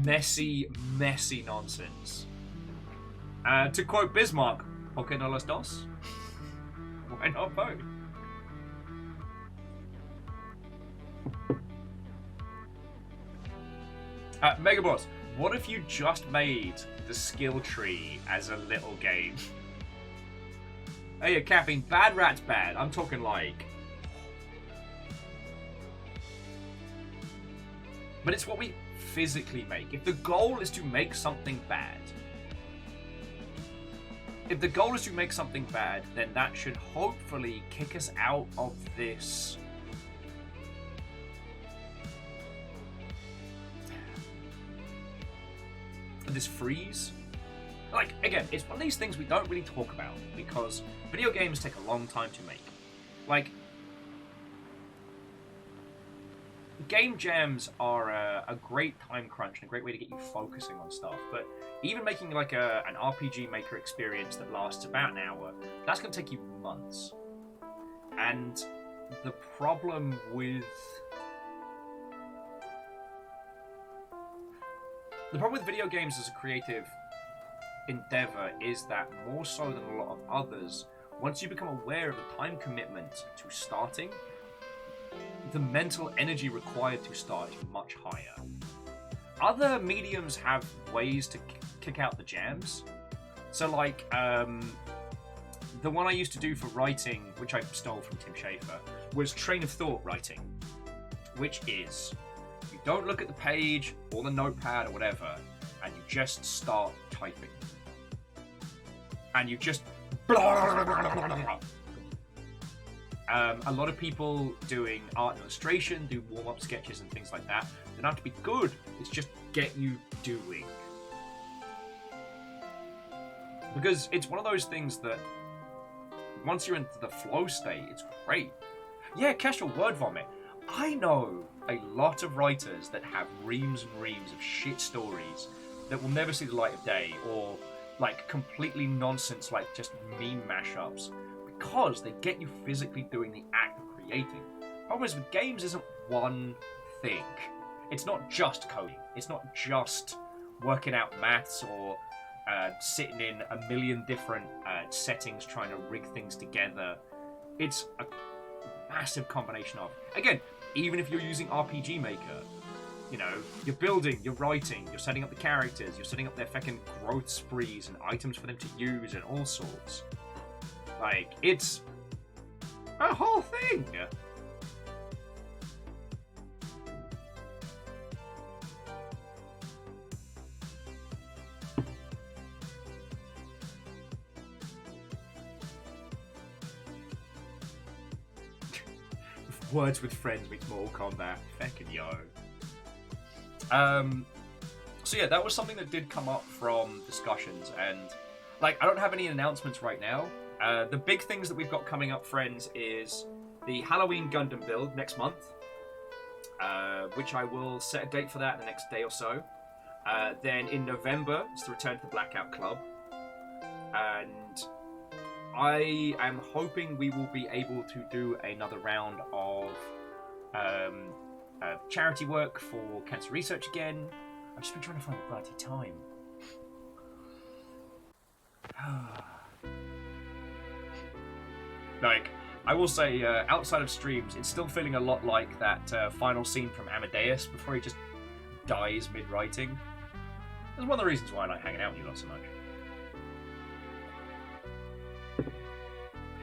messy nonsense. To quote Bismarck, ¿por qué no los dos? Why not both? Megaboss, what if you just made the skill tree as a little game? Hey, yeah, Caffeine, bad rat's bad. I'm talking like... But it's what we physically make. If the goal is to make something bad, then that should hopefully kick us out of this freeze. Like, again, it's one of these things we don't really talk about because video games take a long time to make. Like, game jams are a great time crunch and a great way to get you focusing on stuff, but even making like an RPG Maker experience that lasts about an hour, that's going to take you months. And the problem with video games as a creative endeavor is that more so than a lot of others, once you become aware of the time commitment to starting, the mental energy required to start is much higher. Other mediums have ways to kick out the jams. So like, the one I used to do for writing, which I stole from Tim Schafer, was train of thought writing, which is, you don't look at the page or the notepad or whatever, and you just start typing. And you just... a lot of people doing art and illustration do warm-up sketches and things like that. They don't have to be good, it's just get you doing. Because it's one of those things that once you're into the flow state, it's great. Yeah, casual word vomit. I know a lot of writers that have reams and reams of shit stories that will never see the light of day, or like completely nonsense, like just meme mashups, because they get you physically doing the act of creating. Problem is with games isn't one thing. It's not just coding. It's not just working out maths or sitting in a million different settings trying to rig things together. It's a massive combination of, again, even if you're using RPG Maker, you know, you're building, you're writing, you're setting up the characters, you're setting up their fucking growth sprees and items for them to use and all sorts. Like, it's a whole thing. Words with Friends meets Mortal Kombat. Feckin' yo. So yeah, that was something that did come up from discussions, and like, I don't have any announcements right now. The big things that we've got coming up, friends, is the Halloween Gundam build next month, which I will set a date for that in the next day or so. Then in November, it's the return to the Blackout Club, and I am hoping we will be able to do another round of charity work for cancer research again. I've just been trying to find the bloody time. Like, I will say, outside of streams, it's still feeling a lot like that final scene from Amadeus before he just dies mid-writing. That's one of the reasons why I like hanging out with you lot so much.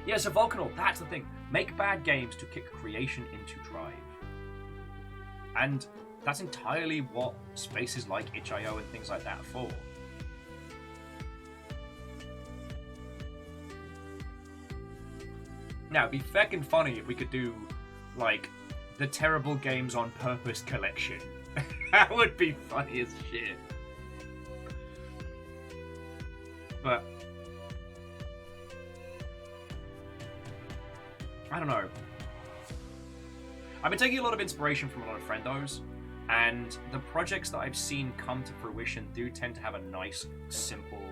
Yeah, so Volcanor, that's the thing. Make bad games to kick creation into drive. And that's entirely what spaces like itch.io and things like that are for. Now, it'd be feckin' funny if we could do, like, the Terrible Games on Purpose collection. That would be funny as shit. But I don't know. I've been taking a lot of inspiration from a lot of friendos, and the projects that I've seen come to fruition do tend to have a nice, simple,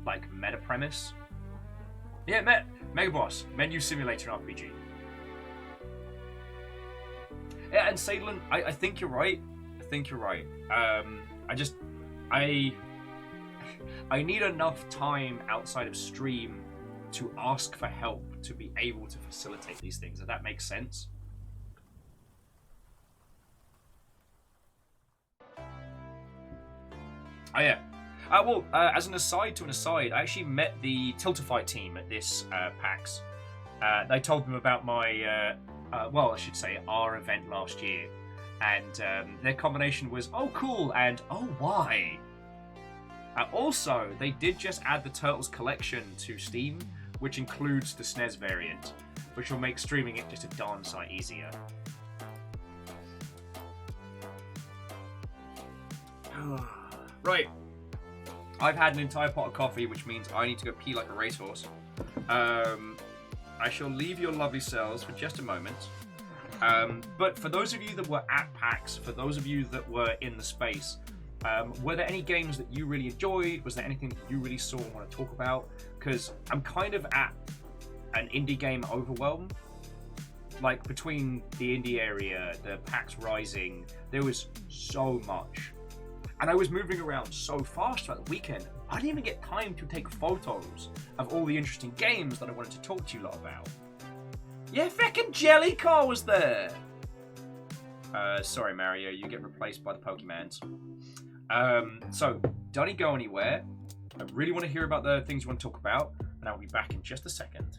like, meta premise. Yeah, Mega Boss, Menu Simulator RPG. Yeah, and Sadlin, I think you're right. I think you're right. I need enough time outside of stream to ask for help to be able to facilitate these things, if that makes sense. Oh yeah. Well, as an aside to an aside, I actually met the Tiltify team at this PAX. They told them about my, well, I should say, our event last year. And their combination was, oh cool, and oh why? Also, they did just add the Turtles collection to Steam, which includes the SNES variant, which will make streaming it just a darn sight easier. Right. I've had an entire pot of coffee, which means I need to go pee like a racehorse. I shall leave your lovely cells for just a moment. But for those of you that were at PAX, for those of you that were in the space, were there any games that you really enjoyed? Was there anything that you really saw and want to talk about? Because I'm kind of at an indie game overwhelm. Like, between the indie area, the PAX Rising, there was so much. And I was moving around so fast throughout the weekend, I didn't even get time to take photos of all the interesting games that I wanted to talk to you lot about. Yeah, feckin' Jellycar was there! Sorry, Mario, you get replaced by the Pokemans. So, don't go anywhere. I really want to hear about the things you want to talk about, and I'll be back in just a second.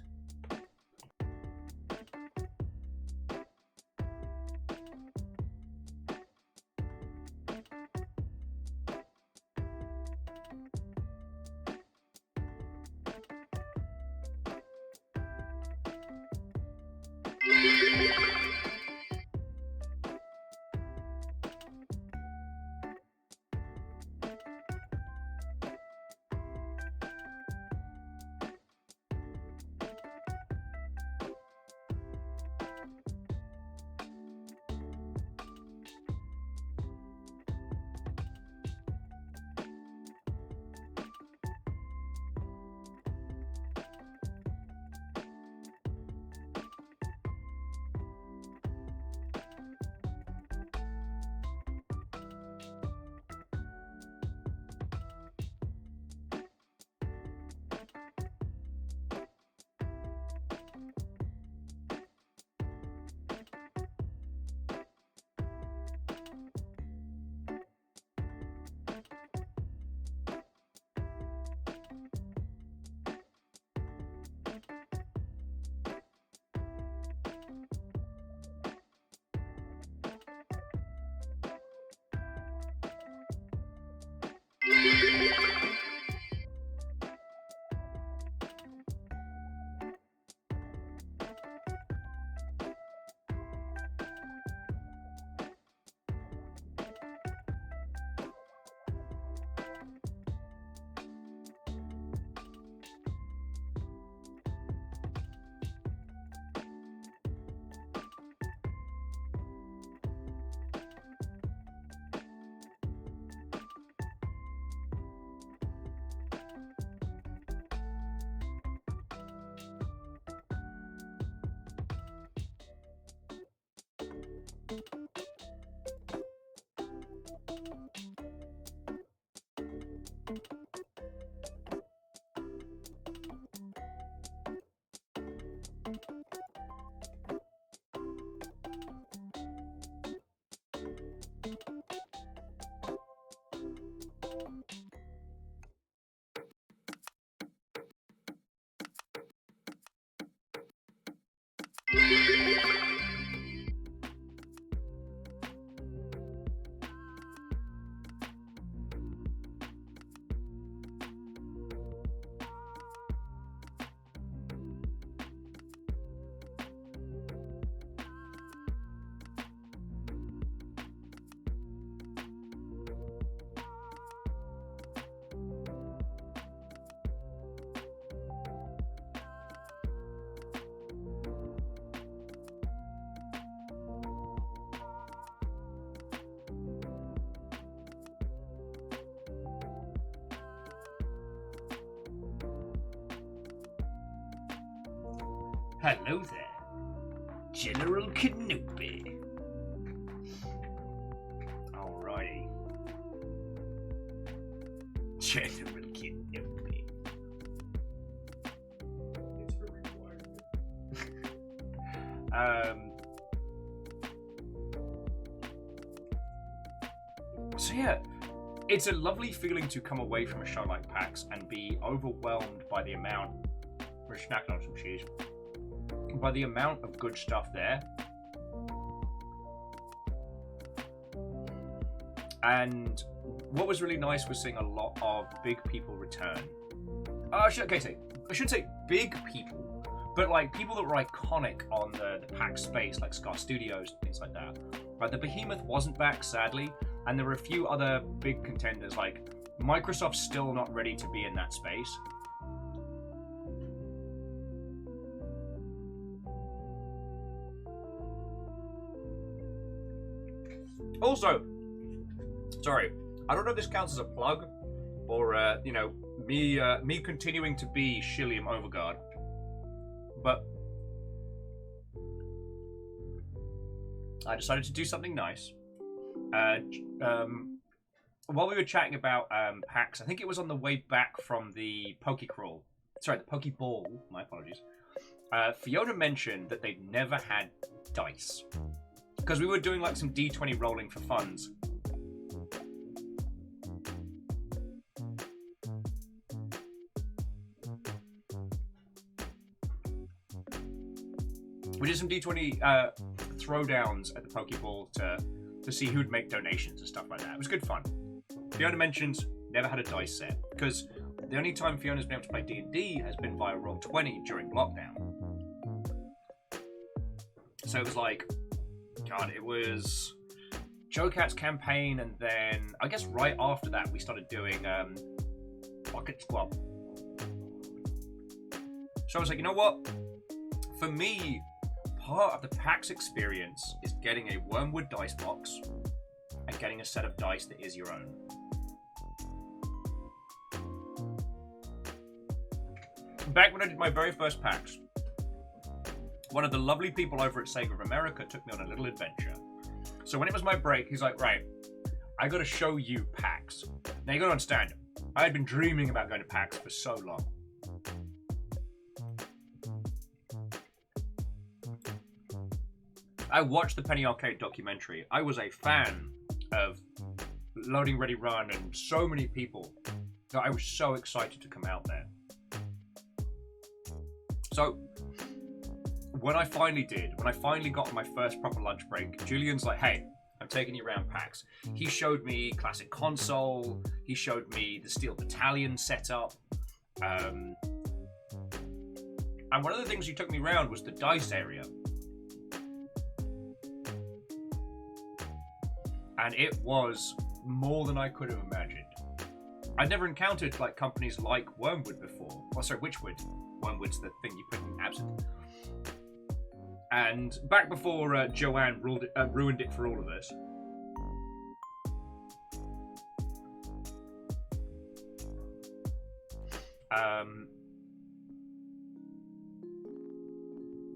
Hello there, General Kenobi. Alrighty. General Kenobi. It's for required. So yeah, it's a lovely feeling to come away from a show like PAX and be overwhelmed by the amount. We're snacking on some cheese. By the amount of good stuff there. And what was really nice was seeing a lot of big people return. I shouldn't say big people, but like people that were iconic on the PAX space, like Scar Studios, things like that. But the Behemoth wasn't back, sadly, and there were a few other big contenders, like Microsoft's still not ready to be in that space. Also, sorry, I don't know if this counts as a plug or, you know, me continuing to be Shilliam Overguard, but I decided to do something nice. While we were chatting about PAX, I think it was on the way back from the Pokecrawl, sorry, the Pokeball, my apologies, Fiona mentioned that they'd never had dice. Because we were doing like some D20 rolling for funds. We did some D20 throwdowns at the Pokeball to see who'd make donations and stuff like that. It was good fun. Fiona mentions never had a dice set because the only time Fiona's been able to play D&D has been via Roll20 during lockdown. So it was like, God, it was Joe Cat's campaign, and then I guess right after that we started doing Pocket Squad. So I was like, you know what? For me, part of the PAX experience is getting a Wormwood dice box and getting a set of dice that is your own. Back when I did my very first PAX, one of the lovely people over at Sega of America took me on a little adventure. So when it was my break, he's like, right, I gotta show you PAX. Now you gotta understand, I had been dreaming about going to PAX for so long. I watched the Penny Arcade documentary. I was a fan of Loading Ready Run and so many people that I was so excited to come out there. So when I finally got my first proper lunch break, Julian's like, hey, I'm taking you around PAX. He showed me Classic Console, he showed me the Steel Battalion setup, and one of the things he took me around was the dice area. And it was more than I could have imagined. I'd never encountered like companies like Wormwood before. Oh, sorry, Witchwood. Wormwood's the thing you put in absinthe. And back before Joanne ruined it for all of us.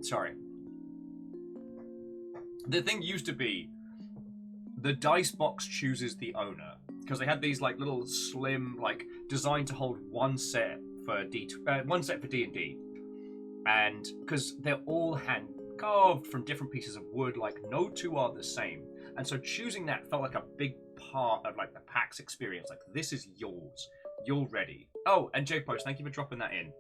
Sorry. The thing used to be the dice box chooses the owner, because they had these like little slim, like designed to hold one set for D&D, and because they're all hand carved from different pieces of wood, like no two are the same, and so choosing that felt like a big part of like the PAX experience. Like, this is yours, you're ready. Oh, and J-Post, thank you for dropping that in.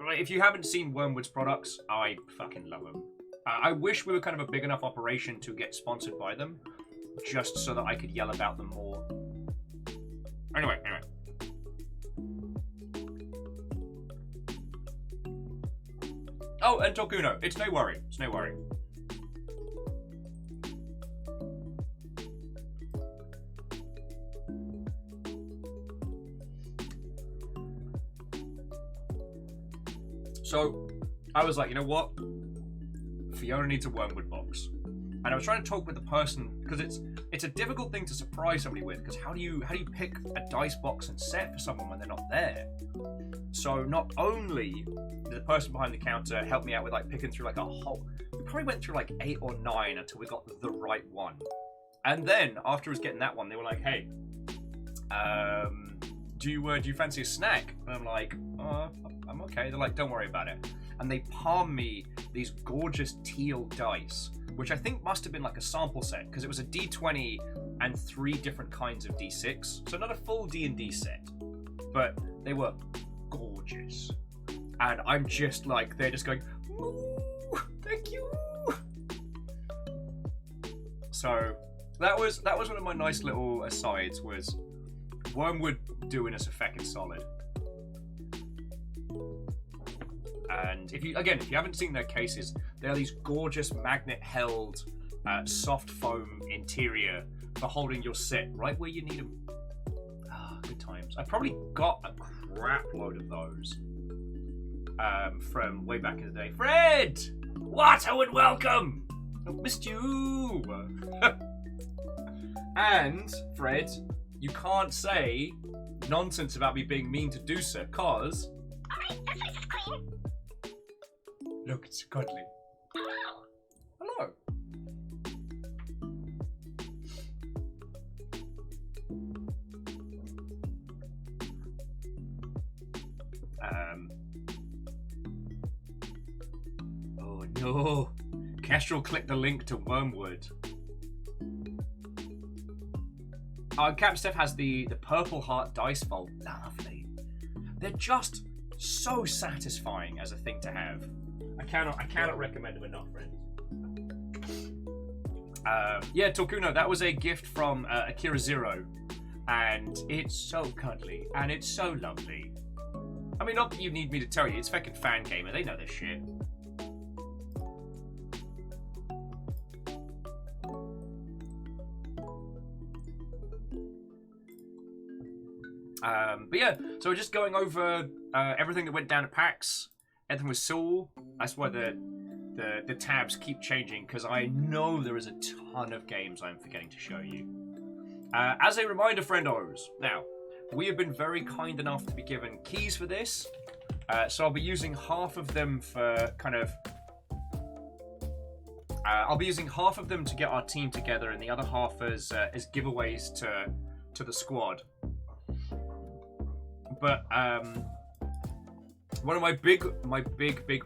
If you haven't seen Wormwood's products, I fucking love them. I wish we were kind of a big enough operation to get sponsored by them, just so that I could yell about them more. Anyway. Oh, and Tokuno, it's no worry. So, I was like, you know what? Fiona needs a Wormwood box. And I was trying to talk with the person, because it's a difficult thing to surprise somebody with, because how do you pick a dice box and set for someone when they're not there? So not only did the person behind the counter help me out with like picking through like a whole, we probably went through like 8 or 9 until we got the right one. And then after I was getting that one, they were like, "Hey, do you fancy a snack?" And I'm like, "I'm okay." They're like, "Don't worry about it." And they palm me these gorgeous teal dice, which I think must have been like a sample set, because it was a D20 and 3 different kinds of D6. So not a full D&D set, but they were gorgeous. And I'm just like, they're just going, "Ooh, thank you." So that was one of my nice little asides, was Wormwood doing us a feckin' solid. And if you haven't seen their cases, they are these gorgeous magnet-held, soft foam interior for holding your set right where you need them. Good times. I probably got a crap load of those from way back in the day. Fred! What? And welcome! I've missed you! And, Fred, you can't say nonsense about me being mean to Deucer, cause... Alright, this place is clean. Look, it's cuddly. Hello. Hello. Oh no. Kestrel clicked the link to Wormwood. Capsteph has the purple heart dice fold. Lovely. They're just so satisfying as a thing to have. I cannot recommend them enough, friends. Yeah, Torkuno, that was a gift from Akira Zero, and it's so cuddly and it's so lovely. I mean, not that you need me to tell you, it's fucking Fan Gamer. They know this shit. But yeah, so we're just going over everything that went down at PAX. Everything was Saul. That's why the tabs keep changing, because I know there is a ton of games I'm forgetting to show you. As a reminder, friendos, now, we have been very kind enough to be given keys for this, so I'll be using half of them for kind of... I'll be using half of them to get our team together, and the other half as giveaways to the squad. But one of my big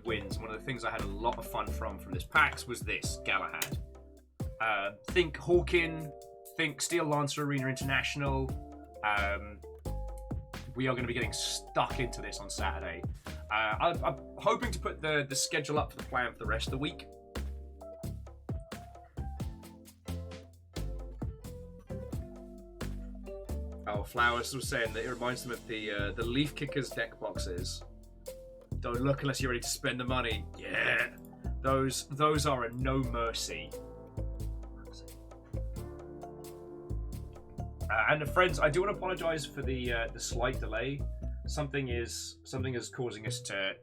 wins, one of the things I had a lot of fun from this PAX was this, Galahad. Think Hawkin, think Steel Lancer Arena International. We are going to be getting stuck into this on Saturday. I'm hoping to put the schedule up for the plan for the rest of the week. Oh, Flowers was saying that it reminds them of the Leaf Kickers deck boxes. Don't look unless you're ready to spend the money. Yeah, those are a no mercy. And friends, I do want to apologise for the slight delay. Something is causing us to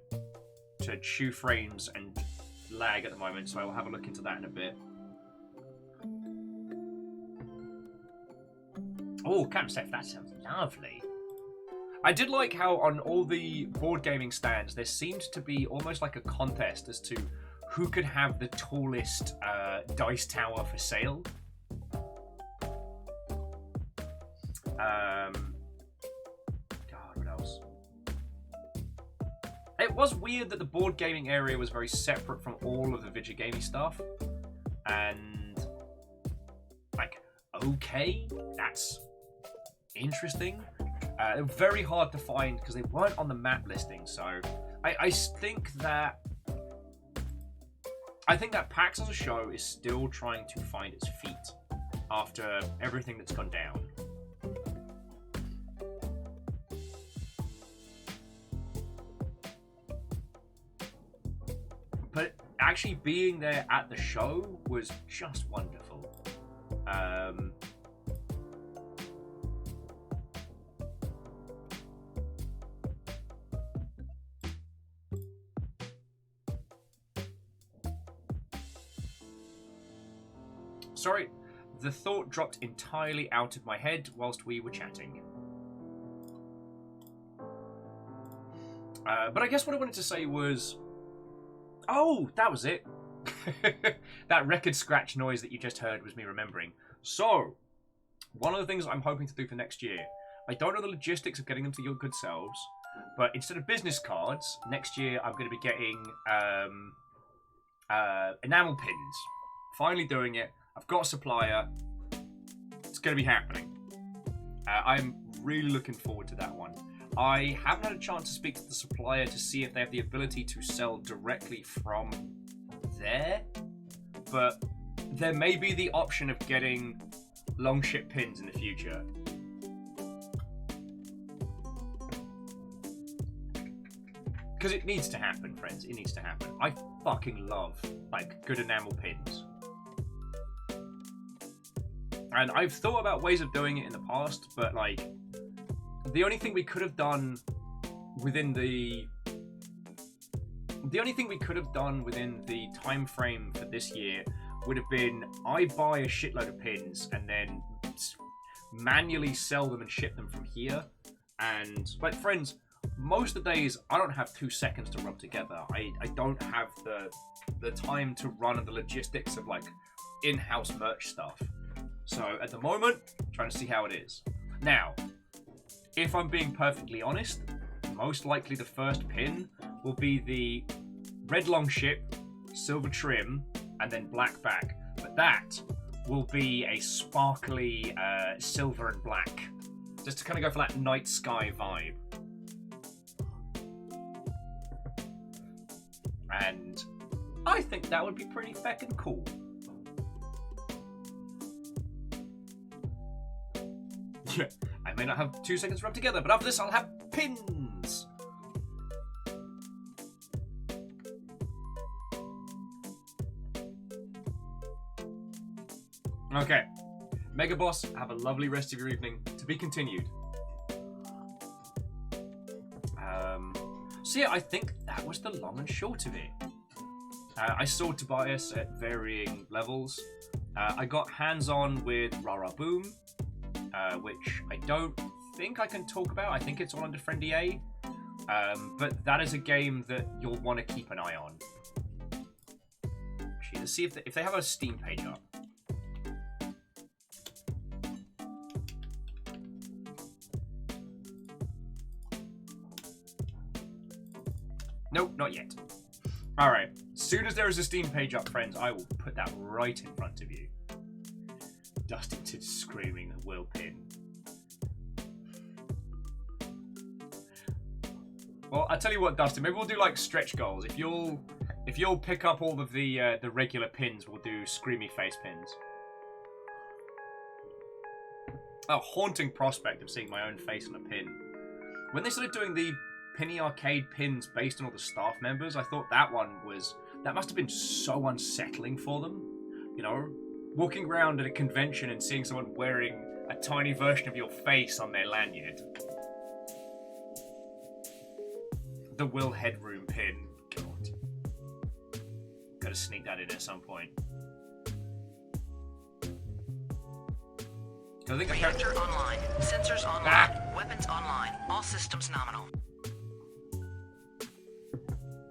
chew frames and lag at the moment, so I will have a look into that in a bit. Oh, Campstep, that sounds lovely. I did like how on all the board gaming stands there seemed to be almost like a contest as to who could have the tallest dice tower for sale. God, what else? It was weird that the board gaming area was very separate from all of the video gaming stuff. And, like, okay, that's interesting. Very hard to find because they weren't on the map listing, so I think that PAX as a show is still trying to find its feet after everything that's gone down. But actually being there at the show was just wonderful. Sorry, the thought dropped entirely out of my head whilst we were chatting. But I guess what I wanted to say was... Oh, that was it. That record scratch noise that you just heard was me remembering. So, one of the things I'm hoping to do for next year, I don't know the logistics of getting them to your good selves, but instead of business cards, next year I'm going to be getting enamel pins. Finally doing it. I've got a supplier. It's going to be happening. I'm really looking forward to that one. I haven't had a chance to speak to the supplier to see if they have the ability to sell directly from there, but there may be the option of getting long ship pins in the future. Because it needs to happen, friends. It needs to happen. I fucking love, like, good enamel pins. And I've thought about ways of doing it in the past, but, like, the only thing we could have done within the time frame for this year would have been I buy a shitload of pins and then manually sell them and ship them from here. And, like, friends, most of the days I don't have 2 seconds to rub together. I don't have the time to run the logistics of, like, in-house merch stuff. So at the moment, trying to see how it is. Now, if I'm being perfectly honest, most likely the first pin will be the red long ship, silver trim, and then black back. But that will be a sparkly silver and black. Just to kind of go for that night sky vibe. And I think that would be pretty feckin' cool. Yeah, I may not have 2 seconds to rub together, but after this I'll have pins! Okay. Mega Boss, have a lovely rest of your evening. To be continued. So yeah, I think that was the long and short of it. I saw Tobias at varying levels. I got hands-on with Rara Boom, which I don't think I can talk about. I think it's all under Friend EA. But that is a game that you'll want to keep an eye on. Actually, let's see if they have a Steam page up. Nope, not yet. Alright, as soon as there is a Steam page up, friends, I will put that right in front of you. Dustin screaming will pin. Well, I'll tell you what, Dustin, maybe we'll do like stretch goals. If you'll pick up all of the regular pins, we'll do screamy face pins. A haunting prospect of seeing my own face on a pin. When they started doing the Penny Arcade pins based on all the staff members, I thought that must have been so unsettling for them. You know, walking around at a convention and seeing someone wearing a tiny version of your face on their lanyard. The Will Headroom pin. God. Gotta sneak that in at some point. I think Reactor online. Sensors online. Weapons online. All systems nominal.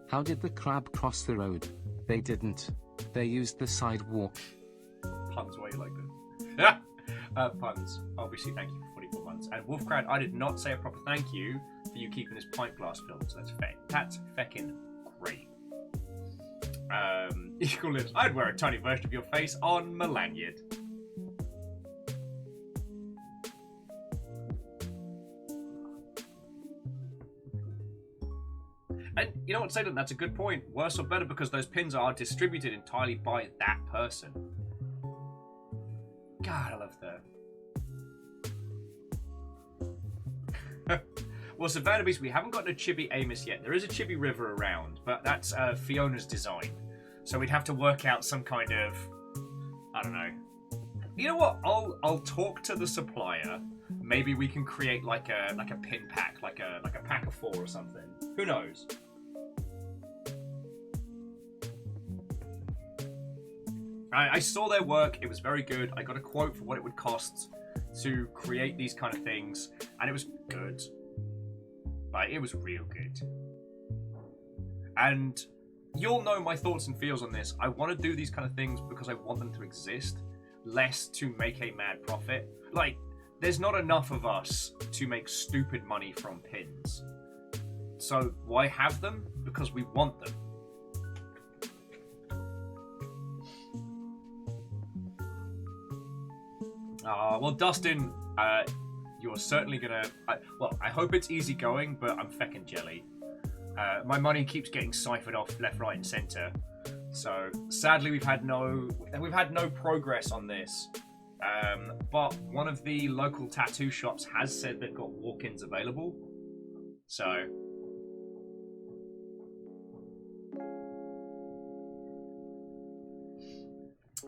How did the crab cross the road? They didn't. They used the sidewalk. Puns, why you like that? Puns. Obviously, thank you for 44 months. And Wolfcrad, I did not say a proper thank you for you keeping this pint glass filled, so that's feckin' great. Equal lives. I'd wear a tiny version of your face on my lanyard. And you know what, Salem, that's a good point. Worse or better because those pins are distributed entirely by that person. God, I love that. Well, Savannah Beast, we haven't got a Chibi Amos yet. There is a Chibi River around, but that's Fiona's design. So we'd have to work out some kind of... I don't know. You know what? I'll talk to the supplier. Maybe we can create like a pin pack, like a pack of 4 or something. Who knows? I saw their work. It was very good. I got a quote for what it would cost to create these kind of things, and it was good. Like, it was real good. And you'll know my thoughts and feels on this. I want to do these kind of things because I want them to exist, less to make a mad profit. Like, there's not enough of us to make stupid money from pins. So why have them? Because we want them. Well, Dustin, you're certainly gonna... well, I hope it's easy going, but I'm feckin' jelly. My money keeps getting siphoned off left, right, and center. So sadly, we've had no progress on this. But one of the local tattoo shops has said they've got walk-ins available. So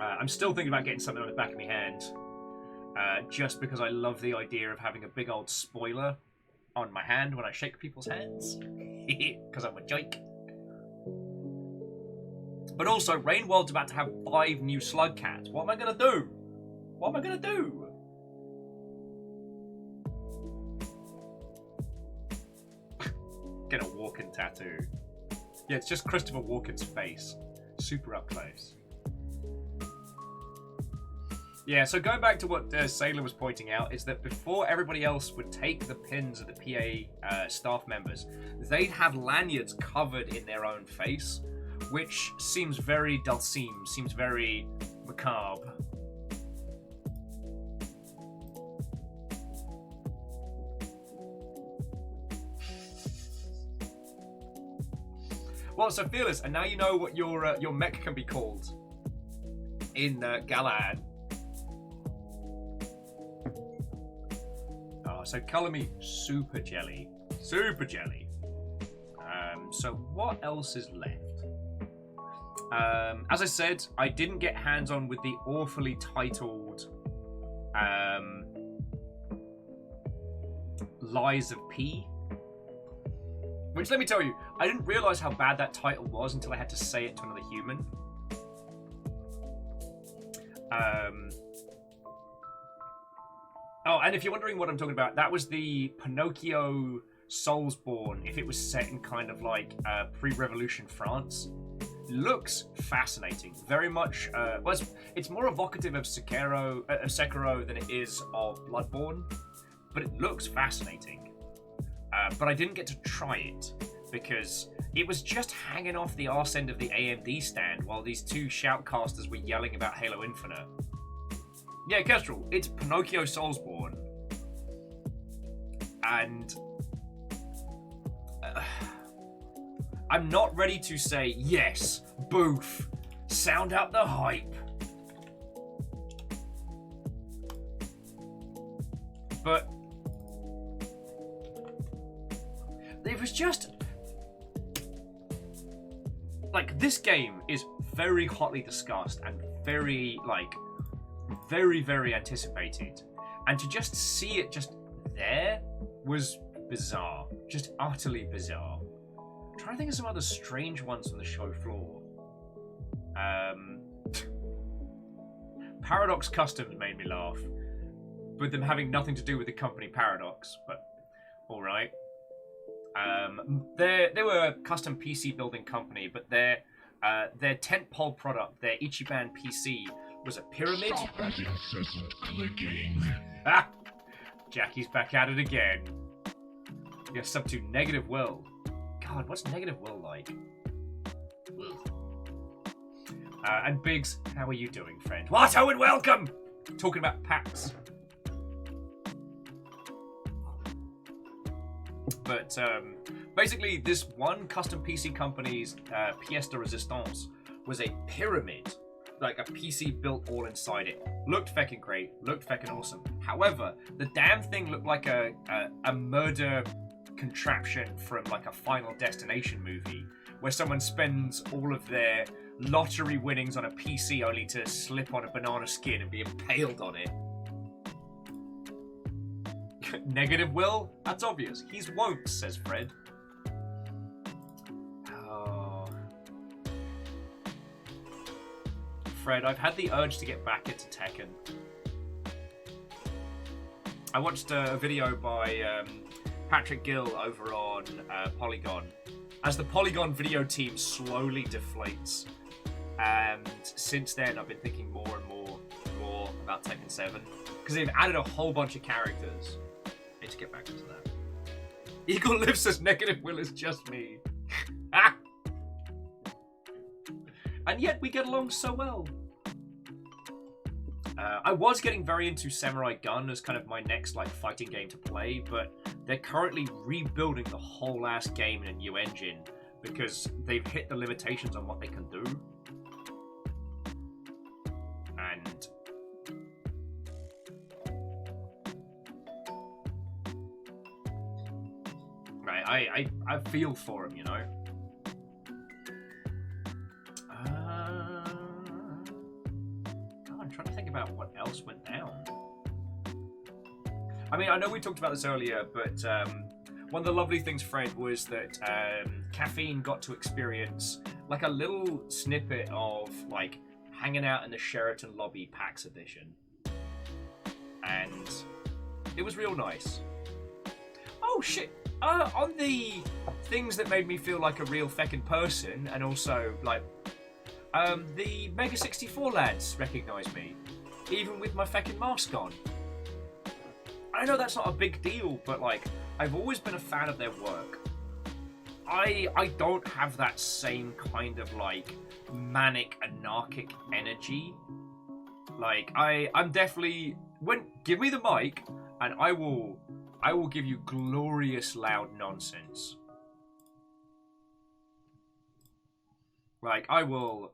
I'm still thinking about getting something on the back of my hand. Just because I love the idea of having a big old spoiler on my hand when I shake people's hands. Because I'm a joke. But also, Rainworld's about to have 5 new slug cats. What am I going to do? What am I going to do? Get a Walken tattoo. Yeah, it's just Christopher Walken's face. Super up close. Yeah, so going back to what Sailor was pointing out, is that before everybody else would take the pins of the PA staff members, they'd have lanyards covered in their own face, which seems very dulcime, seems very macabre. Well, so Fearless, and now you know what your mech can be called in Galahad. So colour me super jelly. Super jelly. So what else is left? As I said, I didn't get hands-on with the awfully titled Lies of P. Which, let me tell you, I didn't realise how bad that title was until I had to say it to another human. Oh, and if you're wondering what I'm talking about, that was the Pinocchio Soulsborne, if it was set in kind of like pre-revolution France. Looks fascinating. Very much, well, it's more evocative of Sekiro than it is of Bloodborne, but it looks fascinating. But I didn't get to try it, because it was just hanging off the arse end of the AMD stand while these two shoutcasters were yelling about Halo Infinite. Yeah, Kestrel, it's Pinocchio Soulsborne. And I'm not ready to say, yes, boof, sound out the hype. But it was just... like, this game is very hotly discussed and very, like... very, very anticipated, and to just see it just there was bizarre, just utterly bizarre. I'm trying to think of some other strange ones on the show floor. Paradox Customs made me laugh, with them having nothing to do with the company Paradox, but all right. They were a custom PC building company, but their tentpole product, their Ichiban PC, was a pyramid. Stop that incessant clicking. Ah! Jackie's back at it again. You're sub to Negative Will. God, what's Negative Will like? And Biggs, how are you doing, friend? What? Oh, and welcome! Talking about PAX. But basically, this one custom PC company's pièce de résistance was a pyramid. Like a PC built all inside it. Looked feckin' great, looked feckin' awesome. However, the damn thing looked like a murder contraption from like a Final Destination movie, where someone spends all of their lottery winnings on a PC only to slip on a banana skin and be impaled on it. Negative Will? That's obvious. He's won't, says Fred. Fred. I've had the urge to get back into Tekken. I watched a video by Patrick Gill over on Polygon. As the Polygon video team slowly deflates. And since then, I've been thinking more and more about Tekken 7. Because they've added a whole bunch of characters. I need to get back into that. Eagle Live says Negative Will is just me. Ah! And yet we get along so well. I was getting very into Samurai Gun as kind of my next like fighting game to play, but they're currently rebuilding the whole ass game in a new engine because they've hit the limitations on what they can do. And right, I feel for him, you know. Trying to think about what else went down. I mean, I know we talked about this earlier, but one of the lovely things, Fred, was that Caffeine got to experience like a little snippet of like hanging out in the Sheraton lobby PAX edition, and it was real nice. Oh shit! On the things that made me feel like a real feckin' person, and also like. The Mega 64 lads recognise me, even with my feckin' mask on. I know that's not a big deal, but like, I've always been a fan of their work. I don't have that same kind of like manic, anarchic energy. Like, I'm definitely give me the mic, and I will give you glorious loud nonsense. Like, I will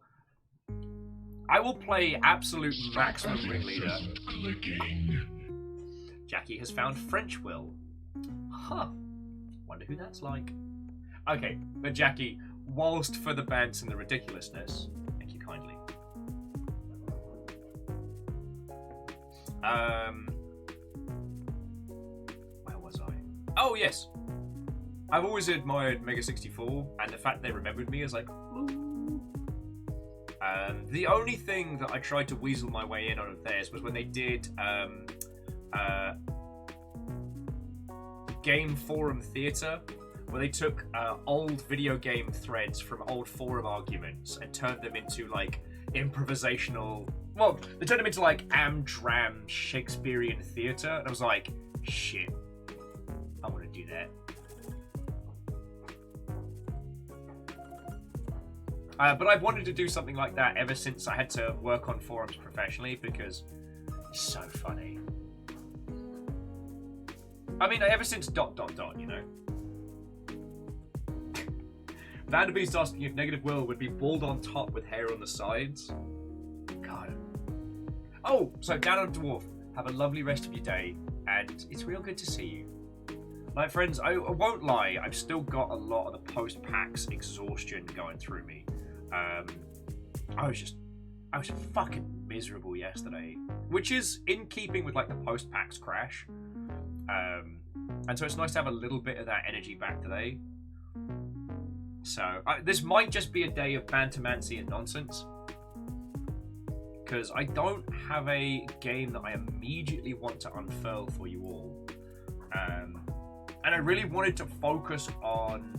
play absolute maximum ringleader. Jackie has found French Will. Huh. Wonder who that's like. Okay, but Jackie, whilst for the bands and the ridiculousness, thank you kindly. Where was I? Oh, yes. I've always admired Mega 64, and the fact they remembered me is like, ooh. The only thing that I tried to weasel my way in on of theirs was when they did Game Forum Theatre, where they took old video game threads from old forum arguments and turned them into like improvisational. Well, they turned them into like Amdram Shakespearean theatre, and I was like, shit, I want to do that. But I've wanted to do something like that ever since I had to work on forums professionally because it's so funny. I mean, ever since ... you know. Vanderbeest asking if Negative Will would be bald on top with hair on the sides. God. Oh, so Down on Dwarf, have a lovely rest of your day, and it's real good to see you. Like, friends, I won't lie, I've still got a lot of the post-PAX exhaustion going through me. I was fucking miserable yesterday, which is in keeping with like the post-PAX crash. And so it's nice to have a little bit of that energy back today. So this might just be a day of bantermancy and nonsense, because I don't have a game that I immediately want to unfurl for you all. And I really wanted to focus on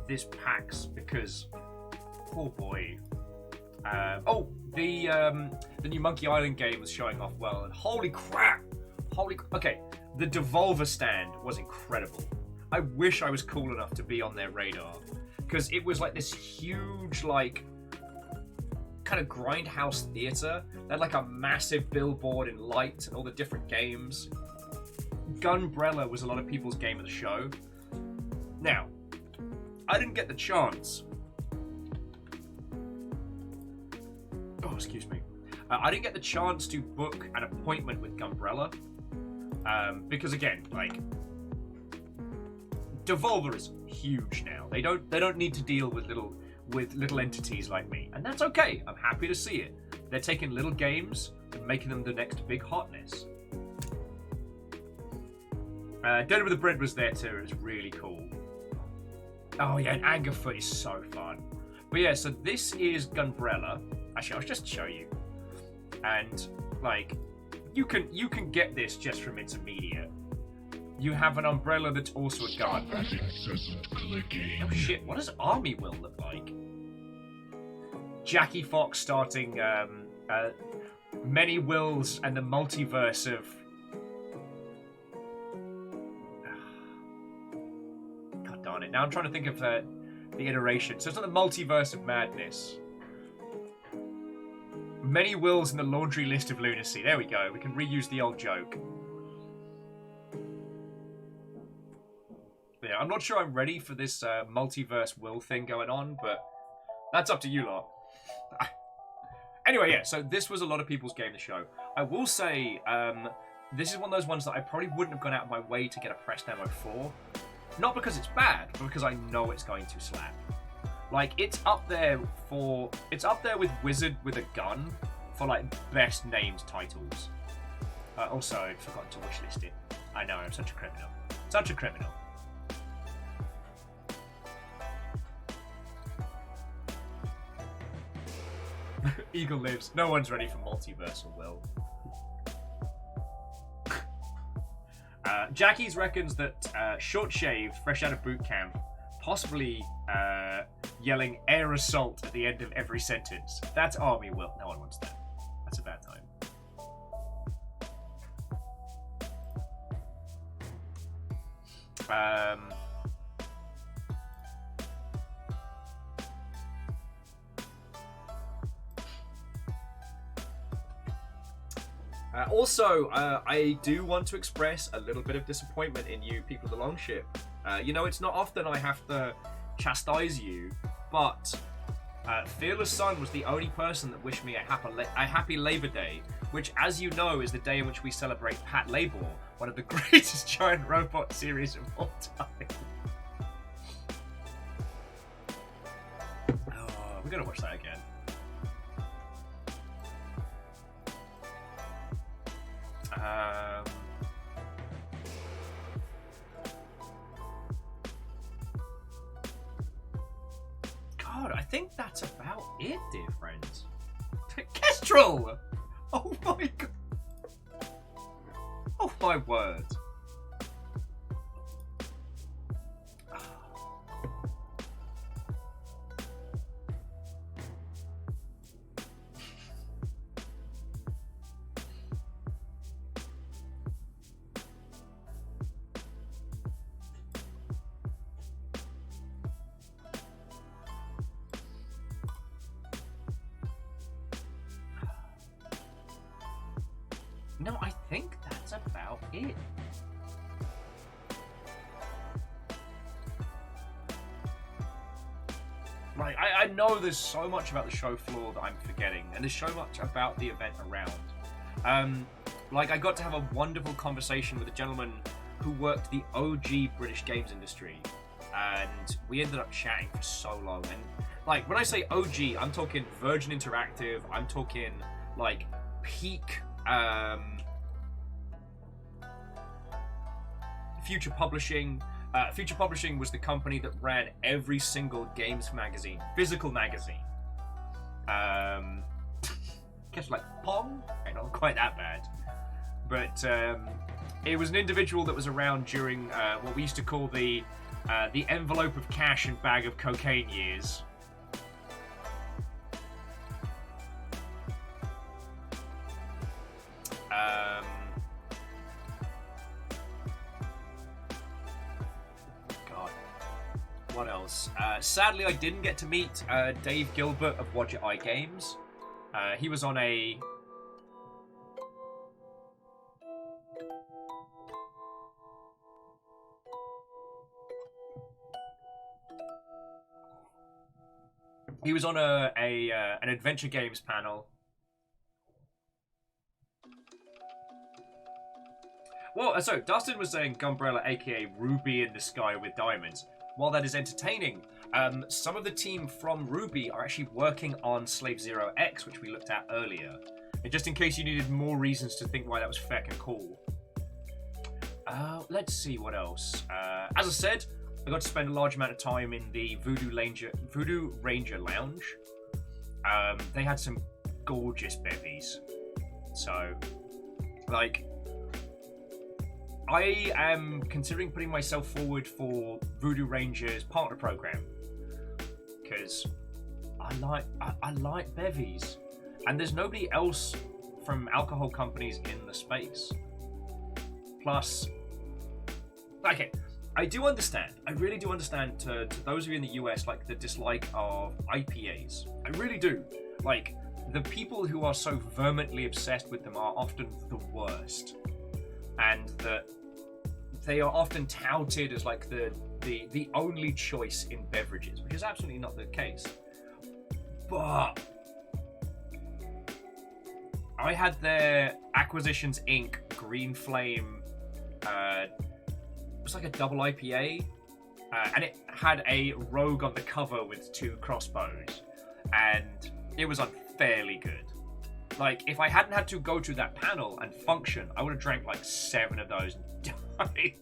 this PAX because, oh boy. The new Monkey Island game was showing off well, and holy crap! Okay, the Devolver stand was incredible. I wish I was cool enough to be on their radar, because it was like this huge, like, kind of grindhouse theater. They had like a massive billboard in lights and all the different games. Gunbrella was a lot of people's game of the show. Now, I didn't get the chance. Oh, excuse me. I didn't get the chance to book an appointment with Gunbrella. Because again, like, Devolver is huge now. They don't need to deal with little entities like me, and that's okay. I'm happy to see it. They're taking little games and making them the next big hotness. Dinner with the Bread was there too. It was really cool. Oh yeah, and Angerfoot is so fun. But yeah, so this is Gunbrella. Actually, I'll just show you. and like you can get this just from intermediate. You have an umbrella that's also a gun. That incessant clicking. Oh shit! What does Army Will look like? Jackie Fox starting Many Wills and the multiverse of. God darn it! Now I'm trying to think of the iteration. So it's not the multiverse of madness. Many Wills in the laundry list of lunacy. There we go. We can reuse the old joke. Yeah, I'm not sure I'm ready for this multiverse will thing going on, but that's up to you lot. Anyway, yeah, so this was a lot of people's game to show. I will say, this is one of those ones that I probably wouldn't have gone out of my way to get a press demo for. Not because it's bad, but because I know it's going to slap. Like, it's up there with Wizard with a Gun for, like, best named titles. Also, I'd forgotten to wishlist it. I know, I'm such a criminal. Such a criminal. Eagle lives. No one's ready for multiversal will. Jackie's reckons that short shaved, fresh out of boot camp, possibly yelling air assault at the end of every sentence. That's Army will. No one wants that. That's a bad time. Also, I do want to express a little bit of disappointment in you people of the Longship. You know, it's not often I have to chastise you, but Fearless Sun was the only person that wished me a happy Labor Day, which, as you know, is the day in which we celebrate Pat Labor, one of the greatest giant robot series of all time. Oh, we're gonna watch that again. God, I think that's about it, dear friends. Kestrel! Oh my god! Oh my word! No, I think that's about it. Like, I know there's so much about the show floor that I'm forgetting, and there's so much about the event around. Like, I got to have a wonderful conversation with a gentleman who worked the OG British games industry, and we ended up chatting for so long. And, like, when I say OG, I'm talking Virgin Interactive, I'm talking, like, peak Future Publishing. Future Publishing was the company that ran every single games magazine, physical magazine. Guess like Pong? Not quite that bad. But it was an individual that was around during what we used to call the envelope of cash and bag of cocaine years. God. What else? Sadly, I didn't get to meet Dave Gilbert of Wadget Eye Games. He was on a... He was on an adventure games panel. Well, so Dustin was saying Gumbrella, aka Ruby in the Sky with Diamonds. While that is entertaining, some of the team from Ruby are actually working on Slave Zero X, which we looked at earlier. And just in case you needed more reasons to think why that was feck and cool. Let's see what else. As I said, I got to spend a large amount of time in the Voodoo Ranger Lounge. They had some gorgeous bevies. So, like, I am considering putting myself forward for Voodoo Ranger's partner program because I like bevies, and there's nobody else from alcohol companies in the space. Plus, okay, I do understand. I really do understand to those of you in the US, like, the dislike of IPAs. I really do. Like, the people who are so vehemently obsessed with them are often the worst. And that they are often touted as, like, the only choice in beverages, which is absolutely not the case. But I had their Acquisitions Inc. Green Flame, it was like a double IPA, and it had a rogue on the cover with 2 crossbows, and it was unfairly good. Like, if I hadn't had to go to that panel and function, I would have drank like 7 of those and died.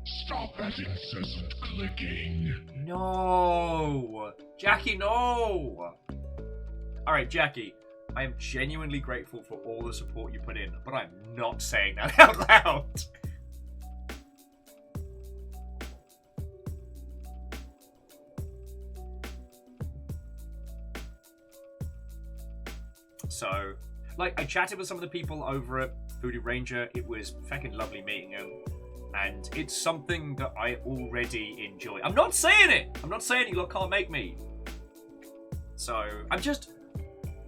Stop that incessant clicking. No! Jackie, no! Alright, Jackie, I am genuinely grateful for all the support you put in, but I'm not saying that out loud. So, like, I chatted with some of the people over at Voodoo Ranger. It was fucking lovely meeting them. And it's something that I already enjoy. I'm not saying it! I'm not saying you lot can't make me. So, I'm just...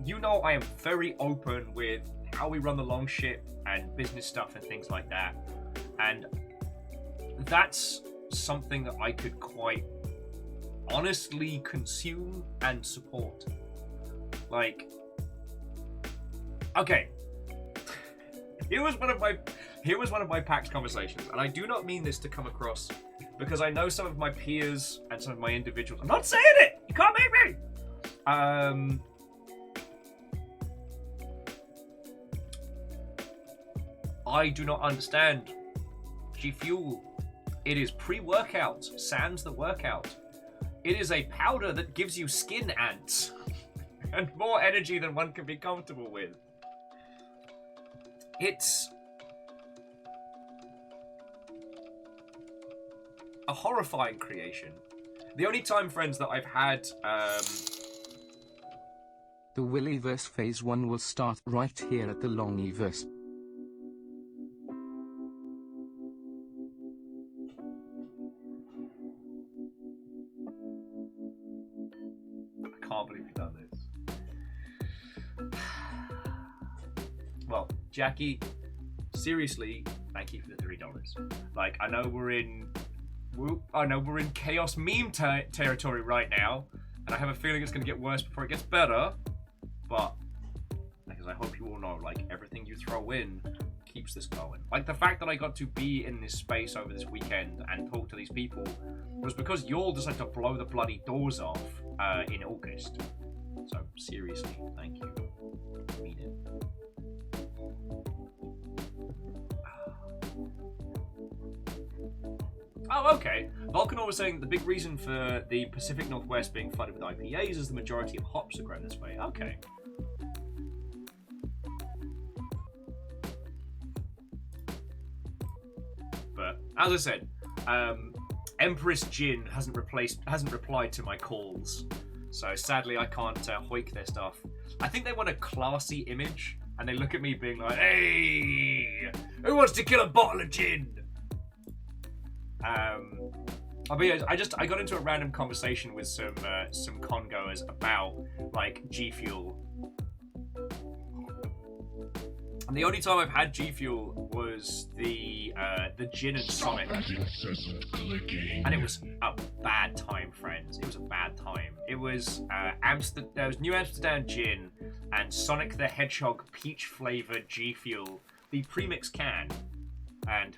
You know, I am very open with how we run the Longship and business stuff and things like that. And that's something that I could quite honestly consume and support. Like... Okay, here was one of my PAX conversations, and I do not mean this to come across because I know some of my peers and some of my individuals. I'm not saying it. You can't make me. I do not understand G Fuel. It is pre-workout, sans the workout. It is a powder that gives you skin ants and more energy than one can be comfortable with. It's a horrifying creation. The only time, friends, that I've had... The Willyverse Phase 1 will start right here at the Longiverse. I can't believe you've done this. Well, Jackie, seriously, thank you for the $3. Like, I know we're in chaos meme territory right now, and I have a feeling it's going to get worse before it gets better. But because I hope you all know, like, everything you throw in keeps this going. Like, the fact that I got to be in this space over this weekend and talk to these people was because y'all decided to blow the bloody doors off in August. So seriously, thank you. I mean it. Oh, okay. Volcanor was saying the big reason for the Pacific Northwest being flooded with IPAs is the majority of hops are grown this way. Okay. But as I said, Empress Gin hasn't replied to my calls, so sadly I can't hoik their stuff. I think they want a classy image, and they look at me being like, "Hey, who wants to kill a bottle of gin?" But yeah, I got into a random conversation with some congoers about, like, G Fuel. And the only time I've had G Fuel was the gin and Sonic. And it was a bad time, friends. It was a bad time. It was there was New Amsterdam gin and Sonic the Hedgehog peach flavored G Fuel, the premix can. And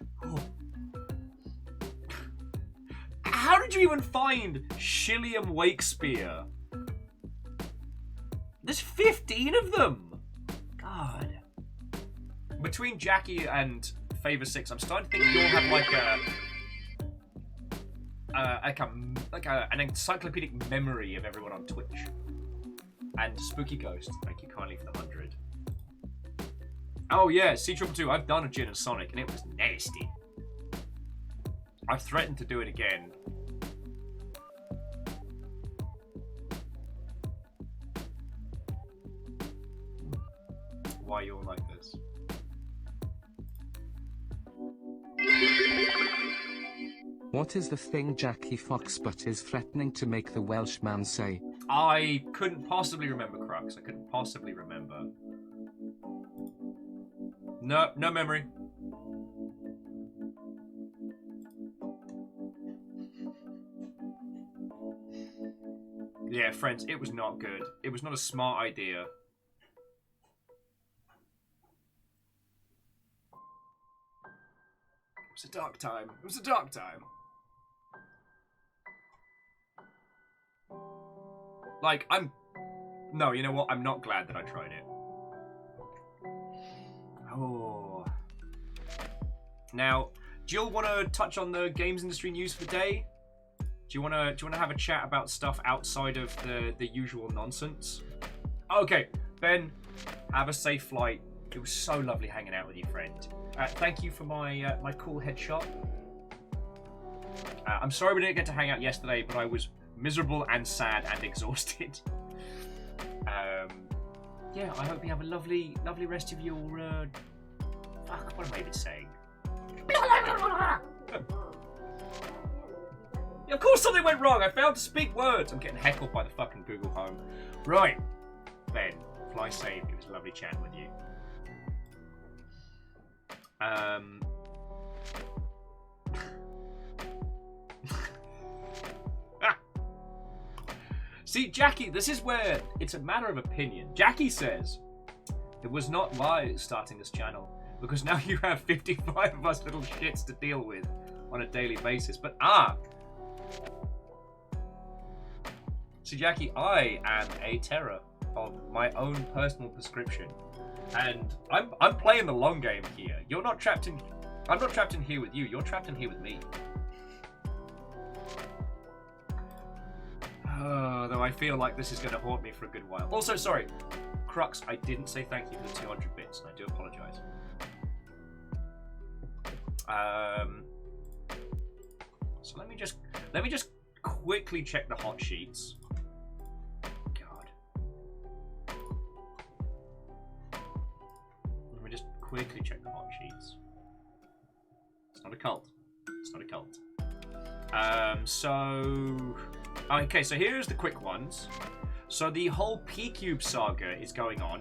how did you even find Shilliam Wakespeare? There's 15 of them. God. Between Jackie and Favor 6, I'm starting to think you'll have like an encyclopedic memory of everyone on Twitch. And Spooky Ghost, thank you kindly for the 100. Oh yeah, C222, I've done a Gin and Sonic and it was nasty. I've threatened to do it again. Why you're like this? What is the thing Jackie Foxbutt is threatening to make the Welshman say? I couldn't possibly remember, Crux. I couldn't possibly remember. No memory. Yeah, friends, it was not good. It was not a smart idea. It was a dark time. It was a dark time. Like, no, you know what? I'm not glad that I tried it. Oh. Now, do you all want to touch on the games industry news for the day? Do you want to have a chat about stuff outside of the usual nonsense? Okay, Ben, have a safe flight. It was so lovely hanging out with you, friend. Thank you for my my cool headshot. I'm sorry we didn't get to hang out yesterday, but I was miserable and sad and exhausted. Yeah, I hope you have a lovely rest of your. Fuck, what am I even saying? Yeah, of course something went wrong. I failed to speak words. I'm getting heckled by the fucking Google Home. Right, Ben, fly safe. It was lovely chatting with you. See, Jackie, this is where it's a matter of opinion. Jackie says it was not wise starting this channel because now you have 55 of us little shits to deal with on a daily basis. But see, Jackie, I am a terror of my own personal prescription, and I'm playing the long game here. You're not trapped in. I'm not trapped in here with you. You're trapped in here with me. Though I feel like this is going to haunt me for a good while. Also, sorry, Crux, I didn't say thank you for the 200 bits, and I do apologise. So let me just quickly check the hot sheets. God. Let me just quickly check the hot sheets. It's not a cult. It's not a cult. Okay, so here's the quick ones. So the whole P-Cube saga is going on.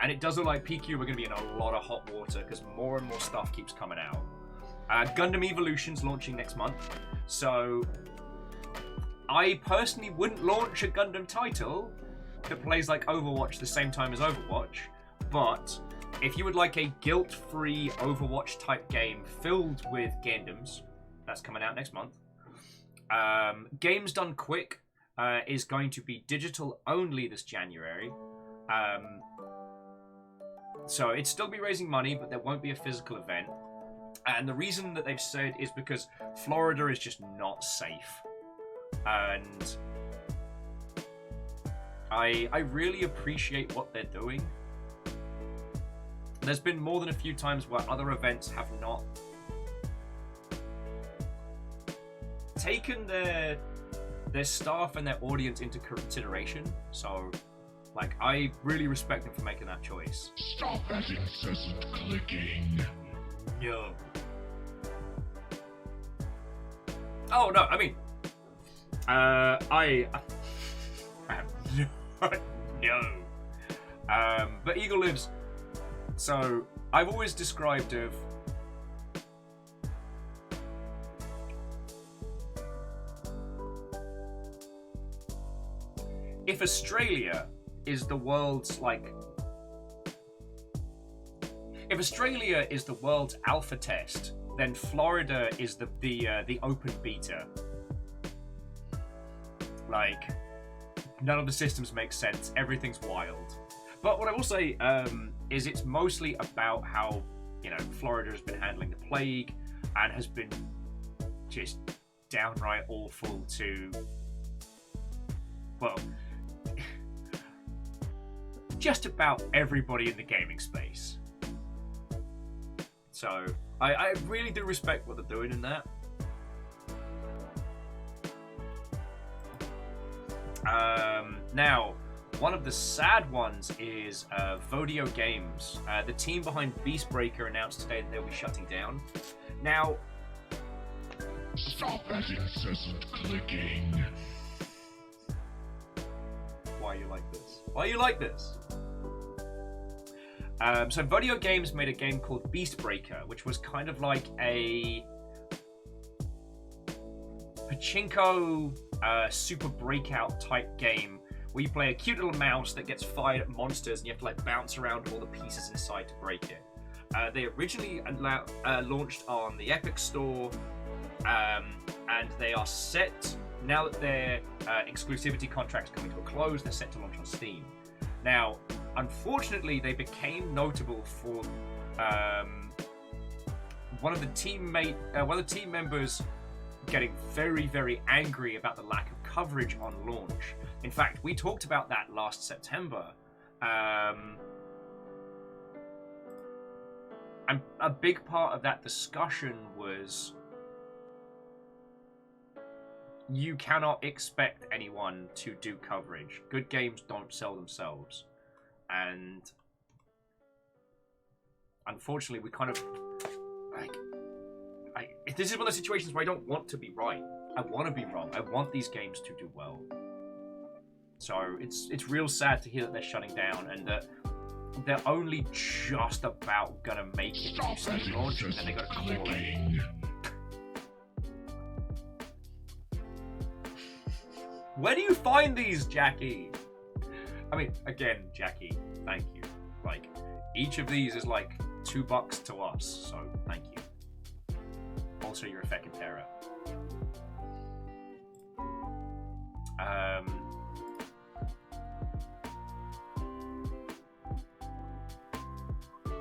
And it does look like P-Cube are going to be in a lot of hot water because more and more stuff keeps coming out. Gundam Evolution's launching next month. So I personally wouldn't launch a Gundam title that plays like Overwatch the same time as Overwatch. But if you would like a guilt-free Overwatch type game filled with Gundams, that's coming out next month. Games Done Quick is going to be digital only this January. So it'd still be raising money, but there won't be a physical event. And the reason that they've said is because Florida is just not safe. And I really appreciate what they're doing. There's been more than a few times where other events have not taken their staff and their audience into consideration. So, like, I really respect them for making that choice. Stop that incessant clicking. No. Oh no, I mean, I have no. But Eagle Lives. So I've always described of. If Australia is the world's if Australia is the world's alpha test, then Florida is the open beta. Like, none of the systems make sense. Everything's wild. But what I will say is it's mostly about how, you know, Florida has been handling the plague and has been just downright awful to, well, just about everybody in the gaming space. So I really do respect what they're doing in that. Now, one of the sad ones is Vodio Games. The team behind Beastbreaker announced today that they'll be shutting down. Now, stop that incessant clicking. Why are you like this? Why are you like this? So Vodio Games made a game called Beastbreaker, which was kind of like a pachinko super breakout type game where you play a cute little mouse that gets fired at monsters and you have to like bounce around all the pieces inside to break it. They originally launched on the Epic Store, and they are set, now that their exclusivity contract's coming to a close, they're set to launch on Steam. Now, unfortunately, they became notable for one of the team members getting very, very angry about the lack of coverage on launch. In fact, we talked about that last September. And a big part of that discussion was you cannot expect anyone to do coverage. Good games don't sell themselves. And unfortunately, we kind of this is one of those situations where I don't want to be right. I want to be wrong. I want these games to do well. So it's real sad to hear that they're shutting down and that they're only just about gonna make it to Steam launch and then they gotta call it. Where do you find these, Jackie? I mean, again, Jackie, thank you. Like, each of these is like $2 to us, so thank you. Also, you're a feckin' terror.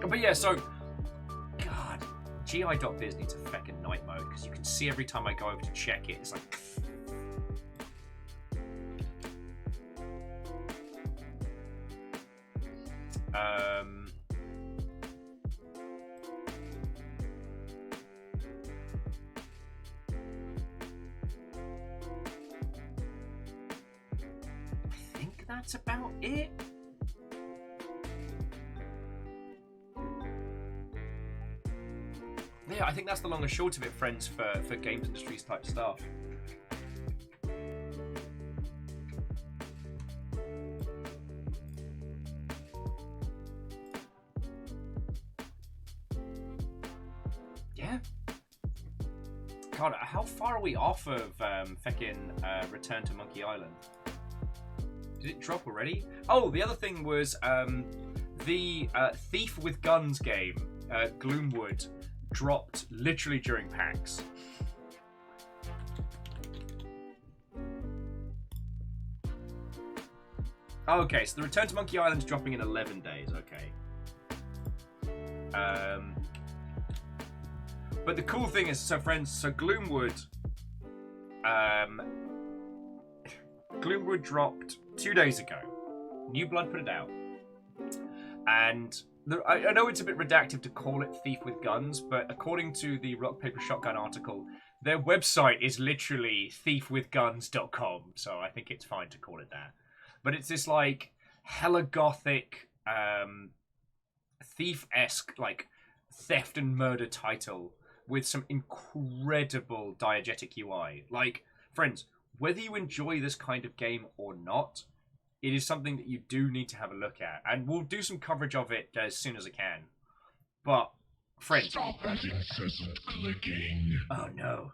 But yeah, so God, GI.biz needs a feckin' night mode because you can see every time I go over to check it, it's like. I think that's about it. Yeah, I think that's the long and short of it, friends, for games industries type stuff. Yeah. God, how far are we off of feckin' Return to Monkey Island? Did it drop already? Oh, the other thing was the Thief with Guns game, Gloomwood, dropped literally during PAX. Okay, so the Return to Monkey Island is dropping in 11 days, okay. But the cool thing is, so friends, so Gloomwood, Gloomwood dropped 2 days ago. New Blood put it out. And I know it's a bit redacted to call it Thief with Guns, but according to the Rock Paper Shotgun article, their website is literally thiefwithguns.com, so I think it's fine to call it that. But it's this like hella gothic, thief-esque like theft and murder title with some incredible diegetic UI. Like, friends, whether you enjoy this kind of game or not, it is something that you do need to have a look at. And we'll do some coverage of it as soon as I can. But, friends... Stop that incessant clicking. Oh no.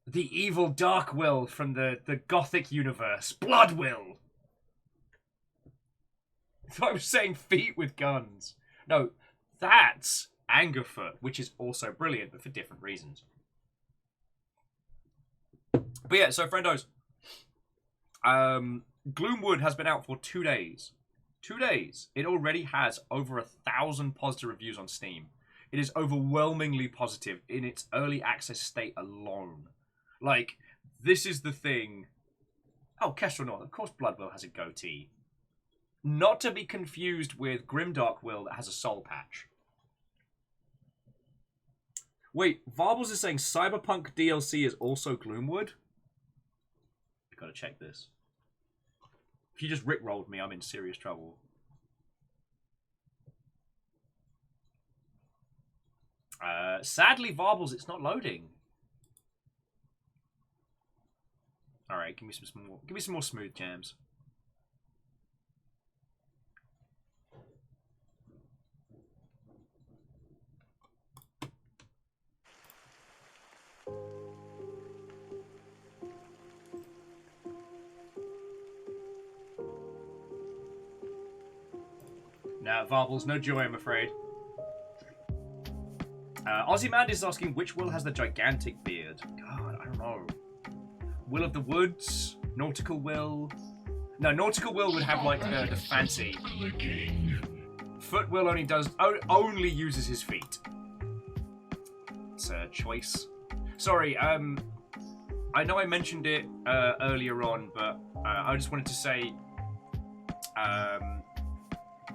The evil Dark Will from the Gothic universe. Blood Will! I was saying feet with guns. No, that's Angerfoot, which is also brilliant, but for different reasons. But yeah, so friendos, Gloomwood has been out for 2 days. 2 days. It already has over 1,000 positive reviews on Steam. It is overwhelmingly positive in its early access state alone. Like, this is the thing. Oh, Kestrel North. Of course Bloodwell has a goatee. Not to be confused with Grimdark Will that has a soul patch. Wait, Varbles is saying Cyberpunk DLC is also Gloomwood? Gotta check this. If you just rickrolled me, I'm in serious trouble. Sadly, Varbles, it's not loading. Alright, give me some more smooth jams. Nah, Varbles, no joy, I'm afraid. Ozymandias is asking which Will has the gigantic beard. God, I don't know. Will of the Woods? Nautical Will? No, Nautical Will would have like the fancy. Foot Will only uses his feet. It's a choice. Sorry, I know I mentioned it earlier on, but I just wanted to say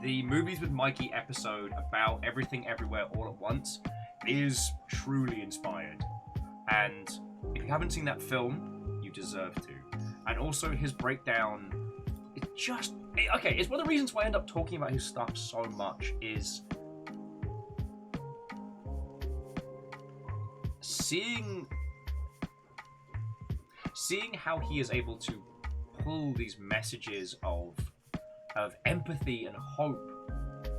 the Movies with Mikey episode about Everything Everywhere All at Once is truly inspired. And if you haven't seen that film, you deserve to. And also his breakdown, it's one of the reasons why I end up talking about his stuff so much is seeing how he is able to pull these messages of empathy and hope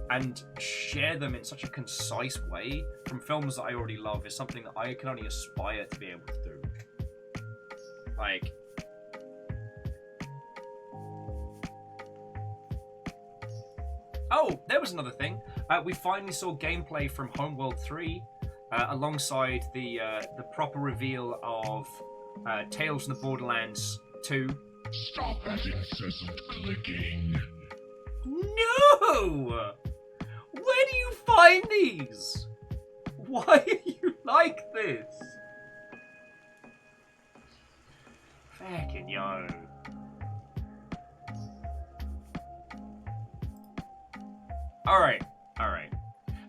and share them in such a concise way from films that I already love is something that I can only aspire to be able to do. Like, oh, there was another thing. We finally saw gameplay from Homeworld 3 alongside the proper reveal of Tales from the Borderlands 2. Stop that incessant clicking. No! Where do you find these? Why are you like this? Fucking yo. Alright.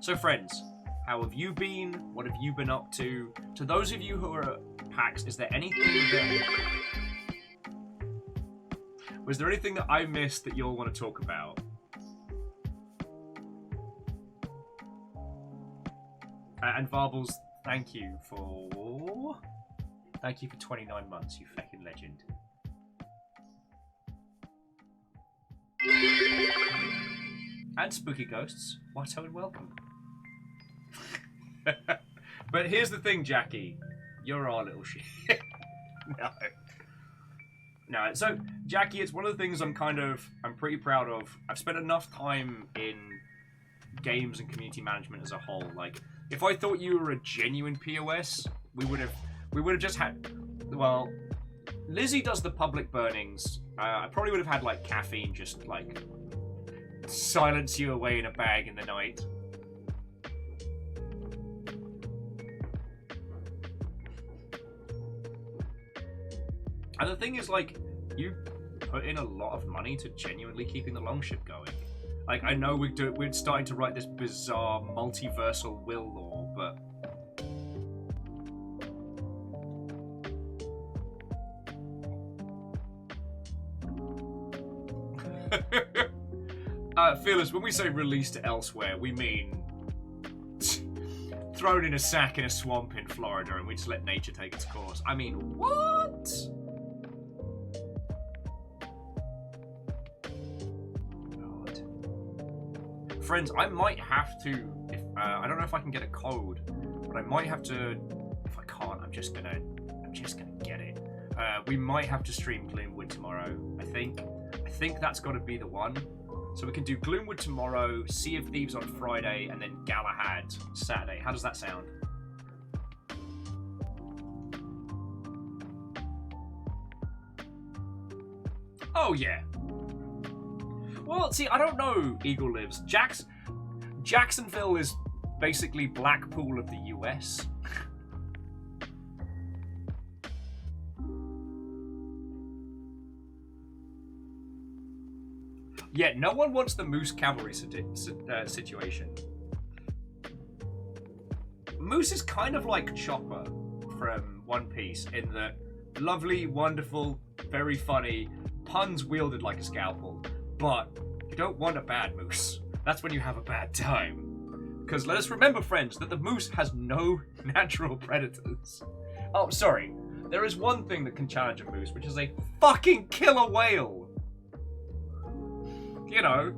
So friends, how have you been? What have you been up to? To those of you who are at PAX, is there anything that... Was there anything that I missed that you all want to talk about? And Varbles, thank you for 29 months, you fucking legend. And Spooky Ghosts, Watto and welcome. But here's the thing, Jackie. You're our little shit. No, so, Jackie, it's one of the things I'm pretty proud of. I've spent enough time in games and community management as a whole. Like, if I thought you were a genuine POS, we would have just had, well, Lizzie does the public burnings. I probably would have had, like, caffeine just, like, silence you away in a bag in the night. And the thing is, like, you put in a lot of money to genuinely keeping the Longship going. Like, I know we're starting to write this bizarre multiversal will lore, but... Fearless, when we say released elsewhere, we mean thrown in a sack in a swamp in Florida and we just let nature take its course. I mean, what? God. Friends, I might have to, I don't know if I can get a code, but I might have to, if I can't, I'm just gonna get it. We might have to stream Gloomwood tomorrow, I think that's got to be the one. So we can do Gloomwood tomorrow, Sea of Thieves on Friday, and then Galahad Saturday. How does that sound? Oh, yeah. Well, see, I don't know, Eagle Lives. Jacksonville is basically Blackpool of the US. Yeah, no one wants the Moose Cavalry situation. Moose is kind of like Chopper from One Piece in that lovely, wonderful, very funny, puns wielded like a scalpel, but you don't want a bad moose. That's when you have a bad time. Because let us remember, friends, that the moose has no natural predators. Oh, sorry. There is one thing that can challenge a moose, which is a fucking killer whale. You know.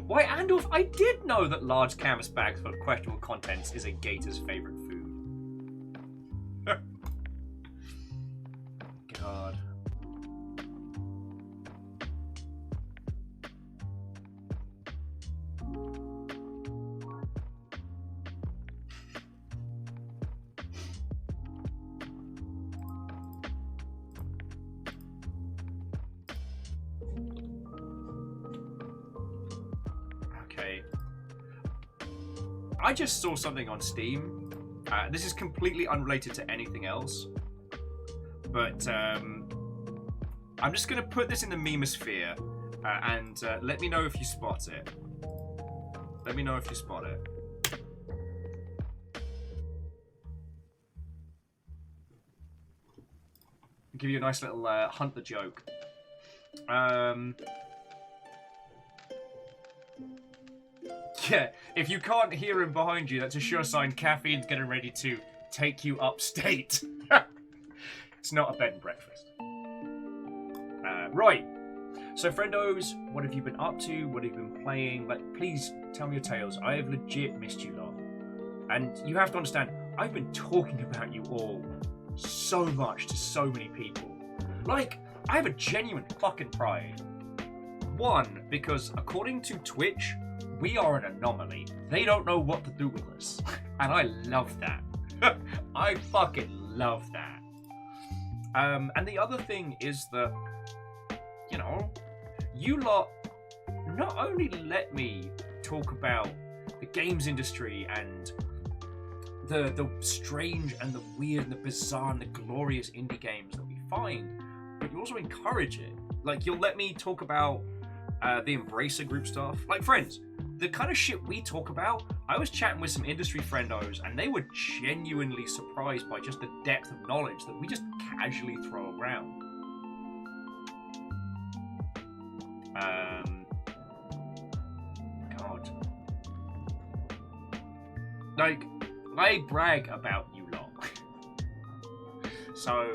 Why, Andorf, I did know that large canvas bags full of questionable contents is a gator's favourite food. God. I just saw something on Steam. This is completely unrelated to anything else. But I'm just going to put this in the memosphere and let me know if you spot it. Let me know if you spot it. I'll give you a nice little hunt the joke. Yeah, if you can't hear him behind you, that's a sure sign caffeine's getting ready to take you upstate. It's not a bed and breakfast. Right. So, friendos, what have you been up to? What have you been playing? Like, please tell me your tales. I have legit missed you lot. And you have to understand, I've been talking about you all so much to so many people. Like, I have a genuine fucking pride. One, because according to Twitch, we are an anomaly. They don't know what to do with us. And I love that. I fucking love that. And the other thing is that, you know, you lot not only let me talk about the games industry and the strange and the weird and the bizarre and the glorious indie games that we find, but you also encourage it. Like, you'll let me talk about the Embracer Group stuff. Like, friends, the kind of shit we talk about, I was chatting with some industry friendos and they were genuinely surprised by just the depth of knowledge that we just casually throw around. God. Like, I brag about you lot. So,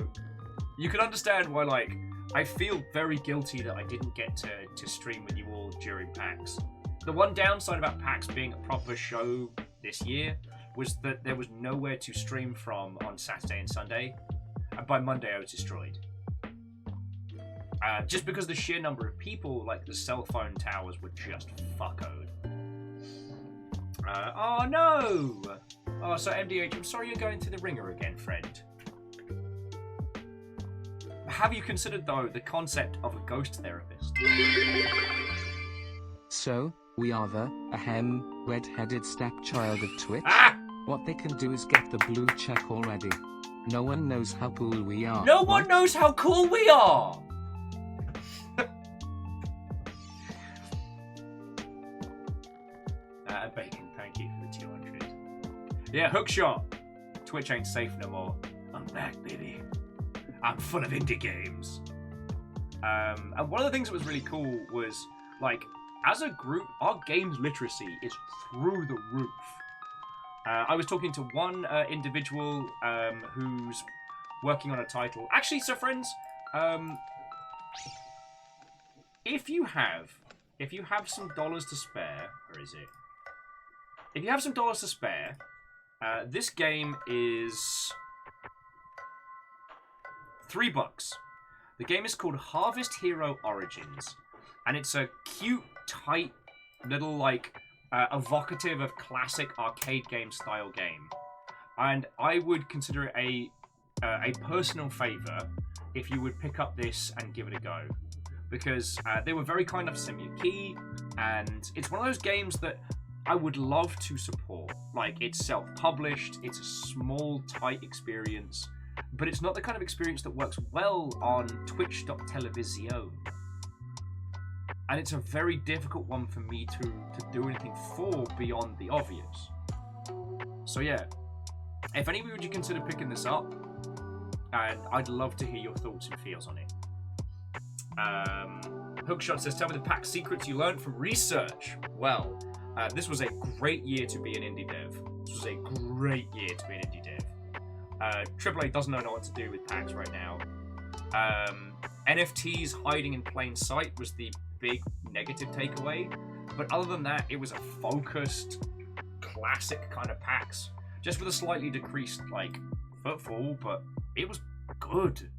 you can understand why, like, I feel very guilty that I didn't get to stream with you all during PAX. The one downside about PAX being a proper show this year was that there was nowhere to stream from on Saturday and Sunday, and by Monday I was destroyed. Just because the sheer number of people, like the cell phone towers, were just fuckoed. Oh no! Oh, so MDH, I'm sorry you're going to the ringer again, friend. Have you considered, though, the concept of a ghost therapist? So, we are the red-headed stepchild of Twitch. Ah! What they can do is get the blue check already. No one knows how cool we are. No one knows how cool we are! Bacon, thank you for the 200. Yeah, Hookshot. Twitch ain't safe no more. I'm back, baby. I'm full of indie games. And one of the things that was really cool was, like, as a group, our games literacy is through the roof. I was talking to one individual who's working on a title. Actually, so friends, if you have some dollars to spare, or is it? If you have some dollars to spare, this game is $3. The game is called Harvest Hero Origins, and it's a cute, tight, little, like, evocative of classic arcade game style game. And I would consider it a personal favour if you would pick up this and give it a go, because they were very kind enough to send me a key, and it's one of those games that I would love to support. Like, it's self-published, it's a small, tight experience, but it's not the kind of experience that works well on Twitch.television. And it's a very difficult one for me to do anything for beyond the obvious. So yeah, if any of you would you consider picking this up, and I'd love to hear your thoughts and feels on it. Hookshot says, tell me the PAX secrets you learned from research. Well, this was a great year to be an indie dev. This was a great year to be an indie dev. AAA doesn't know what to do with PAX right now. NFTs hiding in plain sight was the big negative takeaway. But other than that, it was a focused, classic kind of PAX. Just with a slightly decreased, like, footfall, but it was good.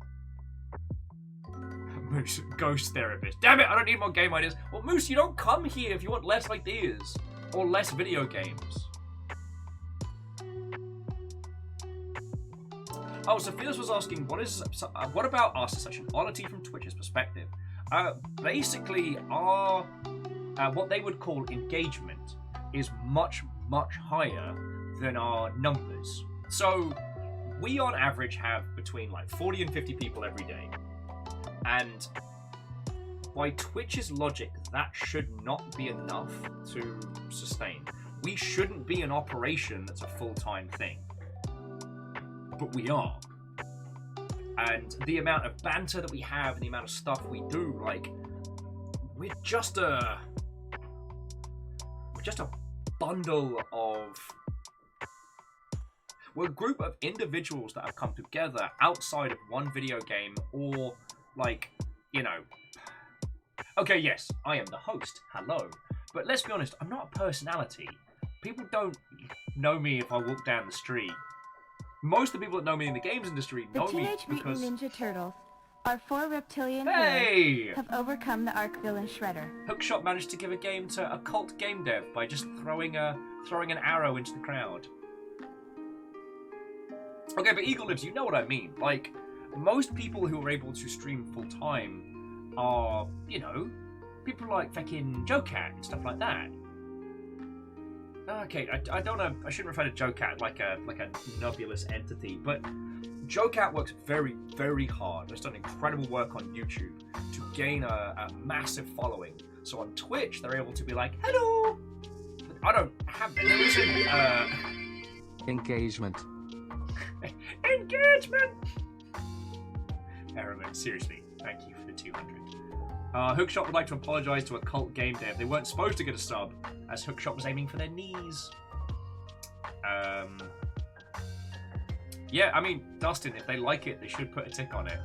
Moose, ghost therapist. Damn it, I don't need more game ideas. Well, Moose, you don't come here if you want less ideas. Or less video games. Oh, Sophia's was asking, what about us is such an oddity from Twitch's perspective? Basically, our what they would call engagement is much, much higher than our numbers. So, we on average have between like 40 and 50 people every day. And by Twitch's logic, that should not be enough to sustain. We shouldn't be an operation that's a full-time thing. But we are. And the amount of banter that we have and the amount of stuff we do, like, we're just a bundle of... We're a group of individuals that have come together outside of one video game or, like, you know... Okay, yes, I am the host, hello. But let's be honest, I'm not a personality. People don't know me if I walk down the street. Most of the people that know me in the games industry know me because... The Teenage Mutant Ninja Turtles, our 4 reptilian Hey! heroes, have overcome the arch villain Shredder. Hookshot managed to give a game to a cult game dev by just throwing an arrow into the crowd. Okay, but Eagle Lives, you know what I mean. Like, most people who are able to stream full-time are, you know, people like fucking JoeCat and stuff like that. Okay, I don't know. I shouldn't refer to JoeCat like a nebulous entity, but JoeCat works very, very hard. Has done incredible work on YouTube to gain a massive following. So on Twitch, they're able to be like, "Hello." But I don't have. There isn't engagement. Engagement. Merriman, seriously, thank you for the 200. Hookshot would like to apologise to a cult game dev. They weren't supposed to get a sub, as Hookshot was aiming for their knees. Yeah, I mean, Dustin, if they like it, they should put a tick on it.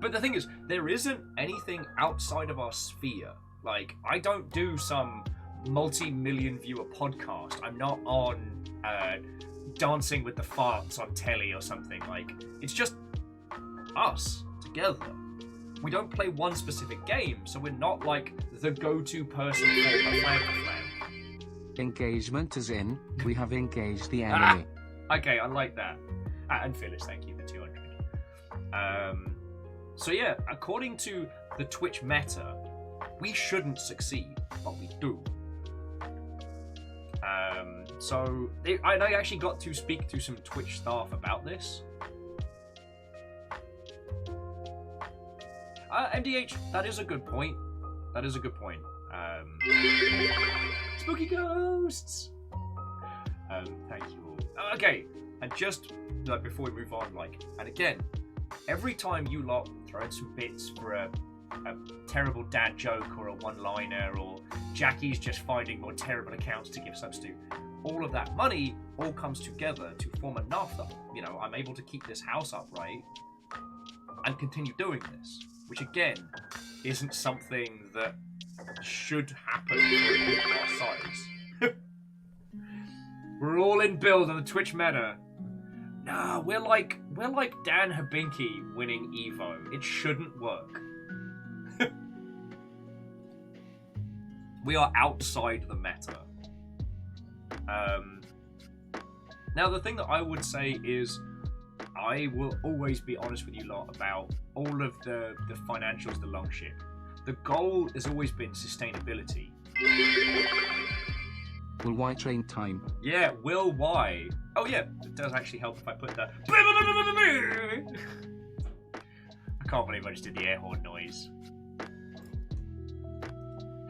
But the thing is, there isn't anything outside of our sphere. Like, I don't do some multi-million viewer podcast. I'm not on Dancing with the Farts on telly or something. Like, it's just us together. We don't play one specific game, so we're not like the go-to person for a flag. Engagement is in, we have engaged the enemy. Okay, I like that. And Phyllis, thank you for 200. So yeah, according to the Twitch meta, we shouldn't succeed, but we do. I actually got to speak to some Twitch staff about this. MDH, that is a good point. That is a good point. Spooky ghosts! Thank you all. Okay, and just like before we move on, like, and again, every time you lot throw in some bits for a terrible dad joke or a one-liner, or Jackie's just finding more terrible accounts to give subs to, all of that money all comes together to form enough that, you know, I'm able to keep this house upright and continue doing this. Which again, isn't something that should happen for a group our size. We're all in build on the Twitch meta. Nah, we're like Dan Habinki winning Evo. It shouldn't work. We are outside the meta. Now the thing that I would say is, I will always be honest with you lot about all of the financials, the long shit. The goal has always been sustainability. Will Y train time? Yeah, will Y. Oh yeah, it does actually help if I put the... I can't believe I just did the air horn noise.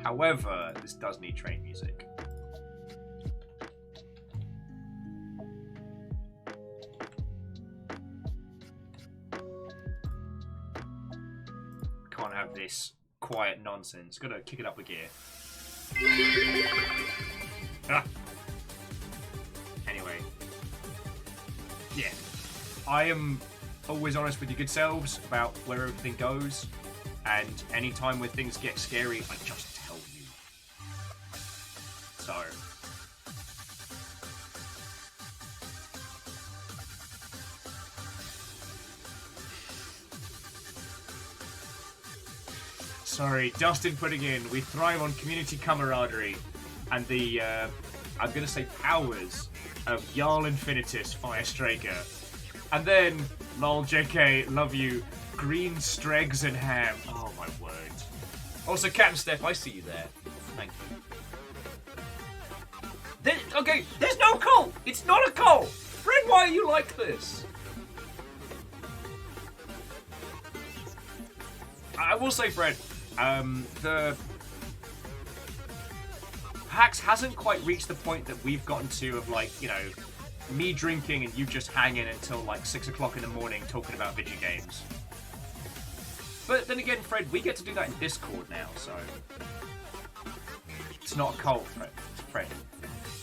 However, this does need train music. Can't have this quiet nonsense. Gotta kick it up a gear. Ah. Anyway. Yeah. I am always honest with your good selves about where everything goes. And anytime where things get scary, I just tell you. So. Sorry, Dustin putting in, we thrive on community camaraderie and the, I'm gonna say powers of Jarl Infinitus Firestraker. And then, lol JK, love you, green stregs and ham. Oh my word. Also, Captain Steph, I see you there. Thank you. Okay, there's no cult! It's not a cult! Fred, why are you like this? I will say, Fred, the PAX hasn't quite reached the point that we've gotten to of, like, you know, me drinking and you just hanging until like 6 o'clock in the morning talking about video games. But then again, Fred, we get to do that in Discord now, so it's not a cult, Fred. It's Fred.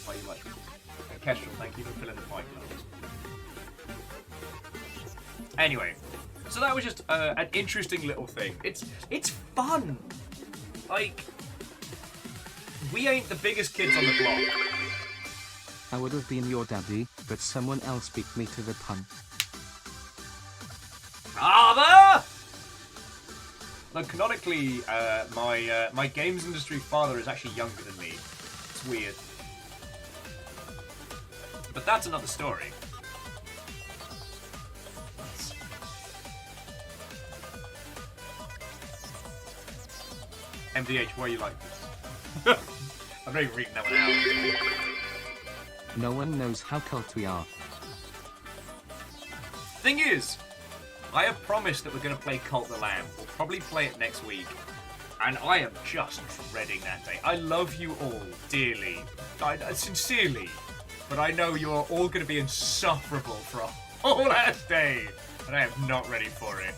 Why you like it? Kestrel, thank you for filling the fight gloves. Anyway, so that was just an interesting little thing. It's fun. Like, we ain't the biggest kids on the block. I would have been your daddy, but someone else beat me to the punch. Father! Look, canonically, my games industry father is actually younger than me. It's weird. But that's another story. MDH, why you like this? I'm not even reading that one out. No one knows how cult we are. Thing is, I have promised that we're going to play Cult the Lamb. We'll probably play it next week. And I am just dreading that day. I love you all dearly. Sincerely. But I know you're all going to be insufferable for a whole ass day. And I am not ready for it.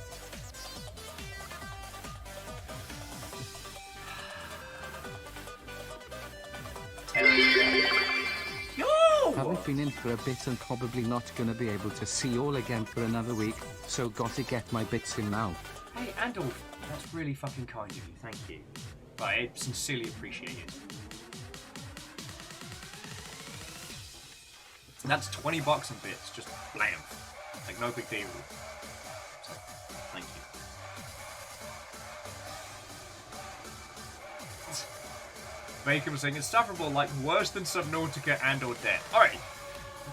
Haven't been in for a bit and probably not gonna be able to see you all again for another week, so gotta get my bits in now. Hey, Andor, that's really fucking kind of you, thank you. I sincerely appreciate it. And that's $20 in bits, just blam. Like, no big deal. So, thank you. Bacon was saying, insufferable, like worse than Subnautica and or Death. Alright,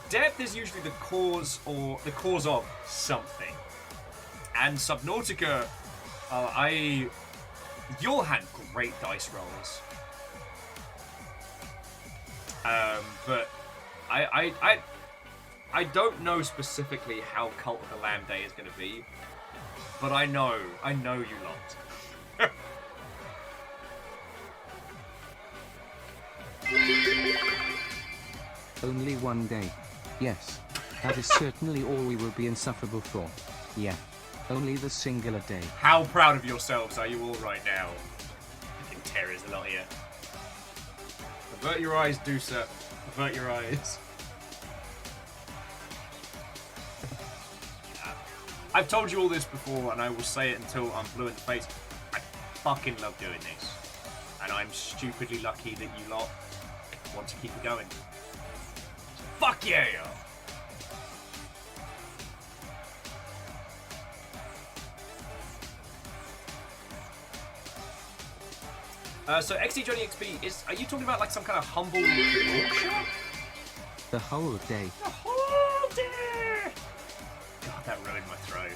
Death is usually the cause of something. And Subnautica, you'll had great dice rolls. But I don't know specifically how Cult of the Lamb Day is going to be, but I know you lot. Only one day. Yes. That is certainly all we will be insufferable for. Yeah. Only the singular day. How proud of yourselves are you all right now? Fucking terrors a lot here. Avert your eyes, Deucer. Avert your eyes. I've told you all this before, and I will say it until I'm blue in the face. I fucking love doing this. And I'm stupidly lucky that you lot want to keep it going. Fuck yeah! So XD Johnny XP, are you talking about like some kind of humble launcher? The whole day. The whole day! God, that ruined my throat.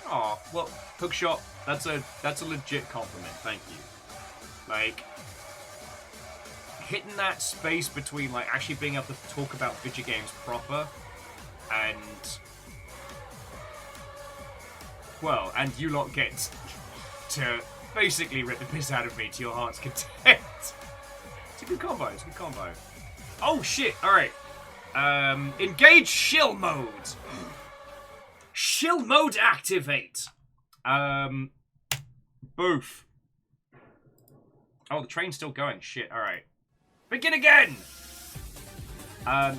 Aw, well, Hookshot, That's a legit compliment. Thank you. Like, hitting that space between like actually being able to talk about video games proper and well, and you lot get to basically rip the piss out of me to your heart's content. It's a good combo. It's a good combo. Oh shit! All right. Engage shill mode. Shill mode activate. Boof. Oh, the train's still going. Shit. All right. Begin again.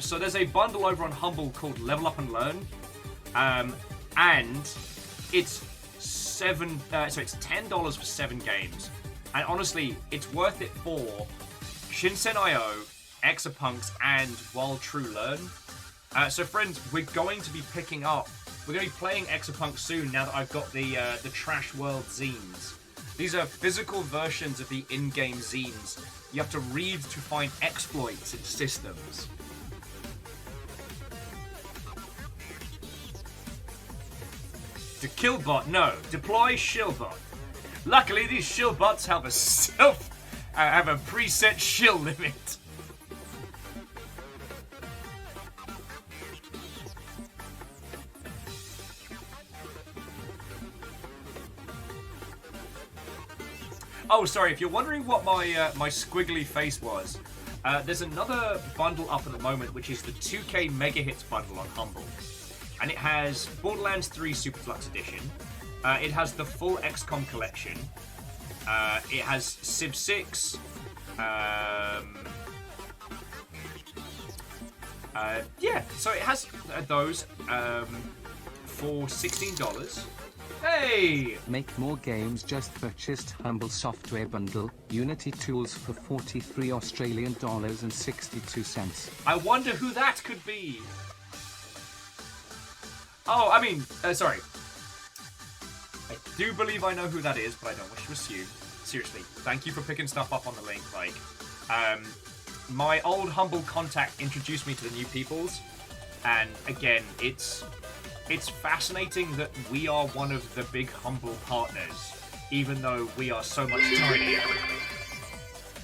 So there's a bundle over on Humble called Level Up and Learn, and it's it's $10 for 7 games, and honestly, it's worth it for Shinsen.io, Exapunks, and While True Learn. So friends, we're going to be playing Exapunks soon now that I've got the Trash World zines. These are physical versions of the in-game zines. You have to read to find exploits in systems. To killbot, no. Deploy shillbot. Luckily, these shillbots have a preset shill limit. Oh, sorry, if you're wondering what my my squiggly face was, there's another bundle up at the moment, which is the 2K Mega Hits bundle on Humble. And it has Borderlands 3 Super Deluxe Edition. It has the full XCOM collection. It has Civ 6. Yeah, so it has those for $16. Hey! Make more games. Just purchased Humble Software Bundle. Unity tools for 43 Australian dollars and 62 cents. I wonder who that could be. Oh, I mean, sorry. I do believe I know who that is, but I don't wish to assume. Seriously, thank you for picking stuff up on the link. Like, my old Humble contact introduced me to the new peoples, and again, it's fascinating that we are one of the big Humble partners, even though we are so much tinier.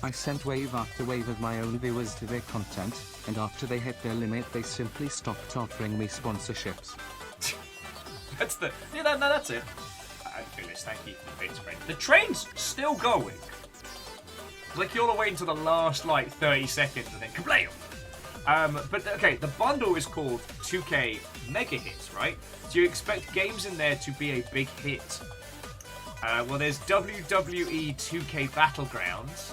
I sent wave after wave of my own viewers to their content, and after they hit their limit, they simply stopped offering me sponsorships. That's the... Yeah, no, that's it. I'm fearless, thank you for the bits, friend. The train's still going. Like, you're all waiting until the last, like, 30 seconds and then kablam! But, okay, the bundle is called 2K Mega Hits, right? So you expect games in there to be a big hit. Well, there's WWE 2K Battlegrounds.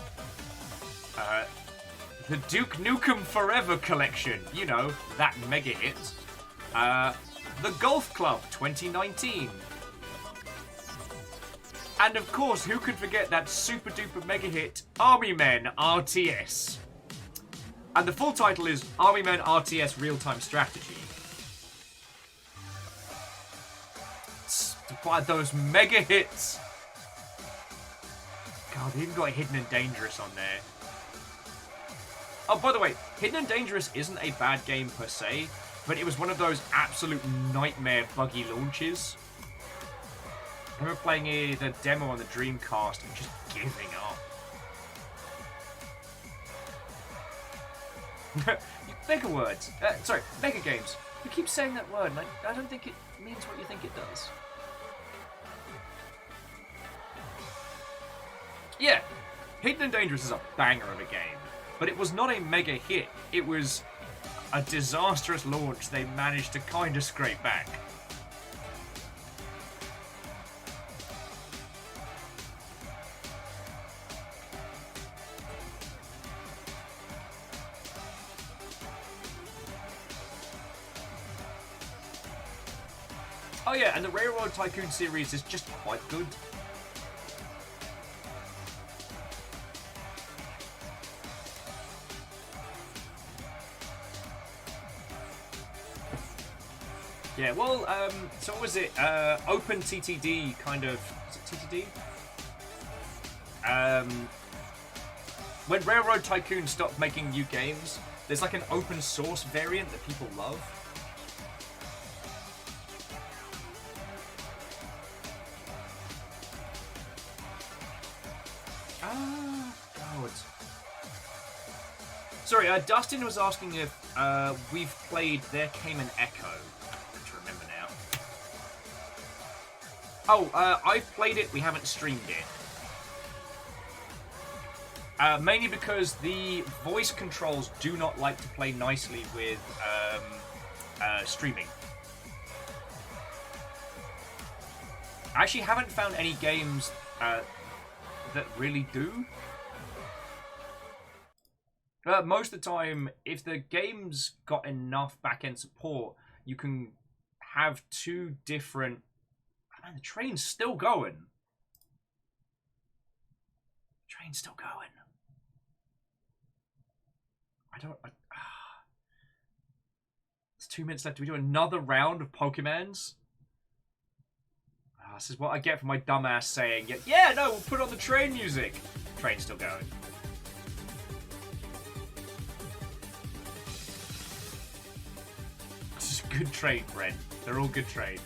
The Duke Nukem Forever collection. You know, that mega hit. The Golf Club 2019. And of course, who could forget that super duper mega hit, Army Men RTS. And the full title is Army Men RTS Real-Time Strategy. To find those mega hits. God, they even got Hidden and Dangerous on there. Oh, by the way, Hidden and Dangerous isn't a bad game per se, but it was one of those absolute nightmare buggy launches. I remember playing the demo on the Dreamcast and just giving up. Mega words. Sorry, mega games. You keep saying that word, and I don't think it means what you think it does. Yeah, Hidden and Dangerous is a banger of a game, but it was not a mega hit. It was a disastrous launch they managed to kind of scrape back. Oh yeah, and the Railroad Tycoon series is just quite good. Yeah, well, so what was it? Open TTD kind of... Is it TTD? When Railroad Tycoon stopped making new games, there's like an open source variant that people love. God. Sorry, Dustin was asking if we've played There Came an Echo. I don't remember now. Oh, I've played it, we haven't streamed it. Mainly because the voice controls do not like to play nicely with streaming. I actually haven't found any games that really do. Most of the time, if the game's got enough back-end support, you can have two different... Oh, man, the train's still going. The train's still going. There's 2 minutes left. Do we do another round of Pokemons? This is what I get for my dumbass saying, yeah, no, we'll put on the train music. Train's still going. This is a good train, Brent. They're all good trains.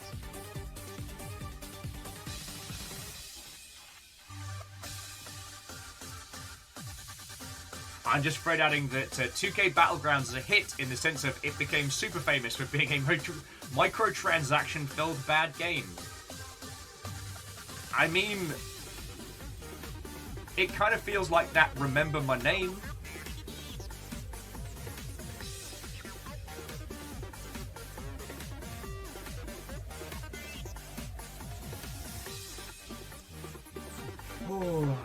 I'm just Fred adding that 2K Battlegrounds is a hit in the sense of it became super famous for being a microtransaction-filled bad game. I mean, it kind of feels like that Remember My Name. Oh.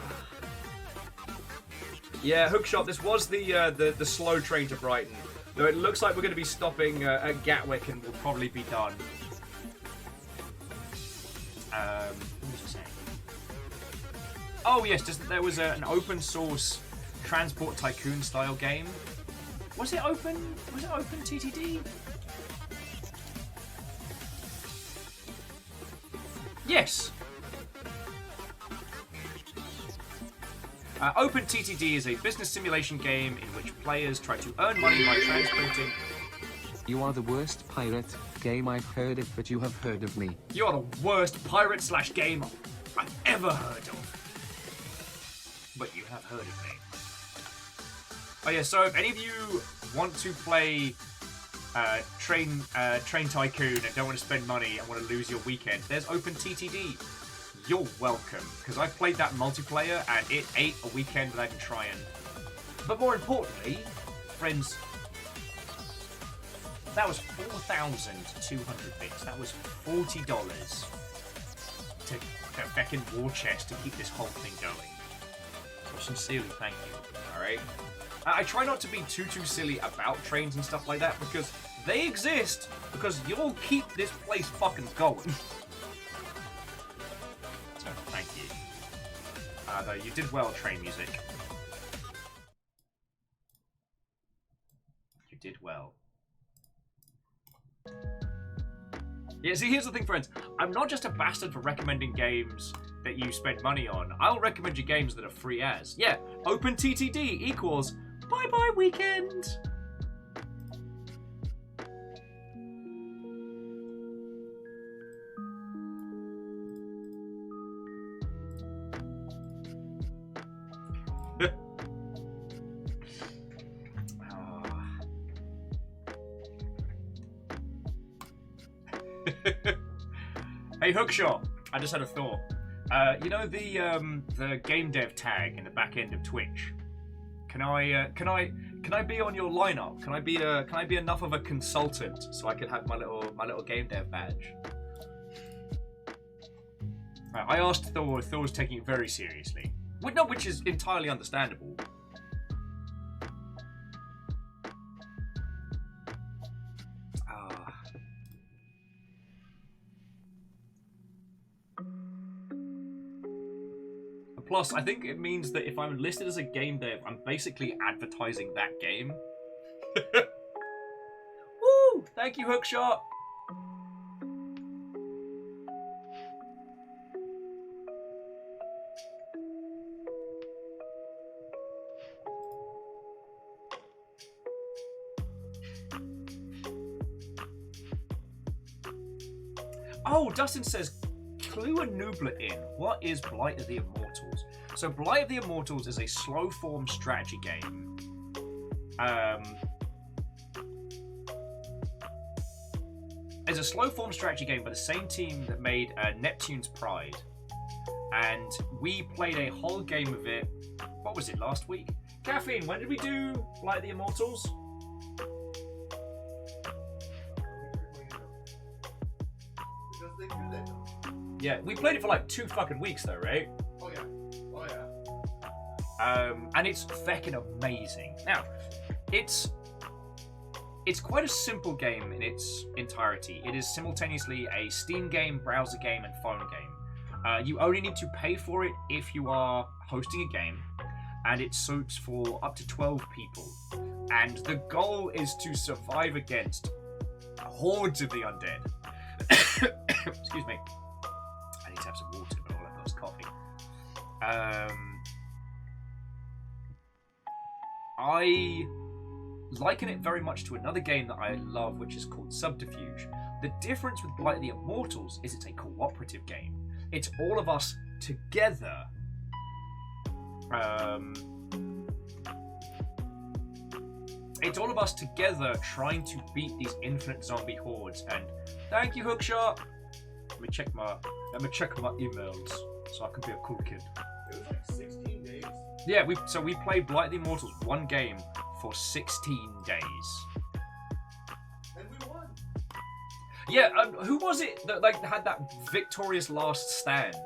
Yeah, Hookshot, this was the slow train to Brighton. Though it looks like we're going to be stopping at Gatwick and we'll probably be done. What was I saying? Oh yes, there was an open source Transport Tycoon style game. Was it open? Was it open TTD? Yes. Open TTD is a business simulation game in which players try to earn money by transporting... You are the worst pirate game I've heard of, but you have heard of me. You are the worst pirate/game I've ever heard of. But you have heard of me. Oh yeah, so if any of you want to play Train Tycoon and don't want to spend money and want to lose your weekend, there's Open TTD. You're welcome, because I played that multiplayer and it ate a weekend without even trying. But more importantly, friends, that was 4,200 bits. That was $40 to fucking war chest to keep this whole thing going. So sincerely, thank you. All right. I try not to be too silly about trains and stuff like that because they exist because you'll keep this place fucking going. So thank you. Though you did well, train music. You did well. Yeah, see, here's the thing, friends. I'm not just a bastard for recommending games that you spend money on. I'll recommend you games that are free as. Yeah, Open TTD equals bye-bye weekend. Hey Hookshot, I just had a thought. You know the game dev tag in the back end of Twitch? Can I be on your lineup? Can I be enough of a consultant so I can have my little game dev badge? I asked Thor. Thor's taking it very seriously, which is entirely understandable. Plus, I think it means that if I'm listed as a game dev, I'm basically advertising that game. Woo! Thank you, Hookshot! Oh, Dustin says, clue a nooblet in. What is Blight of the Immortals? So Blight of the Immortals is a slow-form strategy game. It's a slow-form strategy game by the same team that made Neptune's Pride. And we played a whole game of it, what was it, last week? Caffeine, when did we do Blight of the Immortals? Yeah, we played it for like 2 fucking weeks though, right? Oh yeah. Oh yeah. And it's feckin' amazing. Now, it's quite a simple game in its entirety. It is simultaneously a Steam game, browser game, and phone game. You only need to pay for it if you are hosting a game, and it suits for up to 12 people. And the goal is to survive against hordes of the undead. Excuse me. I need to have some water, but all I've got is coffee. I liken it very much to another game that I love, which is called Subterfuge. The difference with Blight of the Immortals is it's a cooperative game. It's all of us together. It's all of us together trying to beat these infinite zombie hordes. And thank you, Hookshot. Let me check my emails so I can be a cool kid. It was like 16 days. Yeah, we played Blight of the Immortals one game for 16 days. And we won. Yeah, who was it that had that victorious last stand?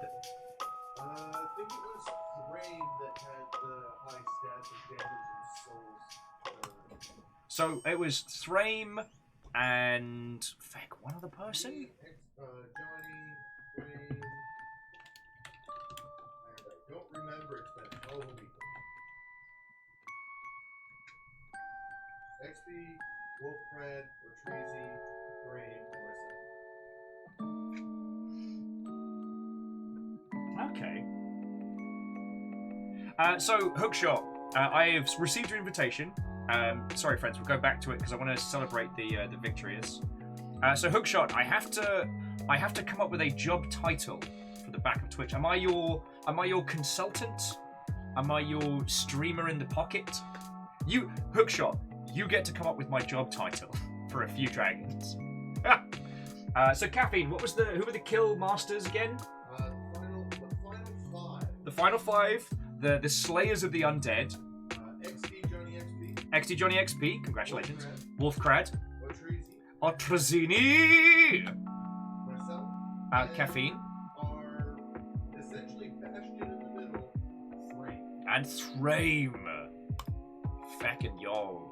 I think it was Rain that had the high stats of damage and souls. So it was Thrame and one other person. Johnny, Rain, and I don't remember. It's been a whole week. XP, Wolfred, Latrizi, Rain, Okay. So Hookshot, I have received your invitation. Sorry, friends, we'll go back to it because I want to celebrate the victories. So Hookshot, I have to come up with a job title for the back of Twitch. Am I your consultant? Am I your streamer in the pocket? You, Hookshot, you get to come up with my job title for A Few Dragons. So Caffeine, who were the kill masters again? The final five, the Slayers of the Undead. XD Johnny XP. XD Johnny XP, congratulations. Wolfcrad. Latrizi. Otrazini! Myself. Caffeine. Are essentially Bastion in the middle. Thrame. And Thrame. Feckin' yo.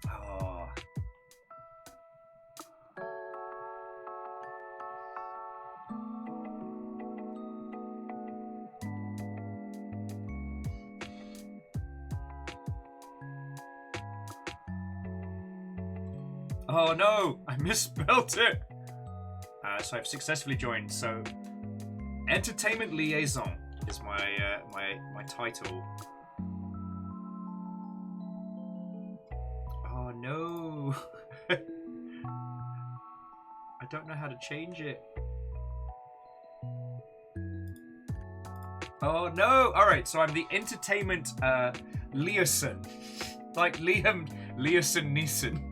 Oh. Oh no, I misspelled it. So I've successfully joined. So, Entertainment Liaison is my title. Oh no, I don't know how to change it. Oh no! All right, so I'm the Entertainment Liaison, like Liam Neeson.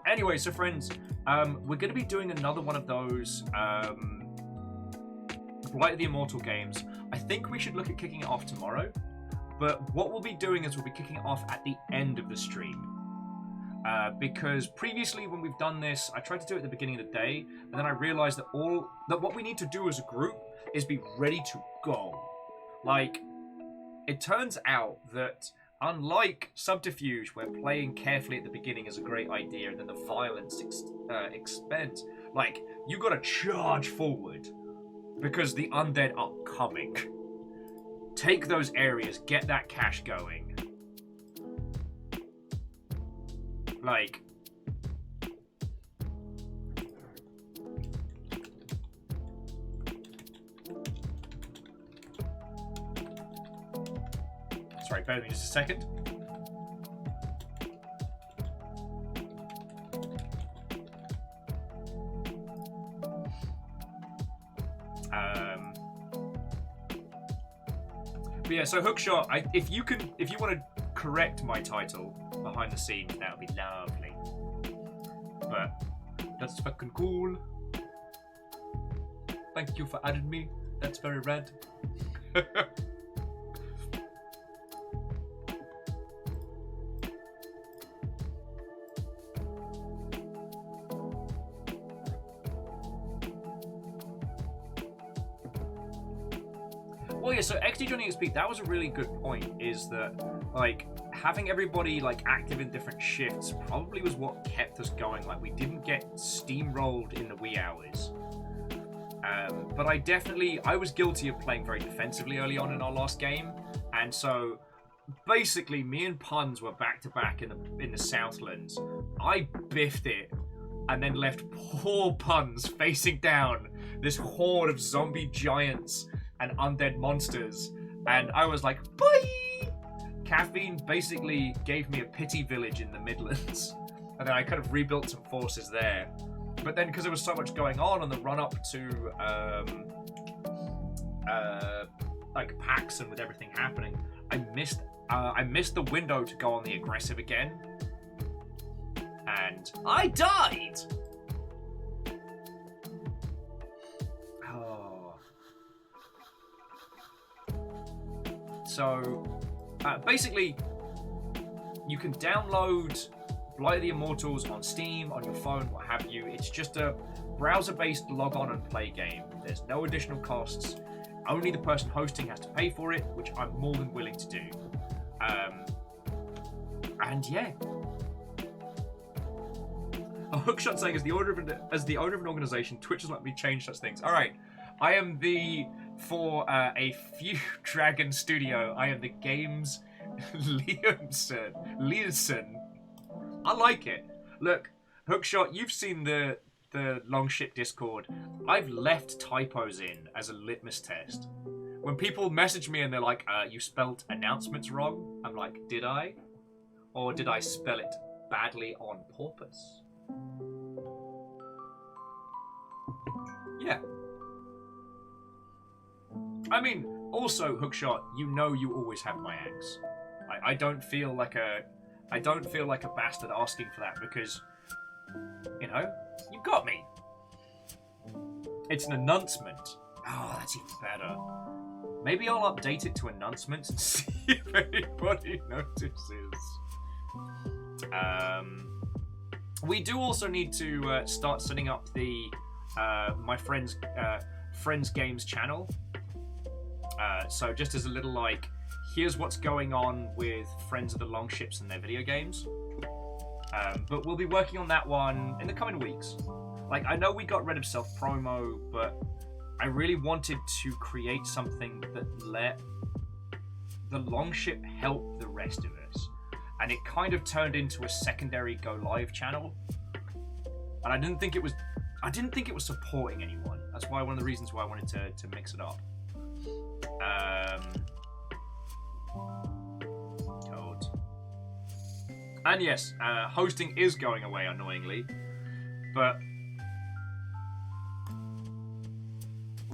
Anyway, so friends, we're going to be doing another one of those Blight of the Immortal games. I think we should look at kicking it off tomorrow, but what we'll be doing is we'll be kicking it off at the end of the stream. Because previously when we've done this, I tried to do it at the beginning of the day, and then I realized that what we need to do as a group is be ready to go. Like, it turns out that unlike Subterfuge, where playing carefully at the beginning is a great idea and then the violence expands, like, you gotta charge forward because the undead are coming. Take those areas, get that cash going. Like, sorry, bear with me just a second. But yeah, so Hookshot, if you want to correct my title behind the scenes, that would be lovely. But that's fucking cool. Thank you for adding me. That's very rad. Well, yeah, so XD Johnny XP, that was a really good point, is that, like, having everybody, like, active in different shifts probably was what kept us going. Like, we didn't get steamrolled in the wee hours. But I was guilty of playing very defensively early on in our last game, and so, basically, me and Puns were back-to-back in the Southlands. I biffed it, and then left poor Puns facing down this horde of zombie giants and undead monsters, and I was like, bye! Caffeine basically gave me a pity village in the Midlands, and then I kind of rebuilt some forces there. But then, because there was so much going on the run-up to, like, PAX and with everything happening, I missed the window to go on the aggressive again, and I died! So, basically, you can download Blight of the Immortals on Steam, on your phone, what have you. It's just a browser-based log on and play game. There's no additional costs. Only the person hosting has to pay for it, which I'm more than willing to do. And yeah. A Hookshot saying, as the owner of an organization, Twitch has let me change such things. All right, I am for a few Dragon Studio, I am the game's Leeson. I like it. Look, Hookshot, you've seen the long shit Discord. I've left typos in as a litmus test. When people message me and they're like, you spelt announcements wrong, I'm like, did I? Or did I spell it badly on purpose? Yeah. I mean, also, Hookshot, you know you always have my eggs. I don't feel like a bastard asking for that because, you know, you got me. It's an announcement. Oh, that's even better. Maybe I'll update it to announcements and see if anybody notices. We do also need to start setting up the my friends games channel. So just as a little like, here's what's going on with Friends of the Longships and their video games. But we'll be working on that one in the coming weeks. Like, I know we got rid of self-promo, but I really wanted to create something that let the Longship help the rest of us. And it kind of turned into a secondary Go Live channel. And I didn't think it was supporting anyone. That's why one of the reasons why I wanted to mix it up. Code. And yes, hosting is going away annoyingly, but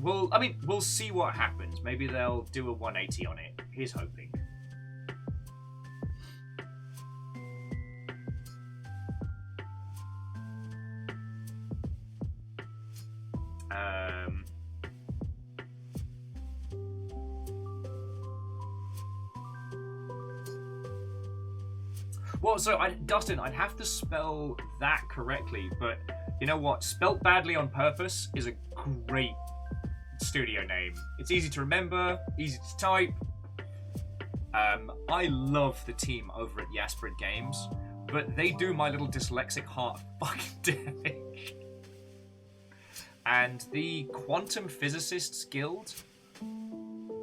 we'll see what happens. Maybe they'll do a 180 on it. Here's hoping. Well, so Dustin, I'd have to spell that correctly, but you know what? Spelt badly on purpose is a great studio name. It's easy to remember, easy to type. I love the team over at Yasprid Games, but they do my little dyslexic heart fucking damage. And the Quantum Physicists Guild,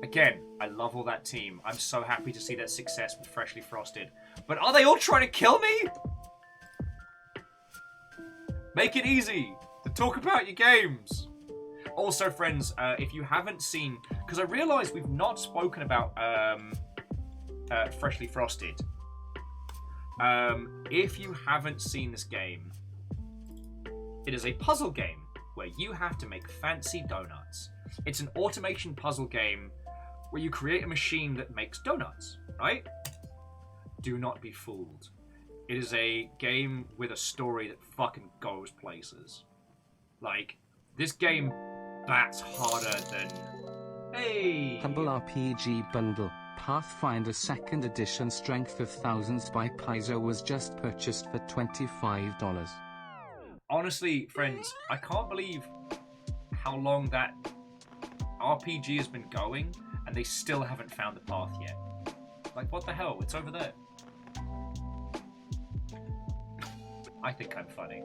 again, I love all that team. I'm so happy to see that success with Freshly Frosted. But are they all trying to kill me? Make it easy to talk about your games. Also, friends, if you haven't seen, because I realize we've not spoken about Freshly Frosted. If you haven't seen this game, it is a puzzle game where you have to make fancy donuts. It's an automation puzzle game where you create a machine that makes donuts, right? Do not be fooled. It is a game with a story that fucking goes places. Like, this game bats harder than... Hey! Humble RPG Bundle. Pathfinder 2nd Edition Strength of Thousands by Paizo was just purchased for $25. Honestly, friends, I can't believe how long that RPG has been going, and they still haven't found the path yet. Like, what the hell? It's over there. I think I'm funny.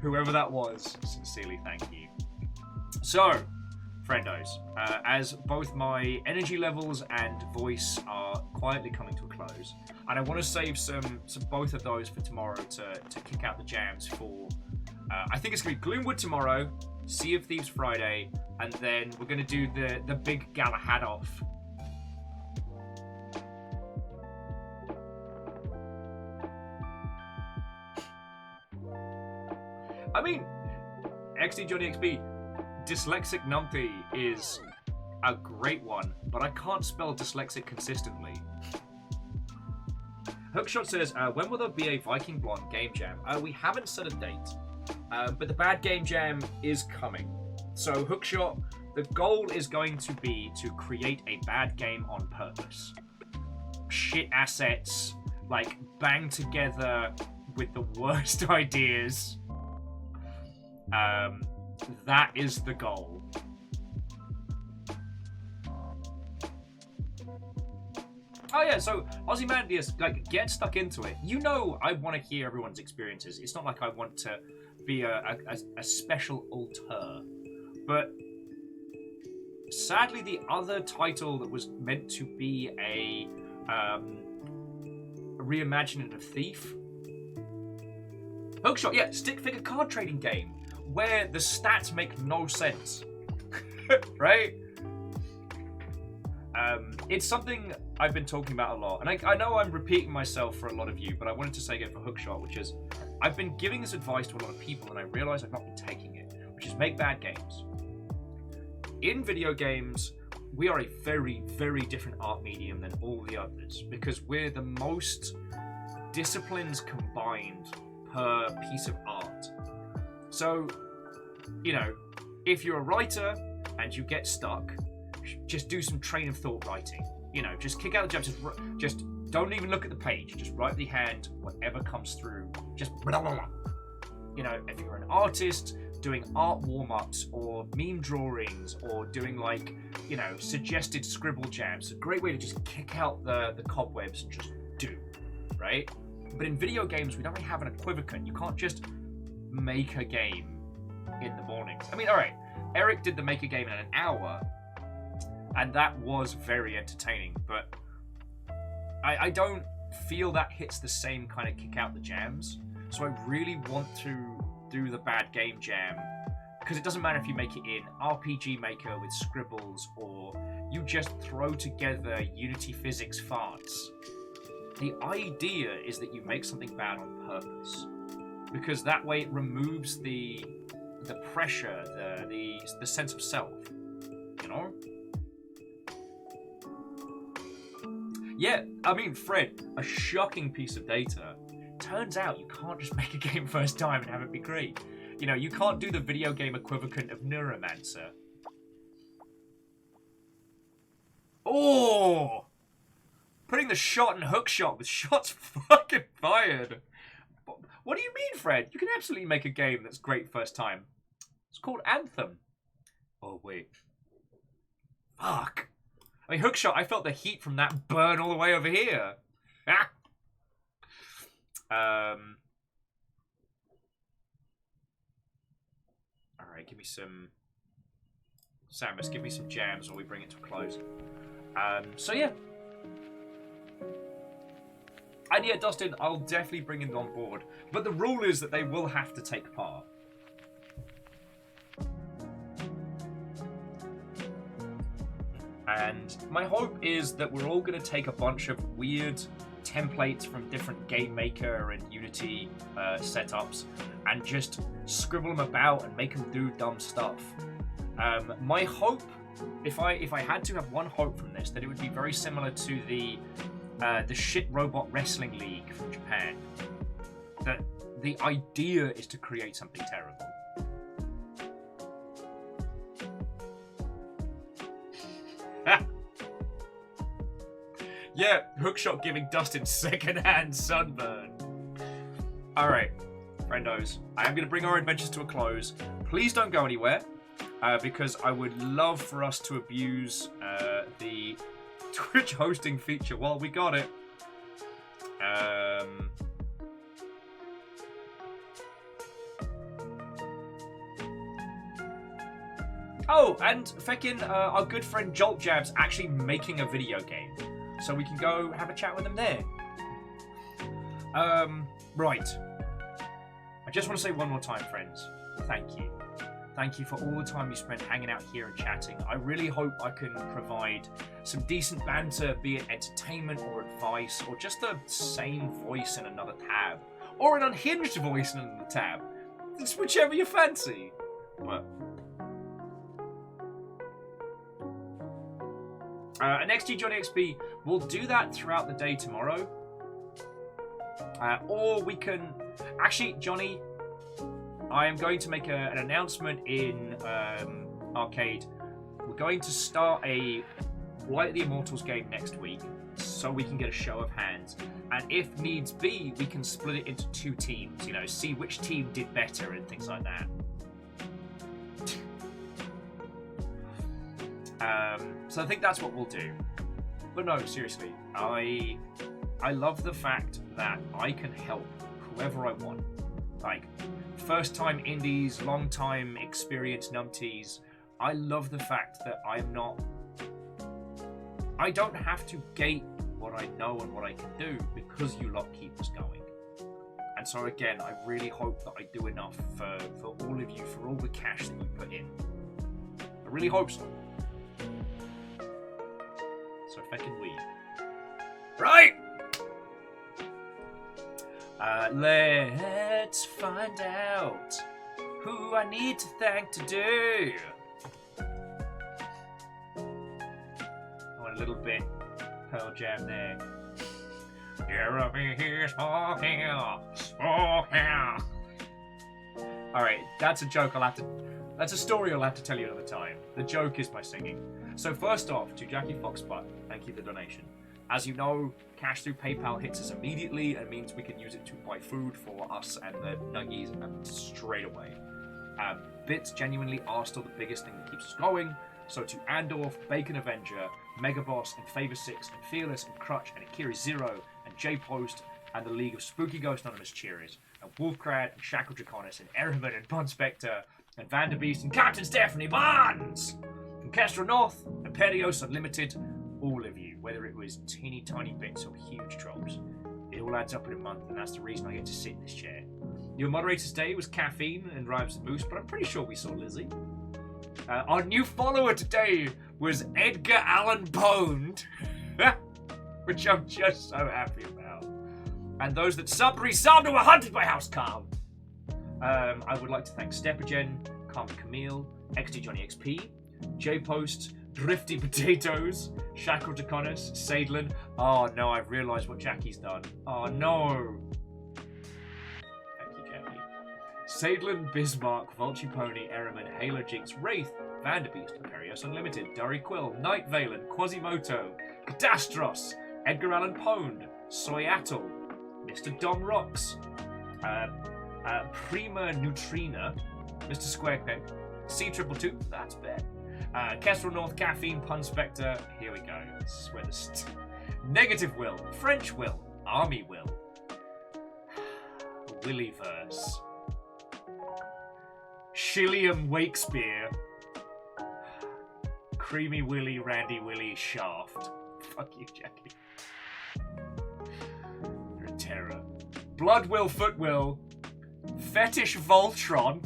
Whoever that was, sincerely thank you. So, friendos, as both my energy levels and voice are quietly coming to a close, and I want to save some both of those for tomorrow to kick out the jams for, I think it's going to be Gloomwood tomorrow, Sea of Thieves Friday, and then we're going to do the big Galahad off. I mean, XD Johnny XP, Dyslexic Numpty is a great one, but I can't spell dyslexic consistently. Hookshot says, when will there be a Viking Blonde game jam? We haven't set a date, but the bad game jam is coming. So Hookshot, the goal is going to be to create a bad game on purpose. Shit assets, like bang together with the worst ideas. That is the goal. Oh yeah, so Ozymandias, like, get stuck into it. You know I want to hear everyone's experiences. It's not like I want to be a special auteur. But sadly, the other title that was meant to be a reimagining of Thief. Hookshot, yeah, stick figure card trading game where the stats make no sense. Right? It's something I've been talking about a lot, and I know I'm repeating myself for a lot of you, but I wanted to say again for Hookshot, which is I've been giving this advice to a lot of people, and I realize I've not been taking it, which is make bad games. In video games, we are a very, very different art medium than all the others, because we're the most disciplines combined per piece of art. So, you know, if you're a writer and you get stuck, just do some train of thought writing. You know, just kick out the jabs. Just don't even look at the page. Just write the hand, whatever comes through. Just blah, blah, blah. You know, if you're an artist doing art warm-ups or meme drawings or doing, like, you know, suggested scribble jams, a great way to just kick out the cobwebs and just do, right? But in video games, we don't really have an equivalent. You can't just make a game in the mornings. I mean, all right, Eric did the make a game in an hour, and that was very entertaining, but I don't feel that hits the same kind of kick out the jams. So I really want to do the bad game jam, because it doesn't matter if you make it in RPG Maker with scribbles or you just throw together Unity physics farts. The idea is that you make something bad on purpose, because that way it removes the pressure, the sense of self, you know? Yeah, I mean, Fred, a shocking piece of data. Turns out you can't just make a game first time and have it be great. You know, you can't do the video game equivalent of Neuromancer. Oh! Putting the shot in Hookshot with shots fucking fired. What do you mean, Fred? You can absolutely make a game that's great first time. It's called Anthem. Oh, wait. Fuck. I mean, Hookshot, I felt the heat from that burn all the way over here. Ah! Alright, give me some... Samus, give me some jams while we bring it to a close. So yeah. And yeah, Dustin, I'll definitely bring him on board. But the rule is that they will have to take part. And my hope is that we're all going to take a bunch of weird templates from different Game Maker and Unity setups and just scribble them about and make them do dumb stuff. My hope if I had to have one hope from this, that it would be very similar to the shit robot wrestling league from Japan. That the idea is to create something terrible. Yeah, Hookshot giving Dustin secondhand sunburn. Alright, friendos, I am going to bring our adventures to a close. Please don't go anywhere, because I would love for us to abuse the Twitch hosting feature while we got it. Oh, and feckin' our good friend Jolt Jab's actually making a video game. So we can go have a chat with them there. Right. I just want to say one more time, friends. Thank you. Thank you for all the time you spent hanging out here and chatting. I really hope I can provide some decent banter, be it entertainment or advice, or just the same voice in another tab. Or an unhinged voice in another tab. It's whichever you fancy. But... and XG Johnny XP, we'll do that throughout the day tomorrow. Or we can... Actually, Johnny, I am going to make an announcement in Arcade. We're going to start a Light of the Immortals game next week, so we can get a show of hands. And if needs be, we can split it into 2 teams, you know, see which team did better and things like that. So I think that's what we'll do. But no, seriously, I love the fact that I can help whoever I want. Like, first time indies, long time experienced numpties. I love the fact that I don't have to gate what I know and what I can do because you lot keep us going. And so again, I really hope that I do enough for all of you, for all the cash that you put in. I really hope so. So feckin' we. Right! Let's find out who I need to thank today. I want a little bit Pearl Jam there. You'll be here smoking. Alright, that's a joke that's a story I'll have to tell you another time. The joke is my singing. So first off, to Jackie Foxbutt, thank you for the donation. As you know, cash through PayPal hits us immediately and means we can use it to buy food for us and the nuggies straight away. Bits genuinely are still the biggest thing that keeps us going. So to Andorf, Bacon Avenger, Megaboss, and Favor 6, and Fearless, and Crutch, and Akiri Zero, and J-Post, and the League of Spooky Ghost Anonymous Cheerers, and Wolfcrad, and Shackle Draconis, and Eremon, and Bun Spectre, and Vanderbeest, and Captain Stephanie Barnes! From Kestrel North, and Perios Unlimited, all of you, whether it was teeny tiny bits or huge drops, it all adds up in a month, and that's the reason I get to sit in this chair. Your moderator today was Caffeine and Rhymes and Moose, but I'm pretty sure we saw Lizzie. Our new follower today was Edgar Allan Pwned, which I'm just so happy about. And those that subbed were hunted by House Calm. I would like to thank Stepagen, Carmen Camille, XD Johnny XP, J-Post, Drifty Potatoes, Shackle Draconis, Sadlin. Oh no, I've realised what Jackie's done. Oh no. Thank you, Jackie. Sadlin, Bismarck, Vulture Pony, Eremon, Halo Jinx, Wraith, Vanderbeest, Imperios Unlimited, Durry Quill, Night Valen, Quasimoto, Cadastros, Edgar Allan Pwned, Soyatel, Mr. Dom Rocks, Prima Neutrina, Mr. Squarepeg, C222, that's bad. Kestrel North, Caffeine, Pun Spectre, here we go. This is where the Negative Will, French Will, Army Will, Willyverse, Shilliam Wakespeare, Creamy Willy, Randy Willy, Shaft. Fuck you, Jackie. You're a terror. Blood Will, Foot Will, Fetish Voltron,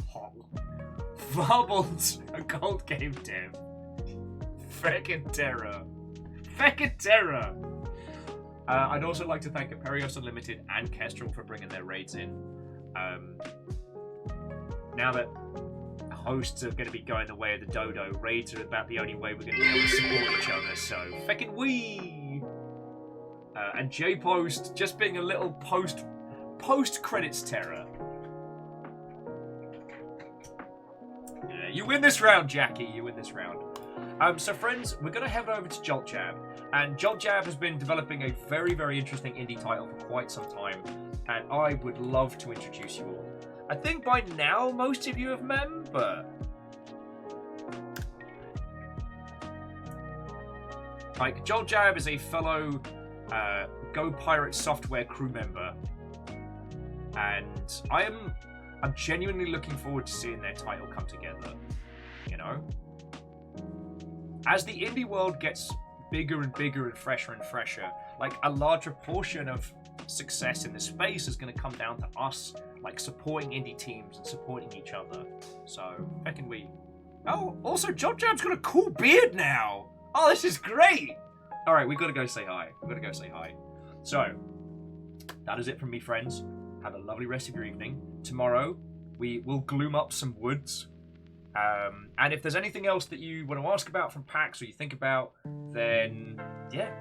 Varbles, a Gold Game Dev. Feckin' terror. Feckin' terror. I'd also like to thank Imperios Unlimited and Kestrel for bringing their raids in. Now that... hosts are going to be going the way of the dodo. Raids are about the only way we're going to be able to support each other, so feckin' wee! And J-Post just being a little post-credits terror. Yeah, you win this round, Jackie, you win this round. So friends, we're going to head over to Jolt Jab. And Jolt Jab has been developing a very, very interesting indie title for quite some time. And I would love to introduce you all. I think by now most of you have met him, but... Like, Jolt Jab is a fellow Go Pirate software crew member. And I'm genuinely looking forward to seeing their title come together. You know? As the indie world gets bigger and bigger and fresher, like a larger portion of success in this space is going to come down to us, like supporting indie teams and supporting each other. So, feckin' we. Oh, also, Jolt Jab's got a cool beard now. Oh, this is great. All right, we've got to go say hi. So, that is it from me, friends. Have a lovely rest of your evening. Tomorrow, we will gloom up some woods. And if there's anything else that you want to ask about from PAX or you think about, then yeah,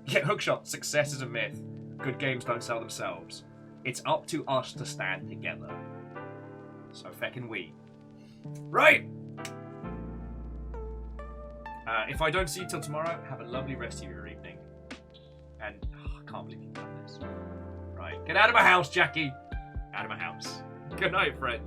Hookshot, success is a myth. Good games don't sell themselves. It's up to us to stand together. So feckin' we. Right! If I don't see you till tomorrow, have a lovely rest of your evening. And I can't believe you've done this. Right, get out of my house, Jackie! Out of my house. Good night, friend.